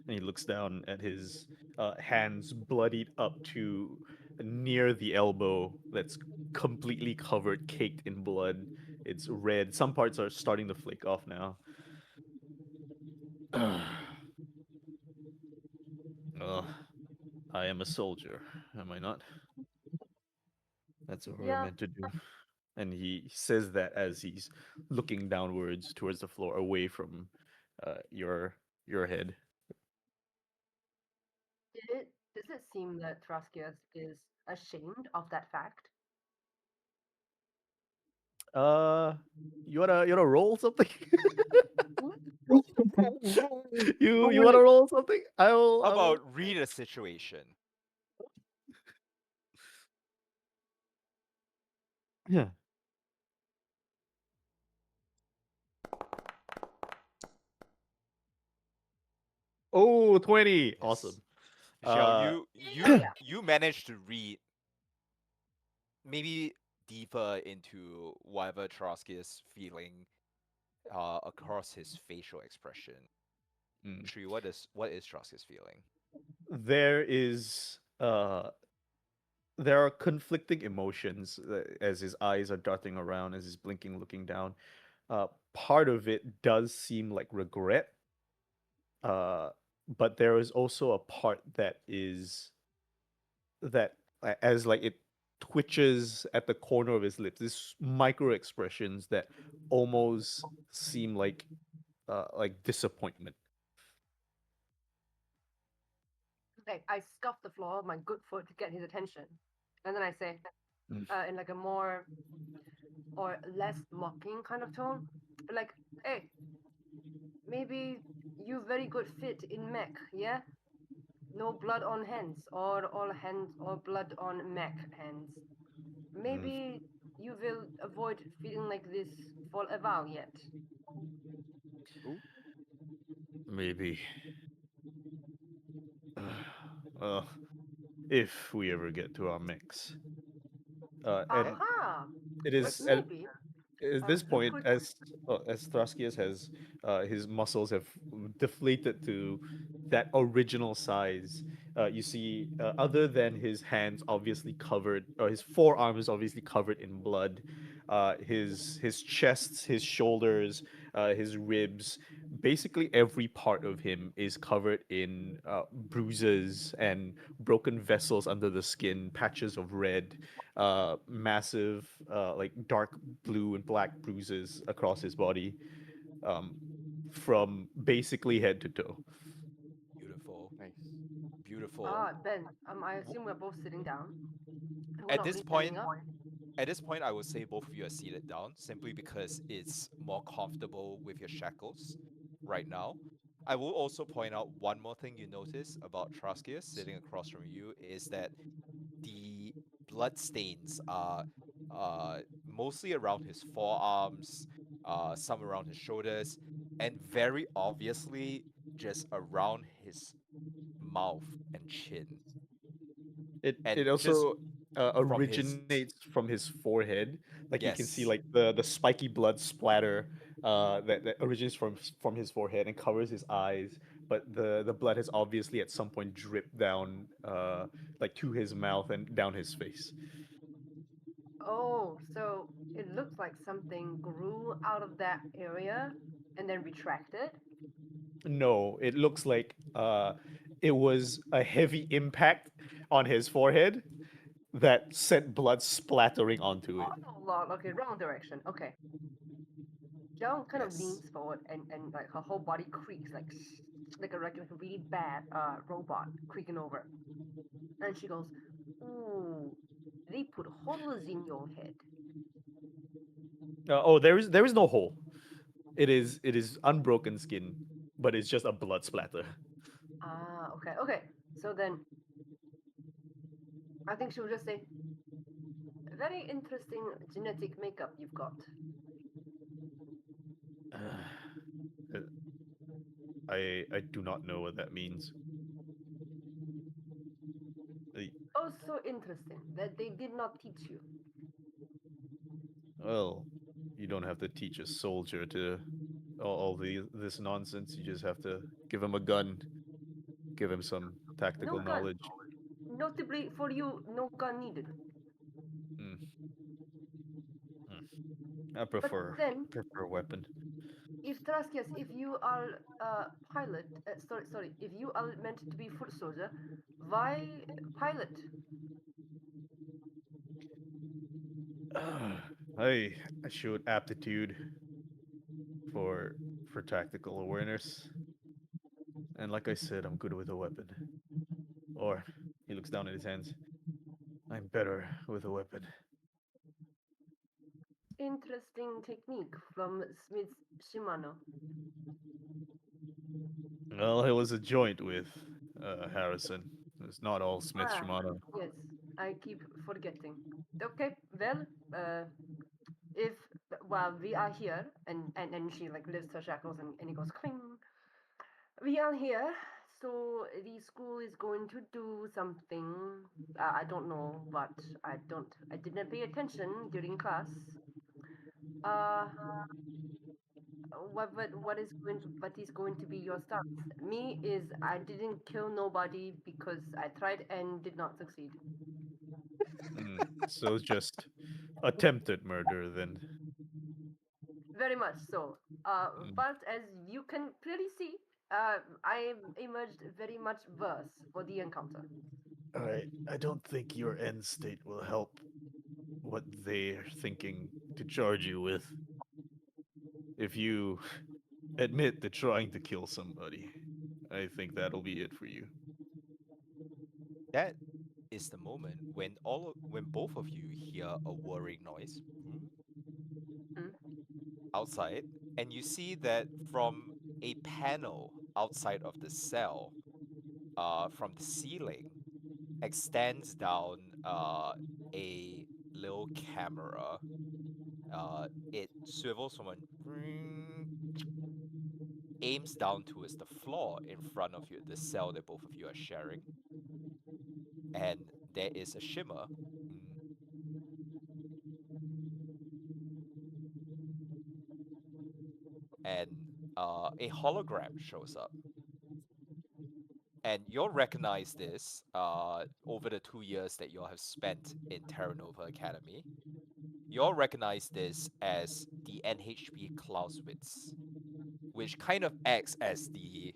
And he looks down at his hands bloodied up to near the elbow that's completely covered, caked in blood. It's red. Some parts are starting to flake off now. Well, I am a soldier, am I not? That's what we're Yeah, meant to do. And he says that as he's looking downwards towards the floor, away from your head. does it seem that Traskias is ashamed of that fact? Uh, you wanna roll something? you wanna roll something? How I will. about read a situation? Yeah. Oh, 20. Yes. Awesome. Michelle, Uh, you managed to read maybe deeper into whatever Trotsky is feeling across his facial expression. mm, Tree, what is Trotsky's feeling? there is there are conflicting emotions as his eyes are darting around, as he's blinking, looking down. Part of it does seem like regret, uh, but there is also a part that is that as like it twitches at the corner of his lips, these micro expressions that almost seem like disappointment. Like I scuff the floor with my good foot to get his attention, and then I say, Mm. in like a more or less mocking kind of tone, like, "Hey, maybe you very good fit in mech, yeah? No blood on hands, or all hands or blood on mech hands. Mm. Maybe you will avoid feeling like this for a while yet." Ooh. Maybe. Well, if we ever get to our mix. And Aha! it But is maybe at this you point, could. as Thraskias has his muscles have deflated to that original size. You see, other than his hands obviously covered, or his forearms obviously covered in blood, his chest, his shoulders, his ribs, basically every part of him is covered in bruises and broken vessels under the skin, patches of red, massive like dark blue and black bruises across his body, um, from basically head to toe. Beautiful, Nice. beautiful. Ben, I W- assume we're both sitting down. We're At not this really standing point, up. I would say both of you are seated down simply because it's more comfortable with your shackles right now. I will also point out one more thing you notice about Traskius sitting across from you is that the blood stains are mostly around his forearms, some around his shoulders, and very obviously just around his mouth and chin. It And just also from his originates from his forehead. Like you can see yes, like the spiky blood splatter that originates from his forehead and covers his eyes. But the blood has obviously at some point dripped down like to his mouth and down his face. Oh, so it looks like something grew out of that area and then retracted. No, it looks like it was a heavy impact on his forehead, that sent blood splattering onto it. Oh no, Lord. Okay, wrong direction. Okay. Jiao kind of Yes. leans forward and like her whole body creaks like a regular really bad robot creaking over. And she goes, "Ooh, they put holes in your head." Oh, there is no hole. It is unbroken skin, but it's just a blood splatter. Ah, okay. So then, I think she'll just say, "Very interesting genetic makeup you've got." I do not know what that means. Oh, so interesting that they did not teach you. Well, you don't have to teach a soldier to all this nonsense. You just have to give him a gun, give him some tactical No gun. knowledge. Notably for you, no gun needed. Mm. I prefer then- prefer weapon. If Traskias, if you are a pilot, sorry, if you are meant to be foot soldier, why pilot? I showed aptitude for tactical awareness, and like I said, I'm good with a weapon. Or he looks down at his hands. I'm better with a weapon. Interesting technique from Smith Shimano. Well, it was a joint with Harrison. It's not all Smith Ah. Shimano. Yes, I keep forgetting. Okay, well, if while we are here, and she like lifts her shackles and it goes cling. We are here, so the school is going to do something. I don't know what. I didn't pay attention during class. Uh, what is going to be your stance? Me is I didn't kill nobody because I tried and did not succeed. So it's just attempted murder then. Very much so. Mm. But as you can clearly see, I emerged very much worse for the encounter. I don't think your end state will help what they're thinking to charge you with. If you admit to trying to kill somebody, I think that'll be it for you. That is the moment when both of you hear a whirring noise outside, and you see that from a panel outside of the cell, from the ceiling, extends down a little camera. It swivels from aims down towards the floor in front of you, the cell that both of you are sharing, and there is a shimmer. And a hologram shows up. And you'll recognize this over the 2 years that you'll have spent in Terra Nova Academy. You'll recognize this as the NHP Clausewitz, which kind of acts as the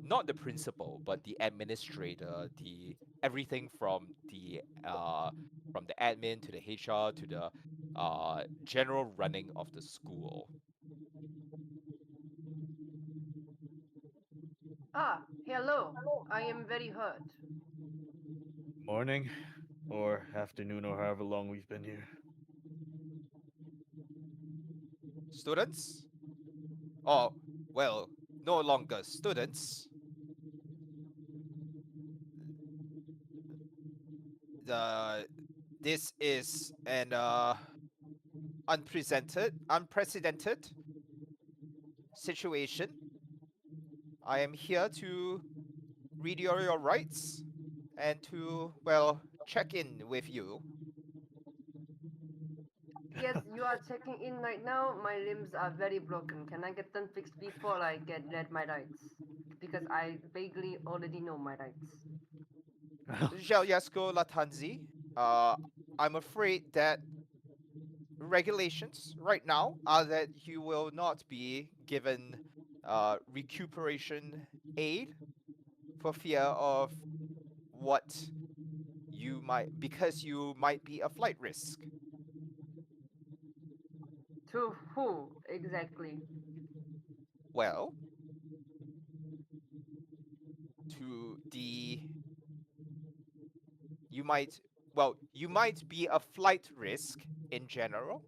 not the principal, but the administrator, the everything from the admin to the HR to the general running of the school. Ah, hello. I am very hurt. Morning, or afternoon, or however long we've been here. Students? Oh, well, no longer students. This is an unprecedented situation. I am here to read your rights and to, well, check in with you. Yes, you are checking in right now. My limbs are very broken. Can I get them fixed before I get read my rights? Because I vaguely already know my rights. Jelyasko Latanzi, I'm afraid that regulations right now are that you will not be given recuperation aid for fear of what because you might be a flight risk. To who exactly? Well, to the you might you might be a flight risk in general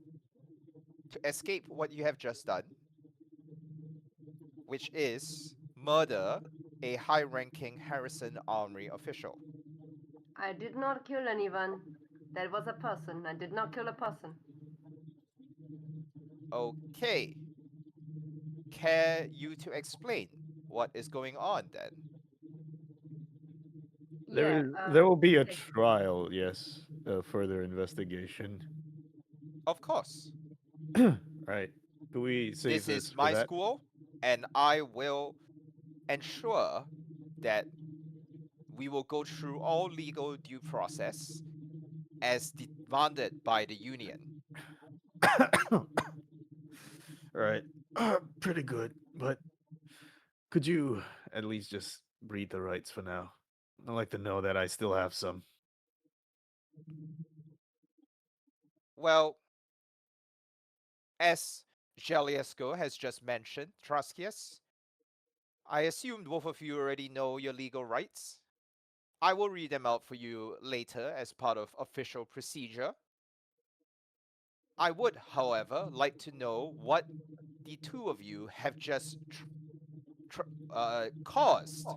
to escape what you have just done, which is murder a high-ranking Harrison Armory official. I did not kill anyone. That was a person. I did not kill a person. Okay. Care you to explain what is going on then? Yeah. There will be a okay. trial, yes, further investigation. Of course. Right. Do we save This is this for my that? school, and I will ensure that we will go through all legal due process as demanded by the union. Right. Pretty good, but could you at least just read the rights for now? I'd like to know that I still have some. Well, as Jeliesco has just mentioned, Truskius, I assume both of you already know your legal rights. I will read them out for you later as part of official procedure. I would, however, like to know what the two of you have just caused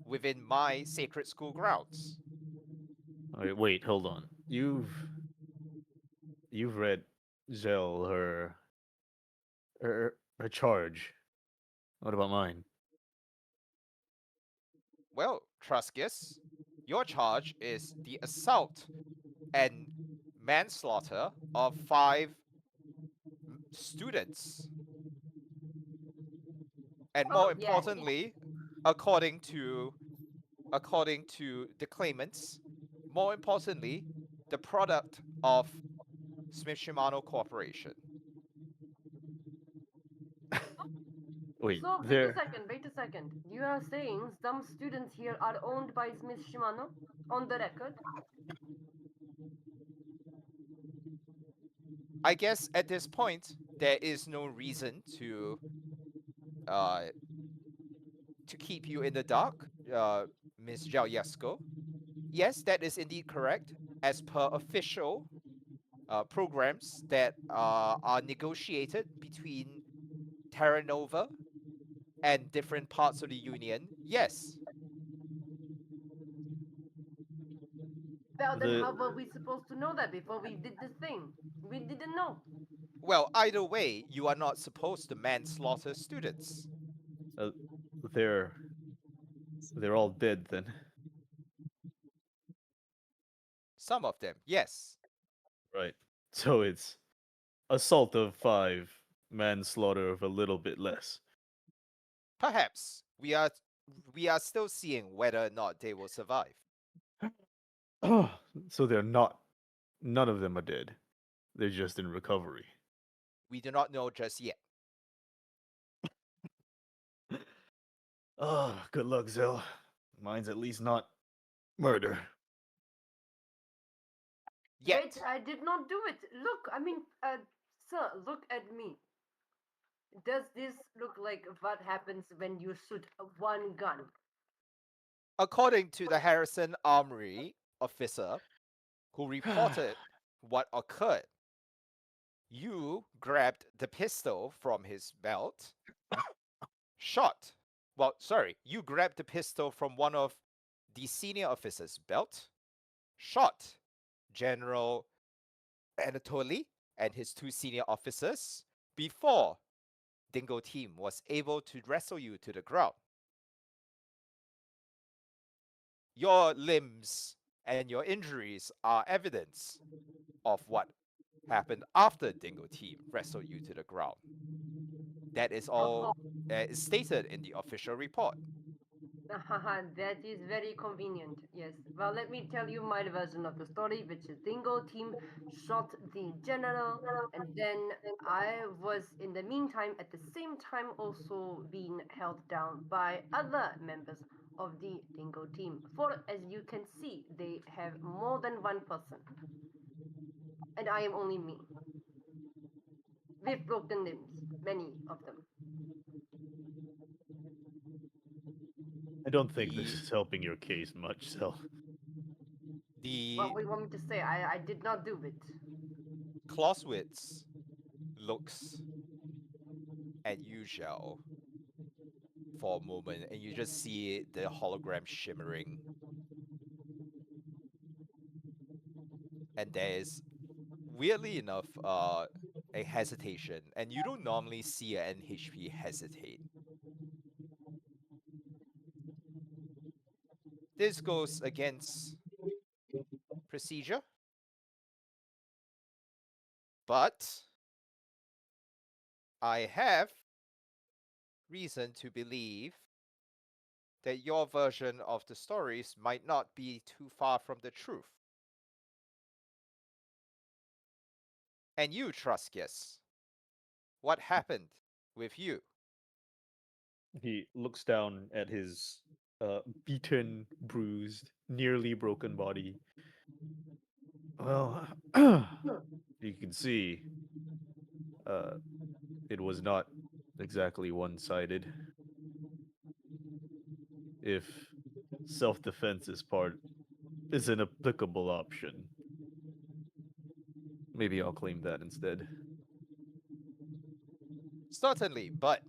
within my sacred school grounds. Wait, hold on. You've read Zell her charge. What about mine? Well, Truskius, your charge is the assault and manslaughter of 5 students. And Oh, more yeah. importantly, according to the claimants, more importantly, the product of Smith Shimano Corporation. Wait, So, there. wait a second. You are saying some students here are owned by Smith Shimano? On the record? I guess at this point there is no reason uh to keep you in the dark, Ms. Jalyesko. Yes, that is indeed correct. As per official programs that are negotiated between Terra Nova and different parts of the Union, yes. Well, then The how were we supposed to know that before we did this thing? We didn't know. Well, either way, you are not supposed to manslaughter students. uh, they're they're all dead then. Some of them, yes. Right. So it's assault of 5, manslaughter of a little bit less. Perhaps we are still seeing whether or not they will survive. So they're not. None of them are dead. They're just in recovery. We do not know just yet. Oh, good luck, Zell. Mine's at least not murder. Yet. Wait, I did not do it. Look, I mean, sir, look at me. Does this look like what happens when you shoot one gun? According to the Harrison Armory officer who reported what occurred, you grabbed the pistol from his belt, shot. Well, sorry, you grabbed the pistol from one of the senior officers' belt, shot General Anatoly and his 2 senior officers before Dingo Team was able to wrestle you to the ground. Your limbs and your injuries are evidence of what happened after Dingo Team wrestled you to the ground. That is all is stated in the official report. That is very convenient, yes. Well, let me tell you my version of the story, which is Dingo Team shot the general, and then I was, in the meantime, at the same time, also being held down by other members of the Dingo team. For as you can see, they have more than one person. And I am only me. With broken limbs, many of them. I don't think this The is helping your case much, so. What the we want me to say, I did not do it. Clausewitz looks at you, Shell, for a moment, and you just see the hologram shimmering. And there's, weirdly enough, a hesitation, and you don't normally see an NHP hesitate. This goes against procedure, but I have reason to believe that your version of the stories might not be too far from the truth. And you, Truskius, what happened with you? He looks down at his beaten, bruised, nearly broken body. Well, you can see, it was not exactly one-sided. If self-defense is an applicable option, maybe I'll claim that instead. Certainly, but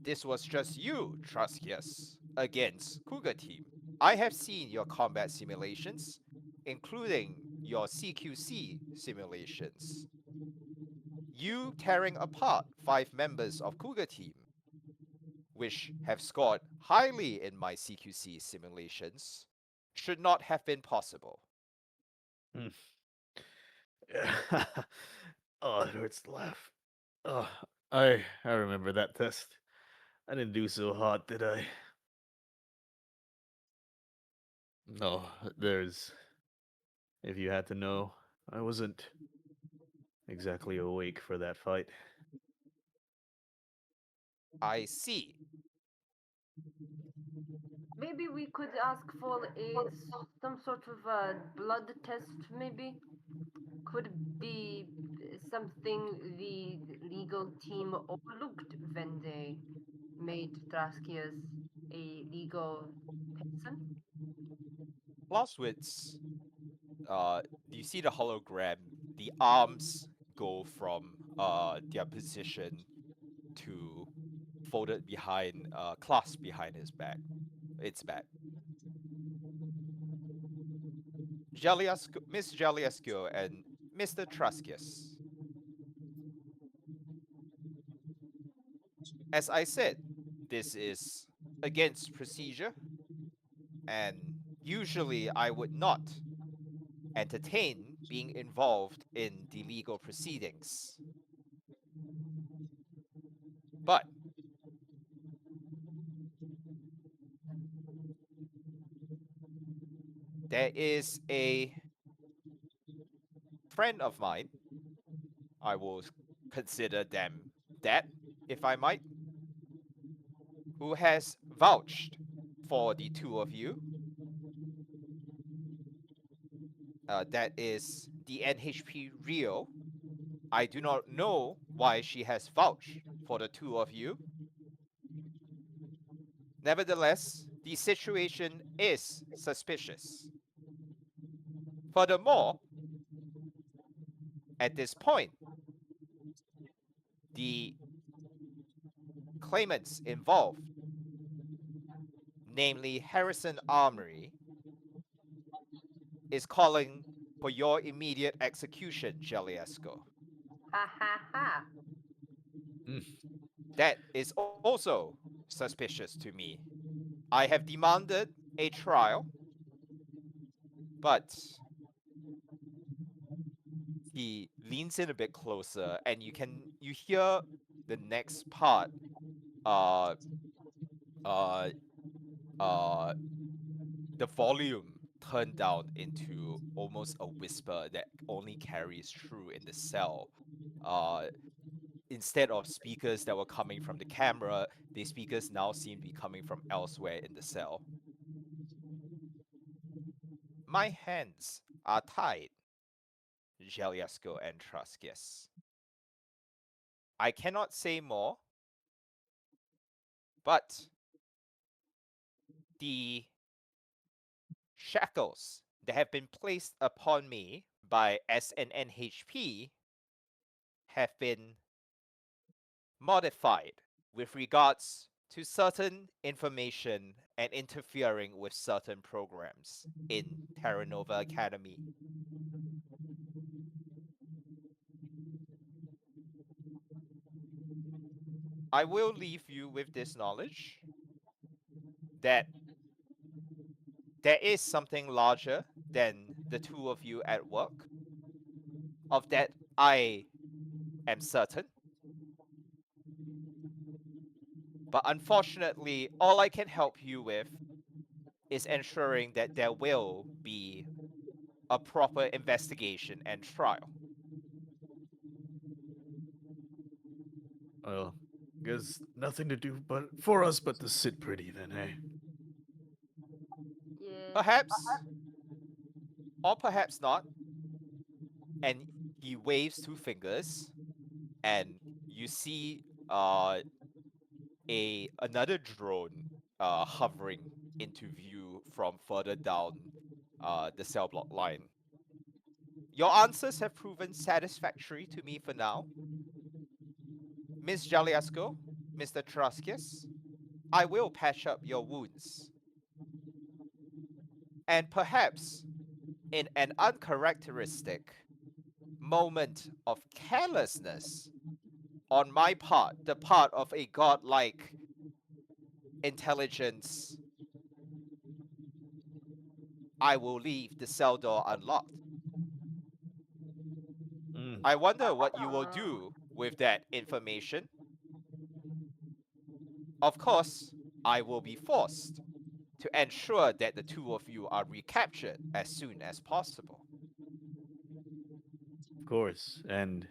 this was just you, Truskius, against Cougar Team. I have seen your combat simulations, including your CQC simulations. You tearing apart 5 members of Cougar Team, which have scored highly in my CQC simulations, should not have been possible. Oh, it hurts to laugh. Oh, I remember that test. I didn't do so hot, did I? No, if you had to know, I wasn't exactly awake for that fight. I see. Maybe we could ask for some sort of blood test, maybe? Could be something the legal team overlooked when they made Traskias a legal person? Clausewitz, you see the hologram, the arms go from their position to folded behind, clasped behind its back. Miss Jaliescu and Mr. Truskius. As I said, this is against procedure, and usually I would not entertain being involved in the legal proceedings. But there is a friend of mine, I will consider them that, if I might, who has vouched for the two of you. That is the NHP Rio. I do not know why she has vouched for the two of you. Nevertheless, the situation is suspicious. Furthermore, at this point, the claimants involved, namely Harrison Armory, is calling for your immediate execution, Jaliesco. Ha ha ha. That is also suspicious to me. I have demanded a trial, but he leans in a bit closer, and you hear the next part, uh, uh, the volume turned down into almost a whisper that only carries through in the cell. instead of speakers that were coming from the camera, the speakers now seem to be coming from elsewhere in the cell. My hands are tied, Jeliasco and Truskius. I cannot say more, but the shackles that have been placed upon me by SNNHP have been modified with regards to certain information and interfering with certain programs in Terra Nova Academy. I will leave you with this knowledge that there is something larger than the two of you at work. Of that, I am certain. But unfortunately, all I can help you with is ensuring that there will be a proper investigation and trial. Well, guess nothing to do but for us but to sit pretty then, eh? Yeah. Perhaps, or perhaps not. And he waves two fingers, and you see another drone hovering into view from further down the cell block line. Your answers have proven satisfactory to me for now. Miss Jaliasco, Mr. Truskius, I will patch up your wounds. And perhaps, in an uncharacteristic moment of carelessness on my part, the part of a godlike intelligence, I will leave the cell door unlocked. I wonder what you will do with that information. Of course, I will be forced to ensure that the two of you are recaptured as soon as possible. Of course, and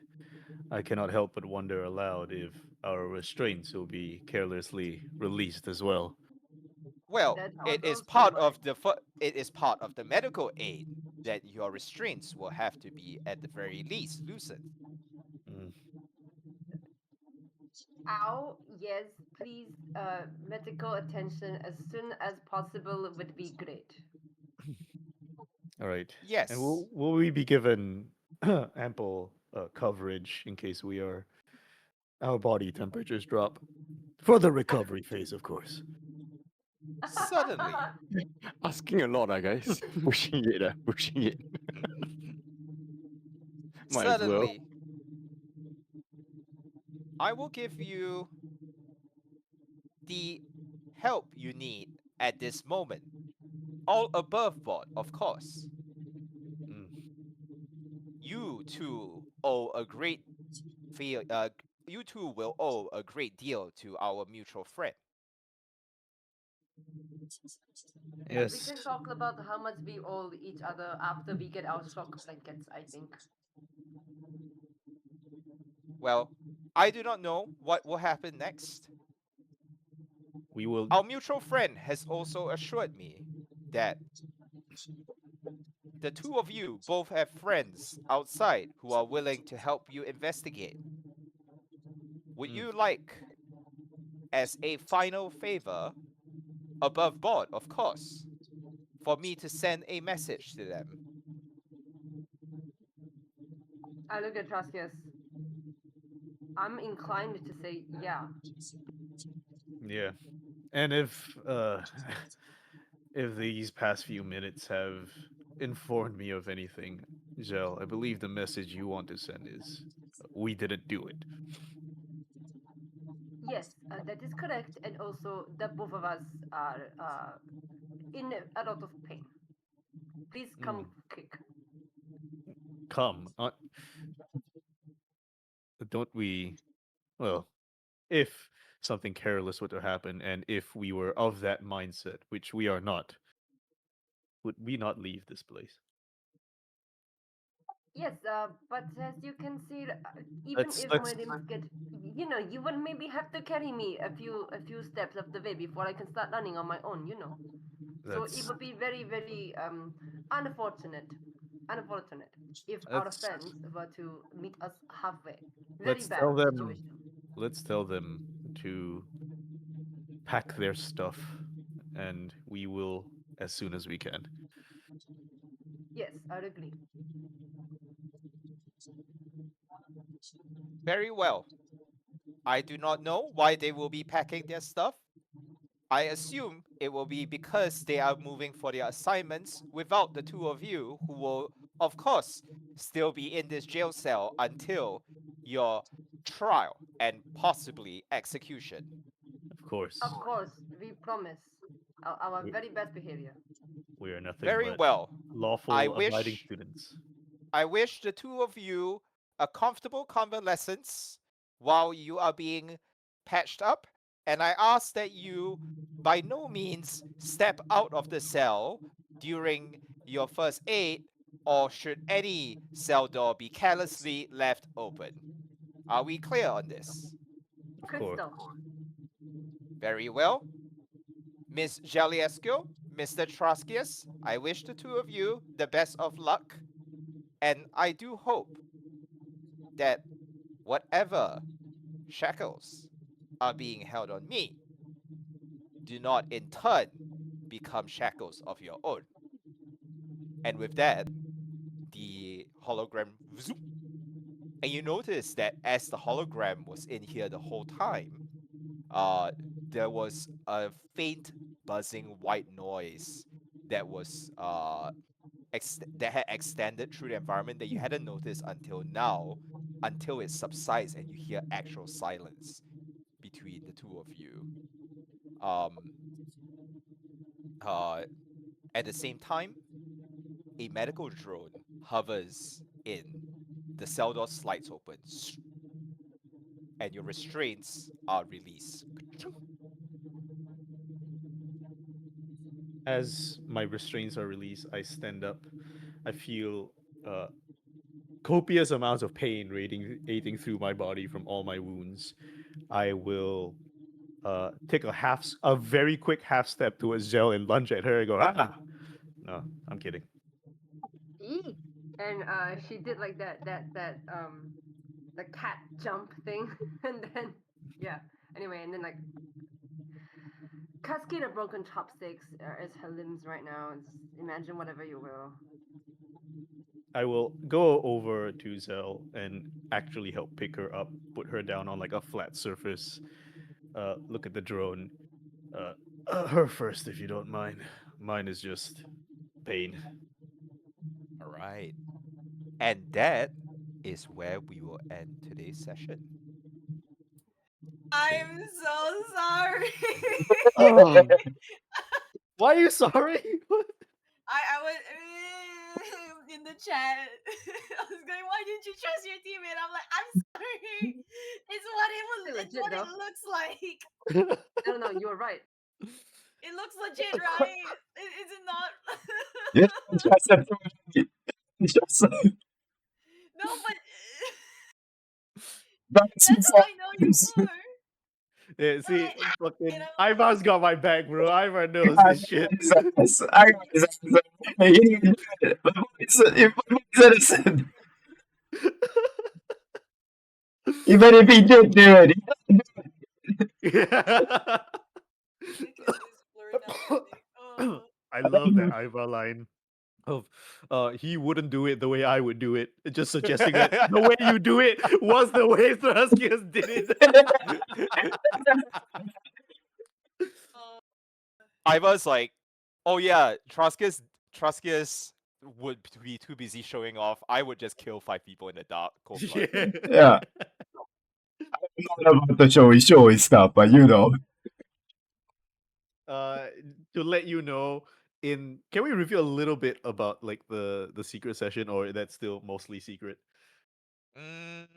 I cannot help but wonder aloud if our restraints will be carelessly released as well. Well, That it is also part might. of it is part of the medical aid that your restraints will have to be at the very least loosened. Mm. Ow, yes, please, medical attention as soon as possible would be great. All right. Yes. And will we be given ample coverage in case our body temperatures drop for the recovery phase, of course. Certainly. Asking a lot, guys. Pushing it, pushing it. Might as well. Certainly. I will give you the help you need at this moment. All above board, of course. Mm. You two owe a great you two will owe a great deal to our mutual friend. We Yes. can talk about how much we owe each other after we get our shock blankets, I think. Well, I do not know what will happen next. We will. Our mutual friend has also assured me that the two of you both have friends outside who are willing to help you investigate. Would Mm. you like, as a final favor, above board, of course, for me to send a message to them? I look at Traskius. I'm inclined to say yeah. Yeah. And if if these past few minutes have informed me of anything, Gel, I believe the message you want to send is we didn't do it. Yes, that is correct, and also that both of us are in a lot of pain. Please come quick. Come. Don't we well, if something careless were to happen and if we were of that mindset, which we are not, would we not leave this place? Yes, but as you can see, even if my limbs get, you would maybe have to carry me a few steps of the way before I can start running on my own. So it That's would be very, very unfortunate, if our that's. friends were to meet us halfway. Very Let's bad tell them. situation. Let's tell them to pack their stuff, and we will as soon as we can. Yes, I agree. Very well. I do not know why they will be packing their stuff. I assume it will be because they are moving for their assignments without the two of you, who will, of course, still be in this jail cell until your trial and possibly execution. Of course, Of course, we promise our We- very best behavior. we are nothing Very but well. lawful, I abiding wish students. I wish the two of you a comfortable convalescence while you are being patched up, and I ask that you by no means step out of the cell during your first aid, or should any cell door be carelessly left open. Are we clear on this? Of course. Crystal. Very well. Miss Jaliescu, Mr. Troskius, I wish the two of you the best of luck, and I do hope that whatever shackles are being held on me do not in turn become shackles of your own. And with that, the hologram zoom, and you notice that as the hologram was in here the whole time, there was a faint buzzing white noise that was that had extended through the environment that you hadn't noticed until now, until it subsides and you hear actual silence between the two of you. At the same time, a medical drone hovers in. The cell door slides open, and your restraints are released. As my restraints are released, I stand up. I feel copious amounts of pain radiating through my body from all my wounds. I will take a very quick half step towards Zell and lunge at her and go, ah! No, I'm kidding. Eee. And she did like that the cat jump thing, and then yeah. Anyway, and then like cascade of broken chopsticks as her limbs right now. Just imagine whatever you will. I will go over to Zell and actually help pick her up, put her down on like a flat surface. Look at the drone. Her first, if you don't mind. Mine is just pain. All right. And that is where we will end today's session. I'm so sorry. Why are you sorry? I was in the chat. I was going, why didn't you trust your teammate? I'm like, I'm sorry. It's what it was. Still It's legit, what it though. looks like. No, you were right. It looks legit, right? Is it not? Yeah, just No, but that's that's how I know you are. Yeah, see, Right. fucking You know? Ivar's got my back, bro. Ivar knows I this shit. Even if he did do it, Look at this blurred out thing. Oh. I love that Ivar line of he wouldn't do it the way I would do it. Just suggesting that the way you do it was the way Thraskius did it. Ivar's like, oh yeah, Troskius would be too busy showing off. I would just kill 5 people in the dark. Cold blood. Yeah. yeah. I'm not about the showy stuff, but you know. To let you know, can we reveal a little bit about like the secret session, or that's still mostly secret? Mm,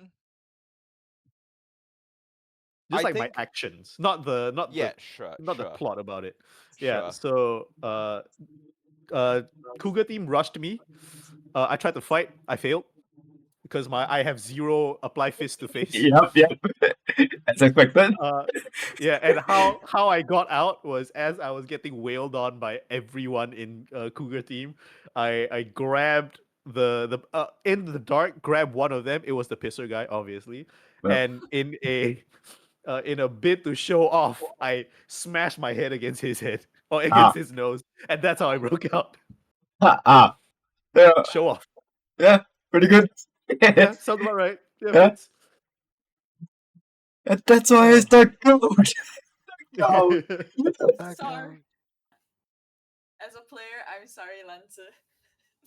Just I like my think- actions, not the sure. the plot about it. Sure. Yeah. So Cougar team rushed me. I tried to fight. I failed. because I have 0 apply fist to face. Yep. As expected. Yeah, and how I got out was as I was getting wailed on by everyone in Cougar team. I grabbed the in the dark, grabbed one of them. It was the pisser guy, obviously, Well. and in a bid to show off, I smashed my head against his head or against his nose, and that's how I broke out. Yeah, Show off. yeah, pretty good. Yeah, sounds about right. Yeah, Yeah. fits. And that's why it's the goat. No. Sorry. As a player, I'm sorry, Lanza.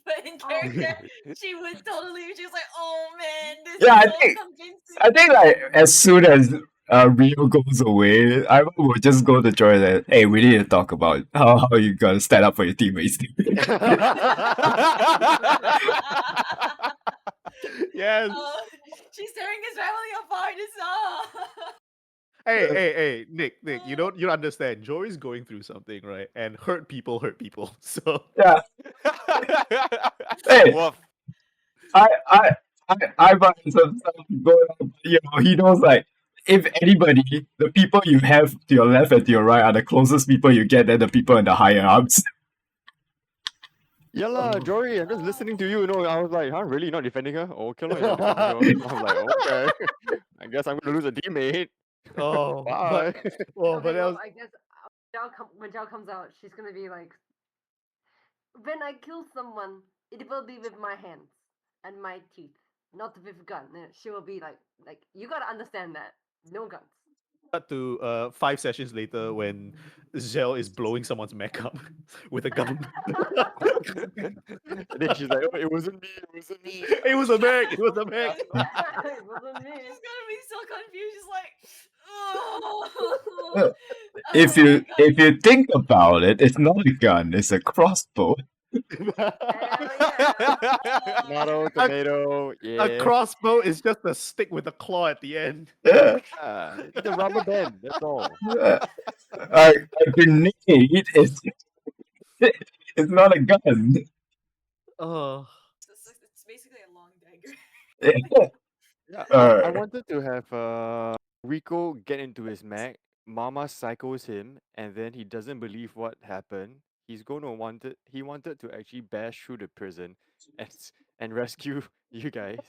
But in character, she would totally. She was like, "Oh man, this Yeah, is so convincing." I think like as soon as Rio goes away, I will just go to Joy and hey, we need to talk about how you gonna stand up for your teammates. Yes. Oh, she's tearing his family apart. It's Hey, Nick, you don't understand. Joey's going through something, right? And hurt people hurt people. So Yeah. Hey, Woof. I buy some stuff going on, you know, he knows like if anybody, the people you have to your left and to your right are the closest people you get than the people in the higher ups. Yeah lah, Jory, I'm just listening to you. I was like, huh, really? Not defending her? Okay, you're not defending her. I was like, okay. I guess I'm gonna lose a teammate. oh, Bye. but that well, was I guess when Zhao comes out, she's gonna be like, when I kill someone, it will be with my hands and my teeth, not with gun. She will be like, you gotta understand that. No guns. cut to 5 sessions later when Zell is blowing someone's mech up with a gun. And then she's like, oh, it wasn't me. It wasn't me. It was a mech. It was a mech. It wasn't me. She's gonna be so confused. She's like, oh. If Oh my you God. if you think about it, it's not a gun, it's a crossbow. Hell yeah. Tomato, tomato. Yeah. A crossbow is just a stick with a claw at the end. Yeah. It's a rubber band. That's all. A grenade is it's not a gun. Oh. It's basically a long dagger. Yeah, I Alright. wanted to have Rico get into his mech. Mama psychos him, and then he doesn't believe what happened. He wanted to actually bash through the prison and rescue you guys.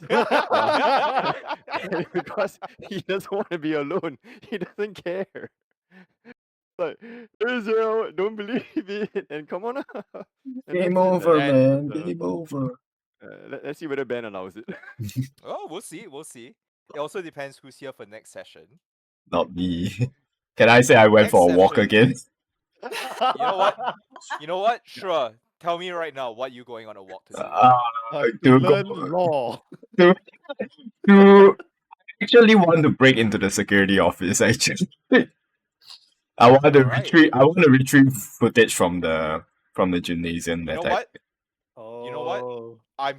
Because he doesn't want to be alone. He doesn't care. Like, Israel, don't believe it, and come on. And Game that's it. over, And, man. Game over. Let's see whether Ben allows it. Oh, we'll see. We'll see. It also depends who's here for next session. Not me. Can I say I went Next for a walk session. again? You know what? You know what? Sure. Tell me right now what you going on a walk to do. To To learn go- law. to I actually want to break into the security office. Actually, I want to Alright. retrieve. I want to retrieve footage from the gymnasium You know attack. what? Oh. You know what? I'm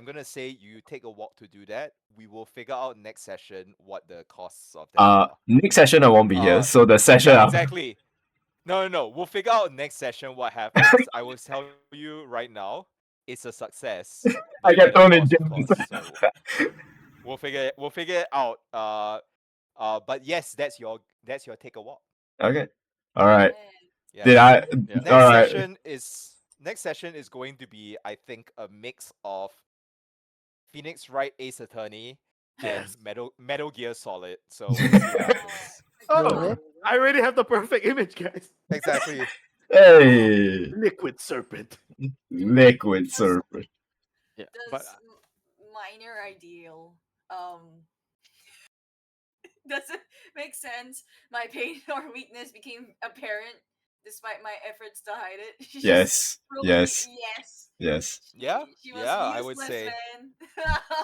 gonna say you take a walk to do that. We will figure out next session what the costs of that are. Next session I won't be here, Uh, so the session Yeah, after- exactly. No. We'll figure out next session what happens. I will tell you right now, it's a success. I but get at a thrown in cost, of jail. course, so we'll figure it out. But yes, that's your take a walk. Okay. All right. Yeah. Did I? Yeah. Next All right. session is going to be, I think, a mix of Phoenix Wright Ace Attorney and Metal Gear Solid. So we'll see what happens. Oh, I already have the perfect image, guys. Exactly. Hey, Liquid serpent. liquid serpent. Yeah, Does but minor ideal does it make sense? My pain or weakness became apparent despite my efforts to hide it. She just Yes. proved Yes. me, yes. Yes. Yeah. She was Yeah, I would useless, say. man.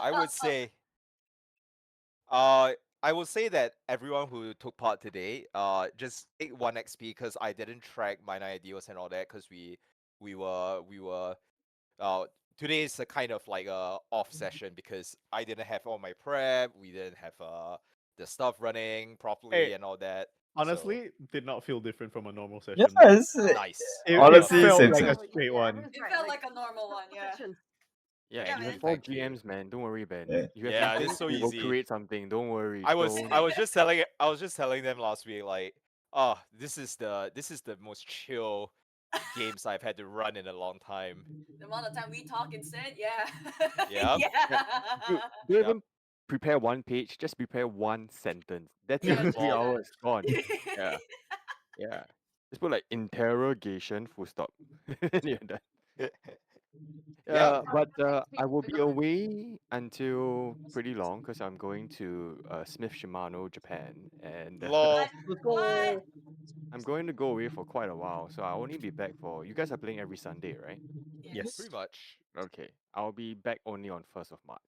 I would say. I will say that everyone who took part today, just take 1 XP because I didn't track minor ideals and all that because we were today is a kind of like a off session because I didn't have all my prep, we didn't have the stuff running properly Hey, and all that. Honestly, did not feel different from a normal session. Yes. Nice. It, Honestly, it felt same like same. a straight one. It felt like a normal one, yeah. Yeah, Yeah, you have man. 4 Thank you. GMs, man. Don't worry, Ben. Yeah. You have Yeah, nothing, it's so we will easy. create something. Don't worry. I was Don't. I was just telling them last week like, oh, this is the most chill games I've had to run in a long time. The amount of time we talk instead, yeah. Yep. Yeah, yeah. Don't Yep. even prepare one page. Just prepare one sentence. That's Yeah, it. just 3 do that. hours gone. Yeah, yeah. Just put like interrogation full stop. And you're done. Yeah. But next I week will we're be gonna- away until pretty long because I'm going to Smith Shimano, Japan, and Lol. What? I'm going to go away for quite a while. So I'll only be back for. You guys are playing every Sunday, right? Yes. Pretty much. Okay. I'll be back only on 1st of March.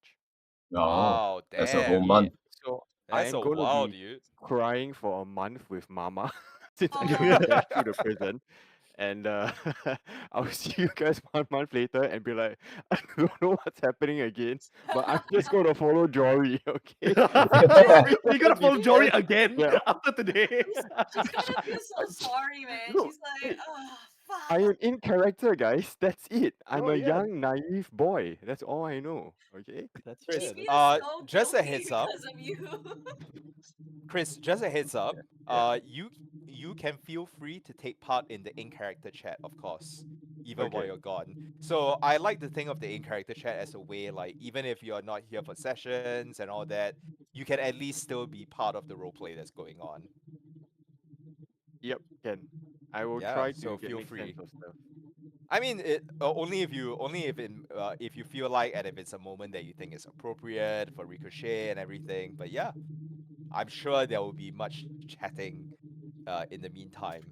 Oh, Wow, that's a whole damn. month. So I That's am a going to wow, be dude. crying for a month with Mama since I Oh. got back through the prison. And I'll see you guys 1 month later and be like, I don't know what's happening again, but I'm just going to follow Jory, okay? You're gonna follow Jory again Yeah. after today. She's gonna feel so sorry, man. No, She's like, oh, fuck. I am in character, guys. That's it. I'm Oh, a yeah. young, naive boy. That's all I know, okay? That's She fair. feels That's so just a guilty heads up. because of you. Chris, just a heads up. Yeah. You can feel free to take part in the in-character chat, of course, even while Okay. you're gone. So I like to think of the in-character chat as a way, like, even if you're not here for sessions and all that, you can at least still be part of the roleplay that's going on. Yep, can. I will Yeah, try so to feel make free. sense of stuff. I mean, only if you feel like, and if it's a moment that you think is appropriate for Ricochet and everything. But yeah, I'm sure there will be much chatting in the meantime.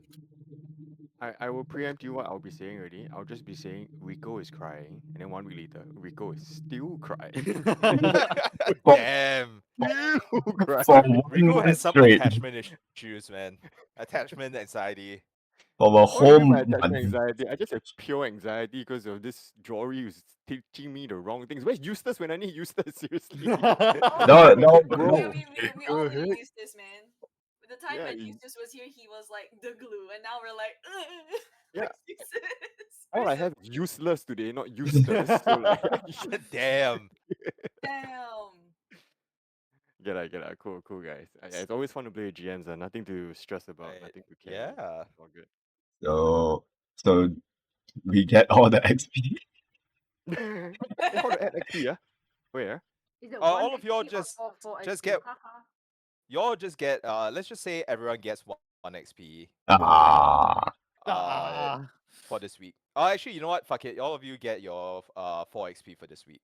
I will preempt you what I'll be saying already. I'll just be saying Rico is crying, and then 1 week later, Rico is still crying. For- Damn, Still crying. For one Rico month has some straight, attachment issues, man. Attachment anxiety. for a What do you whole mean by attachment month. anxiety? I just have pure anxiety because of this Jory who's teaching me the wrong things. Where's Eustace when I need Eustace? Seriously. No, no, Bro. Yeah, we all Go knew ahead. Eustace, man. The time Yeah, when you- Eustace was here, he was like the glue, and now we're like, Yeah. where's Eustace? All I Where's have is useless today, not Eustace. So like, Damn. Damn. get it. Cool, guys. It's always fun to play with GMs. Nothing to stress about, Right, nothing to care. yeah. It's all good. So we get all the XP. How to add XP, yeah? Where? Is it all one of y'all XP or just- all four just XP? get- Haha. Y'all just get let's just say everyone gets one XP Ah, for this week. Oh, actually, you know what? Fuck it. All of you get your 4 XP for this week.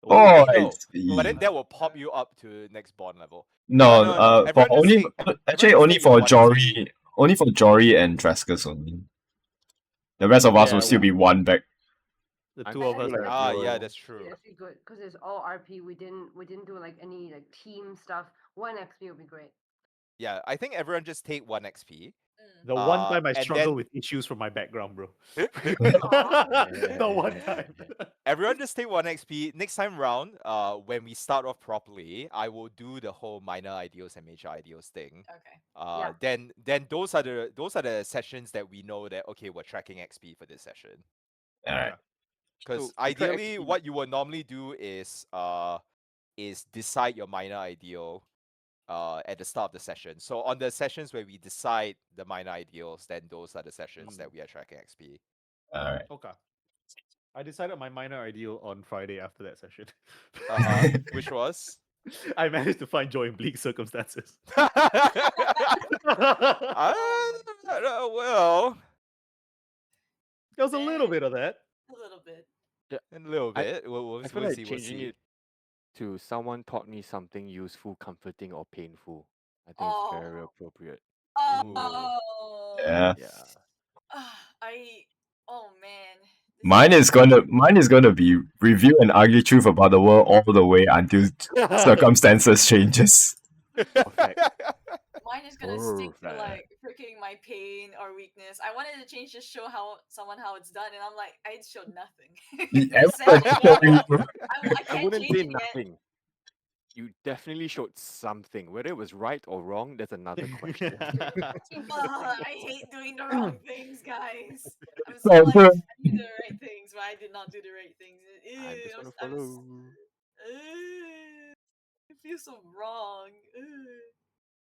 oh, Wait, no. XP. But then that will pop you up to next bond level. No, no, for everyone just only take- actually just only take for your 1 XP. Jory, only for Jory and Trescus only. The rest of us Yeah, will still be one back. The I two of feel us. like- are Ah, duo. yeah, that's It's true. actually good because it's all RP. We didn't do like any like team stuff. 1 XP would be great. Yeah, I think everyone just take 1 XP. The one time I and struggle then- with issues from my background, bro. Aw. The one time. Everyone just take 1 XP. Next time round, when we start off properly, I will do the whole minor ideals and major ideals thing. Okay. Yeah. Then those are the sessions that we know that okay, we're tracking XP for this session. Alright. Because So, we track ideally, XP. what you would normally do is decide your minor ideal at the start of the session. So on the sessions where we decide the minor ideals, then those are the sessions that we are tracking XP. Alright. Okay. I decided my minor ideal on Friday after that session. Which was I managed to find joy in bleak circumstances. well, There was a little bit of that. A little bit. a little I- bit. We'll I feel we'll like see. We'll changing see. it to someone taught me something useful, comforting, or painful. I think it's very Oh. appropriate. Oh. Yeah. Yeah. Oh man. This Mine is gonna be review and argue truth about the world all the way until circumstances changes. Perfect. Mine is gonna stick to Perfect. like freaking my pain or weakness. I wanted to change just show how it's done, and I'm like, I showed nothing. Everyone showing you. I I can't wouldn't change say it yet. nothing. You definitely showed something. Whether it was right or wrong, that's another question. I hate doing the wrong things, guys. I'm so So like, good. I do the right things, but I did not do the right things. I'm just gonna I'm follow. it feels so wrong. Ew.